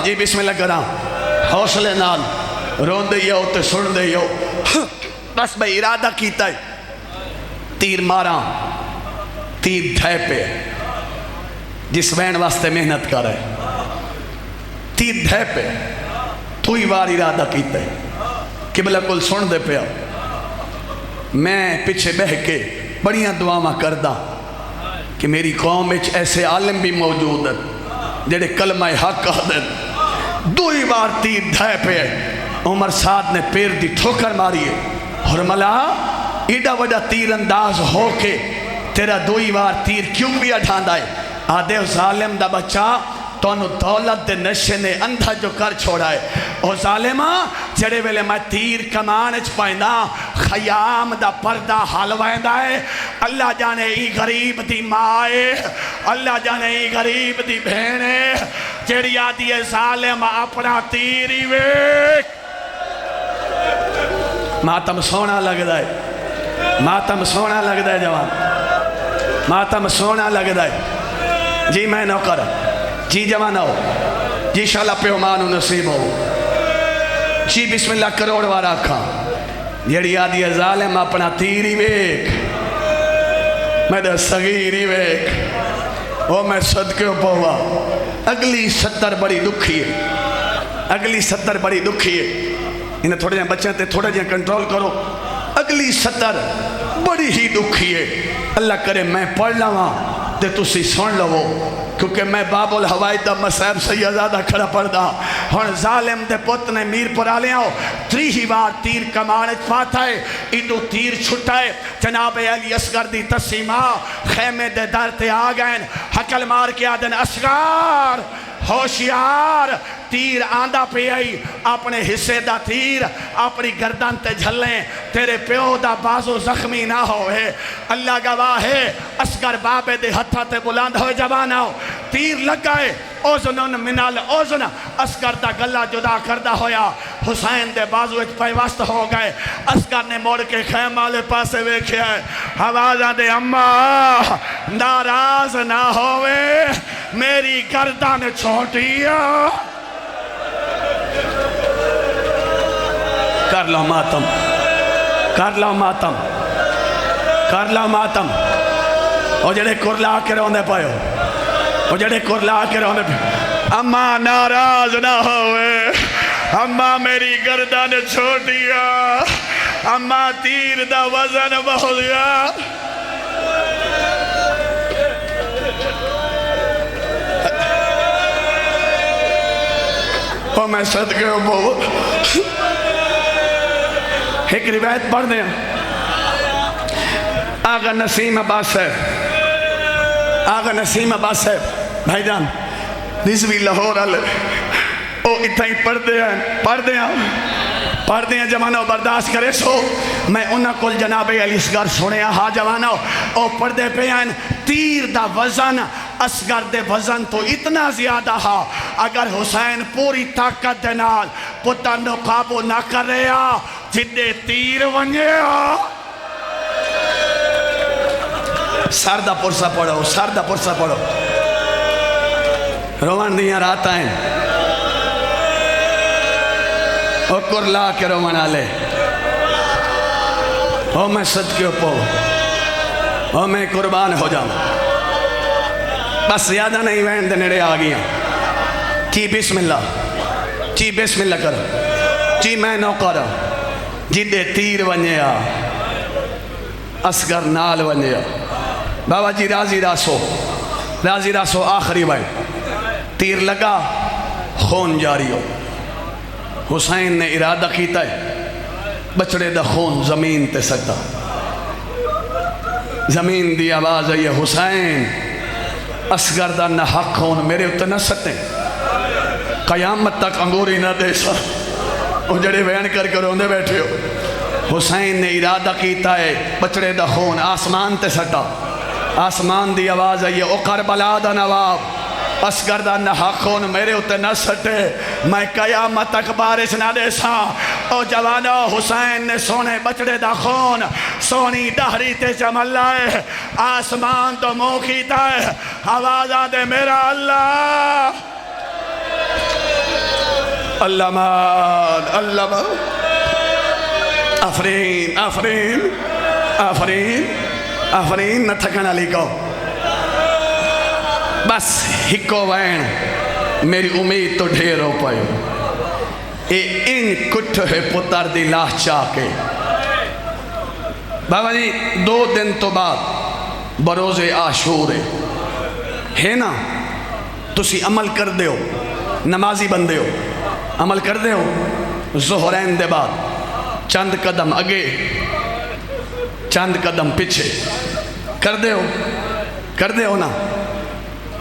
جی بسم اللہ کرا حوصلے نال. رون دے یو تے سن دے یو. بس میں ارادہ کیتا ہے تیر مارا تیر دھے پہ جس وین واسطے محنت کر رہے تیر دھے پہ تو ہی وار ارادہ کیتا ہے قبلہ کل سن دے پہ. میں پیچھے بہ کے بڑیاں دعاواں کردہ کہ میری قوم وچ ایسے عالم بھی موجود ہیں جڑے کلمہ حق کہتے ہیں. دو ہی بار تیر دھے پہ عمر سعد نے پیر دی ٹھوکر ماری ہے. اور ملا ایڈا وڈا تیر انداز ہو کے تیرا دو ہی بار تیر کیوں بھی اٹھاندا ہے؟ آدھے ظالم دا بچہ تو انہوں دولت دے نشے نے اندھا جو کر چھوڑا ہے. او ظالمہ جڑے ویلے میں تیر کمان اچ پائندہ خیام دا پردہ حلوائندہ ہے. اللہ جانے ای غریب دی مائے اللہ جانے ای غریب دی بہنے جڑی آدھی ہے ظالم اپنا تیری ویک. ماتم سونا لگ دائے ماتم سونا لگ دائے جوان ماتم سونا لگ دائے. جی میں نوکر جی جوان ہو جی شالا پہ امانو نصیب ہو. جی بسم اللہ کروڑ وارا کھا جیڑی آدھی ہے ظالم اپنا تیری ویک میں دے صغیری ویک. او میں صدقے پہوا اگلی 70 بڑی دکھی ہے اگلی 70 بڑی دکھی ہے. انہیں تھوڑے جہاں بچے تے تھوڑے جہاں کنٹرول کرو. اگلی 70 بڑی ہی دکھی ہے. اللہ کرے میں پڑھ لواں تے تسی سن لو کیونکہ میں باب الحوائد دا مسائب سیدزادہ کھڑا پڑھدا. ہن ظالم دے پت نے میر پر آلے آؤ 3 ہی بار تیر کمان اچ پاتا ہے. ایڈو تیر چھٹا ہے. جناب علی اصغر دی تسیمہ خیمے دے در تے آگئن حکل مار کے آدن اصغر ہوشیار تیر آندہ پہ آئی اپنے حصے دا تیر اپنی گردن تے جھلیں تیرے پیو دا بازو زخمی نہ ہوئے. اللہ گواہ ہے اصغر بابے دے ہتھا تے بلند ہوئے جوان آؤ تیر لگائے اوزنن منال اوزن اصغر دا گلہ جدا کردہ ہویا. حسین دے بازو ایک پیوست ہو گئے. اصغر نے موڑ کے خیمہ لے پاسے ویکھے ہے آوازہ دے اماں ناراض نہ ہوئے میری گردن چھوٹی ہے. کر لو ماتم کر لو ماتم کر لو ماتم. او جڑے کرلا کے روندے پائے او جڑے کرلا کے روندے پائے اماں ناراض نہ ہوئے اماں میری گردن چھوٹی ہے اماں تیر دا وزن بہت گیا. او میں صدقے ہوں بہت ایک روایت پڑھ دیں. آغا نسیم عباس صاحب آغا نسیم عباس صاحب بھائی جان نزوی لاہور آلے او اتنا ہی پڑھ دیں جوانو برداشت کرے سو. میں انہاں کل جناب علی اصغر سنے ہاں جوانو او پڑھ دے پہ ہیں تیر دا وزن اصغر دے وزن تو اتنا زیادہ ہا. اگر حسین پوری طاقت دے نال پتن نو قابو نہ کر رہا جدے تیر ونجے ہا. سردہ پرسہ پڑھو سردہ پرسہ پڑھو روان دیاں رات آئیں او کرلا کے روان آلے او میں صدقے پو او میں قربان ہو جاؤں. بس زیادہ نہیں وین دے نڑے آگیا. جی بسم اللہ جی بسم اللہ کرو جی میں نو کرو جی دے تیر ونیا اصغر نال ونیا. بابا جی راضی راسو آخری بھائی تیر لگا خون جاری ہو. حسین نے ارادہ کیتا ہے بچڑے دا خون زمین تے سکتا. زمین دی آواز ہے حسین اصغر دا نہ حق خون میرے اتنے نہ سکتے قیامت تک انگوری نہ دے سا. وہ جڑے وین کر کے روندے بیٹھے ہو. حسین نے ارادہ کیتا ہے بچڑے دا خون آسمان تے سٹا. آسمان دی آواز ہے او کربلا دا نواب اصغر دا نہا خون میرے ہوتے نہ سٹے، میں قیامت تک بارش نہ دے سا۔ او جوانو حسین نے سونے بچڑے دا خون سونی دہری تے جمل لائے، آسمان تو منہ کیتا ہے، آواز آدے میرا اللہ اللہ مان اللہ مان۔ آفرین آفرین آفرین آفرین نہ تھکنا لیکو، بس ہکو وین میری امید تو ڈھیر ہو پائے۔ اے ان کٹھ ہے پتر دی لاہ چاہ کے بابا جی 2 دن تو بعد بروز عاشور ہے نا، تسی عمل کر دے ہو، نمازی بندے ہو، عمل کر دے ہو، ظہرین دے بعد چند قدم اگے چند قدم پیچھے کر دے ہو نا۔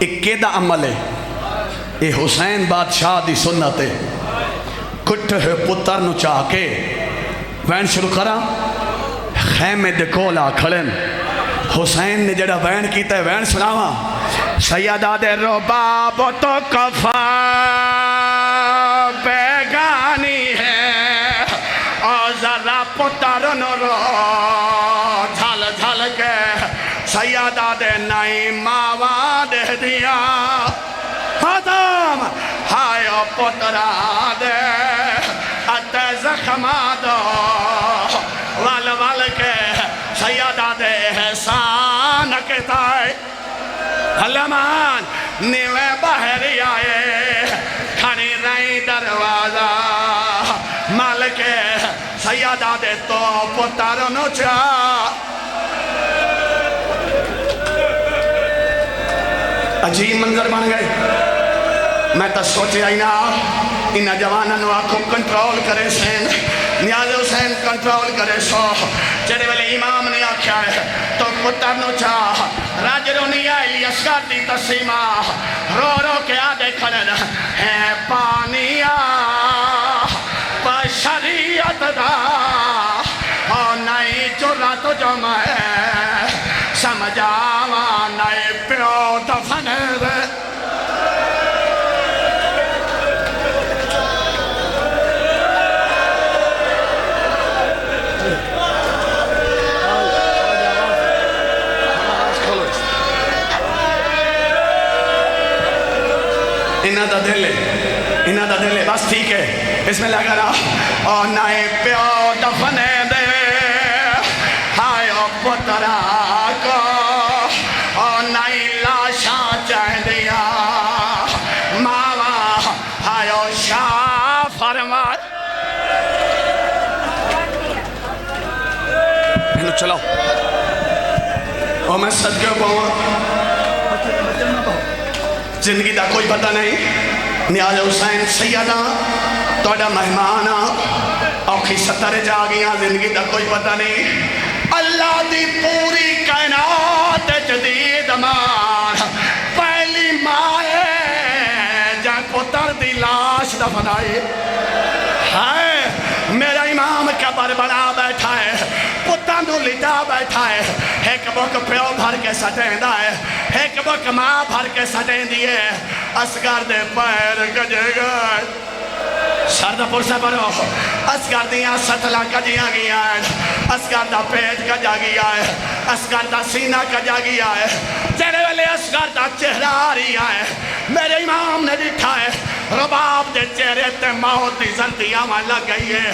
ایک کیدہ عمل ہے، اے حسین بادشاہ دی سنت ہے، کٹھ ہے پتر نو چاہ کے وین شروع کرا، خیمے دے کولا کھڑن، حسین نے جڑا وین کیتا ہے وین سناوا، سیدہ دے رباب تو کفا بیگانی ہے، اور ذرا پتر نو رو جھل جھل کے سیدہ دے نئی ماوا دے دیا، ختم ہائے پترا دے اتے زخمہ دو وال وال کے سیدہ دے احسان کتائے، علمان نیوے بحری آئے کھڑی رہی دروازہ مال کے سیدہ دے تو پتر نو چاہ۔ عجیب منظر بن گئے، میں تو سوچے آئی نا انہا جوانا نو آنکھوں کنٹرول کرے سین، نیاز حسین کنٹرول کرے سو، جڑے والے امام نے آکھیا ہے تو پتر نو چاہ، راج رونی آئی اصغر دی تسیمہ، رو رو کے آدھے کھڑن ہے پانیا پا شریعت دا، اور نئی جرات جو میں سمجھاوا نئی پیو دفن دے۔ انہا دا دل ہے بس ٹھیک ہے، اس میں لگا رہا اور نئے پیو دفن دے ہائے او پترا کو، اور نئی لاشاں چاہ دیا ماوا ہائے او شاہ فرمائے۔ انہوں چلاؤ اور میں صدقے پہوں، زندگی دا کوئی پتہ نہیں، نیاز حسین سیدہ توڑا مہمانا اوکھی ستر جا گیا، زندگی دا کوئی پتہ نہیں، اللہ دی پوری کائنات جدید مان پہلی مائے جہاں پتر دی لاش دفنائی، ہائے میرا امام قبر بنا بیٹھا ہے، پتر نو لٹا بیٹھا ہے، ایک بک پیو بھر کے سٹیں دا ہے، ایک بک ماں بھر کے سٹیں دیئے، اصغر دے پیر گجے گئے، سردہ پرسے پڑھو، اصغر دیاں ستلا کجیاں گیا ہے، اصغر دا پیٹ کجا گیا ہے، اصغر دا سینہ کجا گیا ہے، تیرے والے اصغر دا چہرہ آ رہا ہے، میرے امام نے دیکھا ہے، رباب دے چہرے تے موت دی زندیاں میں لگ گئی ہے،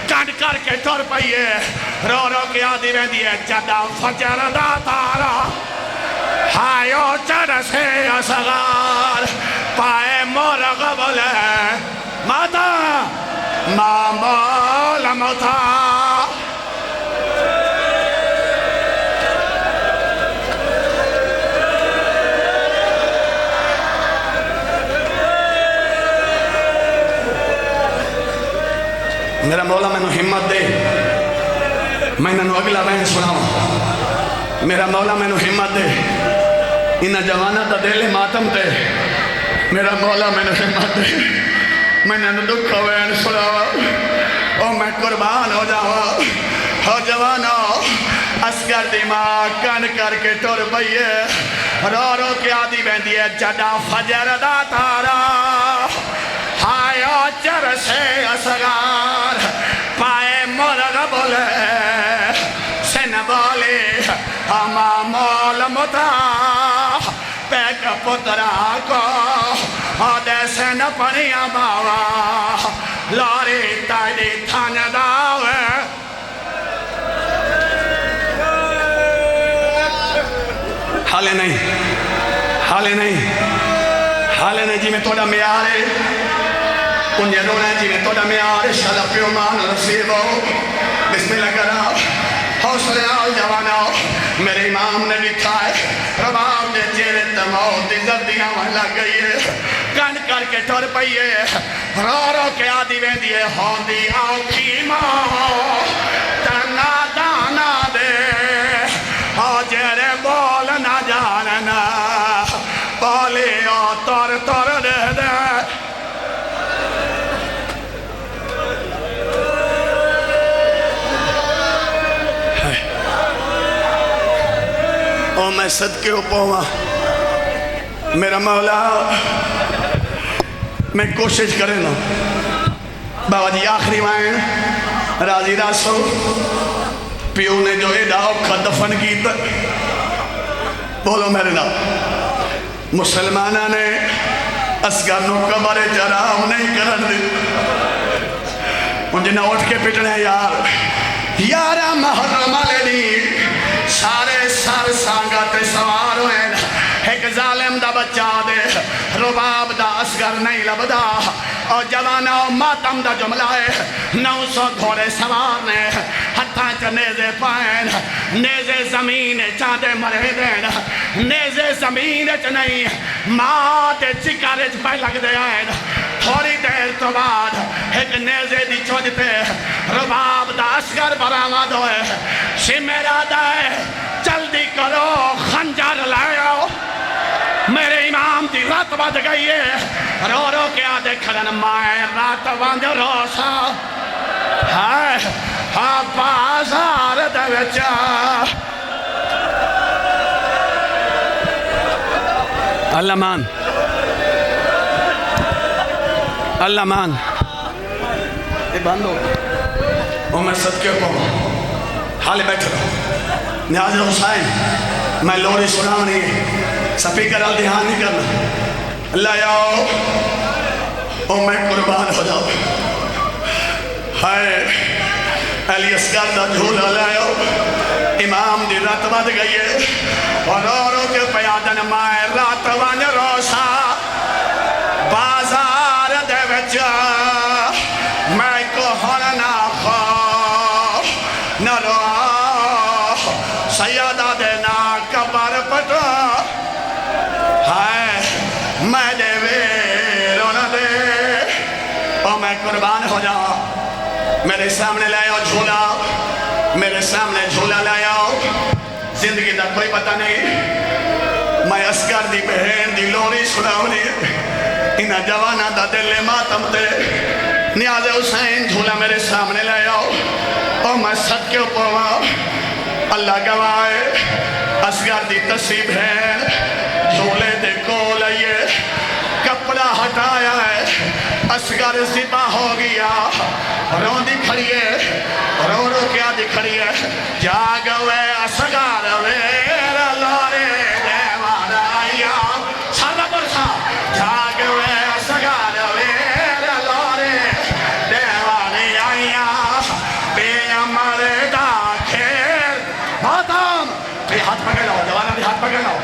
کانڈ کر کے ٹور پئیے، رو رو کے آدھی میں دیئے چدا فجر دا تارا، ہائیو چڑھ سے اصغر پائے مرغ بولے ماتا مامول موتا۔ میرا مولا میں نو ہمت دے، میں نو اگلا بہن سناؤں، میرا مولا میں نو ہمت دے، انہا جوانا تا دل ماتم تے، میرا مولا میں نو ہمت دے، میں نو دکھ بہن سناؤں، او میں قربان ہو جاؤں، ہو جوانا اصغر دی ماں کن کر کے ٹور پئیے، رو رو کے آدھی بہندی ہے جڑا فجر دا تارا ہایا چر سے اسگار پائے مرغ بولے سن بولے ہما مول متا پیک پترا کو آدھے سن پڑیا باوا لاری تائیدی تھان داوے حالے نہیں حالے نہیں حالے نہیں جی میں توڑا میارے انجھے رونے جی میں توڑا میارے شالا پیومان رسیبو بسم اللہ کرا حوصلے آل جواناؤ میرے امام نے لکھا ہے رباب دے چیرے تمہو دی زردیاں وہاں لگ گئی ہے کن کر کے ٹور پئیے رو رو کے آدھی ویندیے ہون دی آنکھی ماں تنا دانا دے جیرے بول نہ جاننا بولی او تور تور دے دے او میں صدقے اوپاؤں میرا مولا میں کوشش کرے نا بابا جی آخری مائن راضی راسو پیو نے جو ایڈا اوکھا دفن کی تک بولو میرے نام مسلمانہ نے اسگر نو قبر جرام نہیں کرن دی انجھے نہ اٹھ کے پٹنے یار یارہ محرم علی سارے سار سانگا تے سوار ہوئے ایک ظالم دا بچہ دے رباب دا اسگر نہیں لبدا اور جوانا ماتم دا جملہ ہے 900 گھوڑے سوار نے ہتھاں چا نیزے پائن نیزے زمین چاندے مرے دین نیزے زمین چا نہیں ماتے چکارے چپائے لگ دے آئین تھوڑی دیر تو بعد ایک نیزے دی چوجتے رباب دا اسگر برآمد ہوئے شمیرہ دائے جلدی کرو خنجر لائیو میرے امام دی رات بد گئی ہے رو رو کے آدھے کھڑن مائے رات بند روسا ہاں بازار دے وچا اللہ مان اللہ مان یہ بند ہو وہ میں صدقے کو حالے بیٹھ رہا نیاز حسین میں لوری سناؤں نہیں سپیکر ال دھیان نہیں کرنا اللہ آؤ او میں قربان ہو جاؤ ہائے علی اسکر دا جھولا لائیو امام دی رات بد گئی ہے اور رو کے پیادن مائے رات ون روسا بازار دے وچا میں کو ہرنا خواہ نہ رو سیدہ دینا کبر پٹا میں دے ویروں نہ دے اور میں قربان ہو جا میرے سامنے لے آؤ جھولا میرے سامنے جھولا لے آؤ زندگی دا کوئی پتہ نہیں میں اسکر دی بہن دی لوری سناونی انہا جوانا دا دل ماتم تے نیاز حسین جھولا میرے سامنے لے آؤ اور میں صدقے اوپر اللہ گواہ اسکر دی تصیب ہے جھولے دے کو لئیے کپڑا ہٹایا ہے اسگر زبا ہو گیا رون دی کھڑیے رو رو کیا دی کھڑیے جاگوے اسگر ویر لارے دیوارا آیا سارا برسا جاگوے اسگر ویر لارے دیوارے آیا بے امر دا کھیر باتام بھی ہاتھ پکڑ لاؤ جوانا بھی ہاتھ پکڑ لاؤ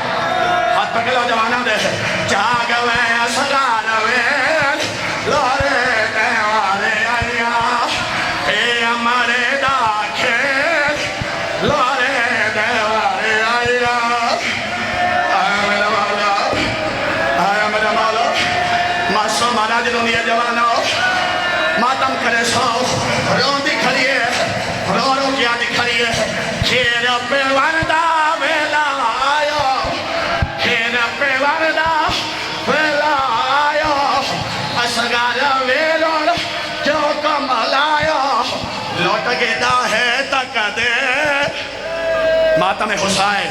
ہاتھ پکڑ لاؤ جوانا دے جاگوے اسگر ویر لارے دیوارے آیا بے امر دا کھیر لارے دیوارے آیا آیا میرا مولا آیا میرا مولا ماسو مارا جنہوں یہ جوانا ماتم کرے سو رون دی کھڑیے رو رو کیا دی کھڑیے کھیر پہ وردہ ویلا آیا کھیر پہ وردہ ویلا آیا اسگر ویلون جو کمل آیا لوٹ گیدہ ہے تک دے ماتم حسین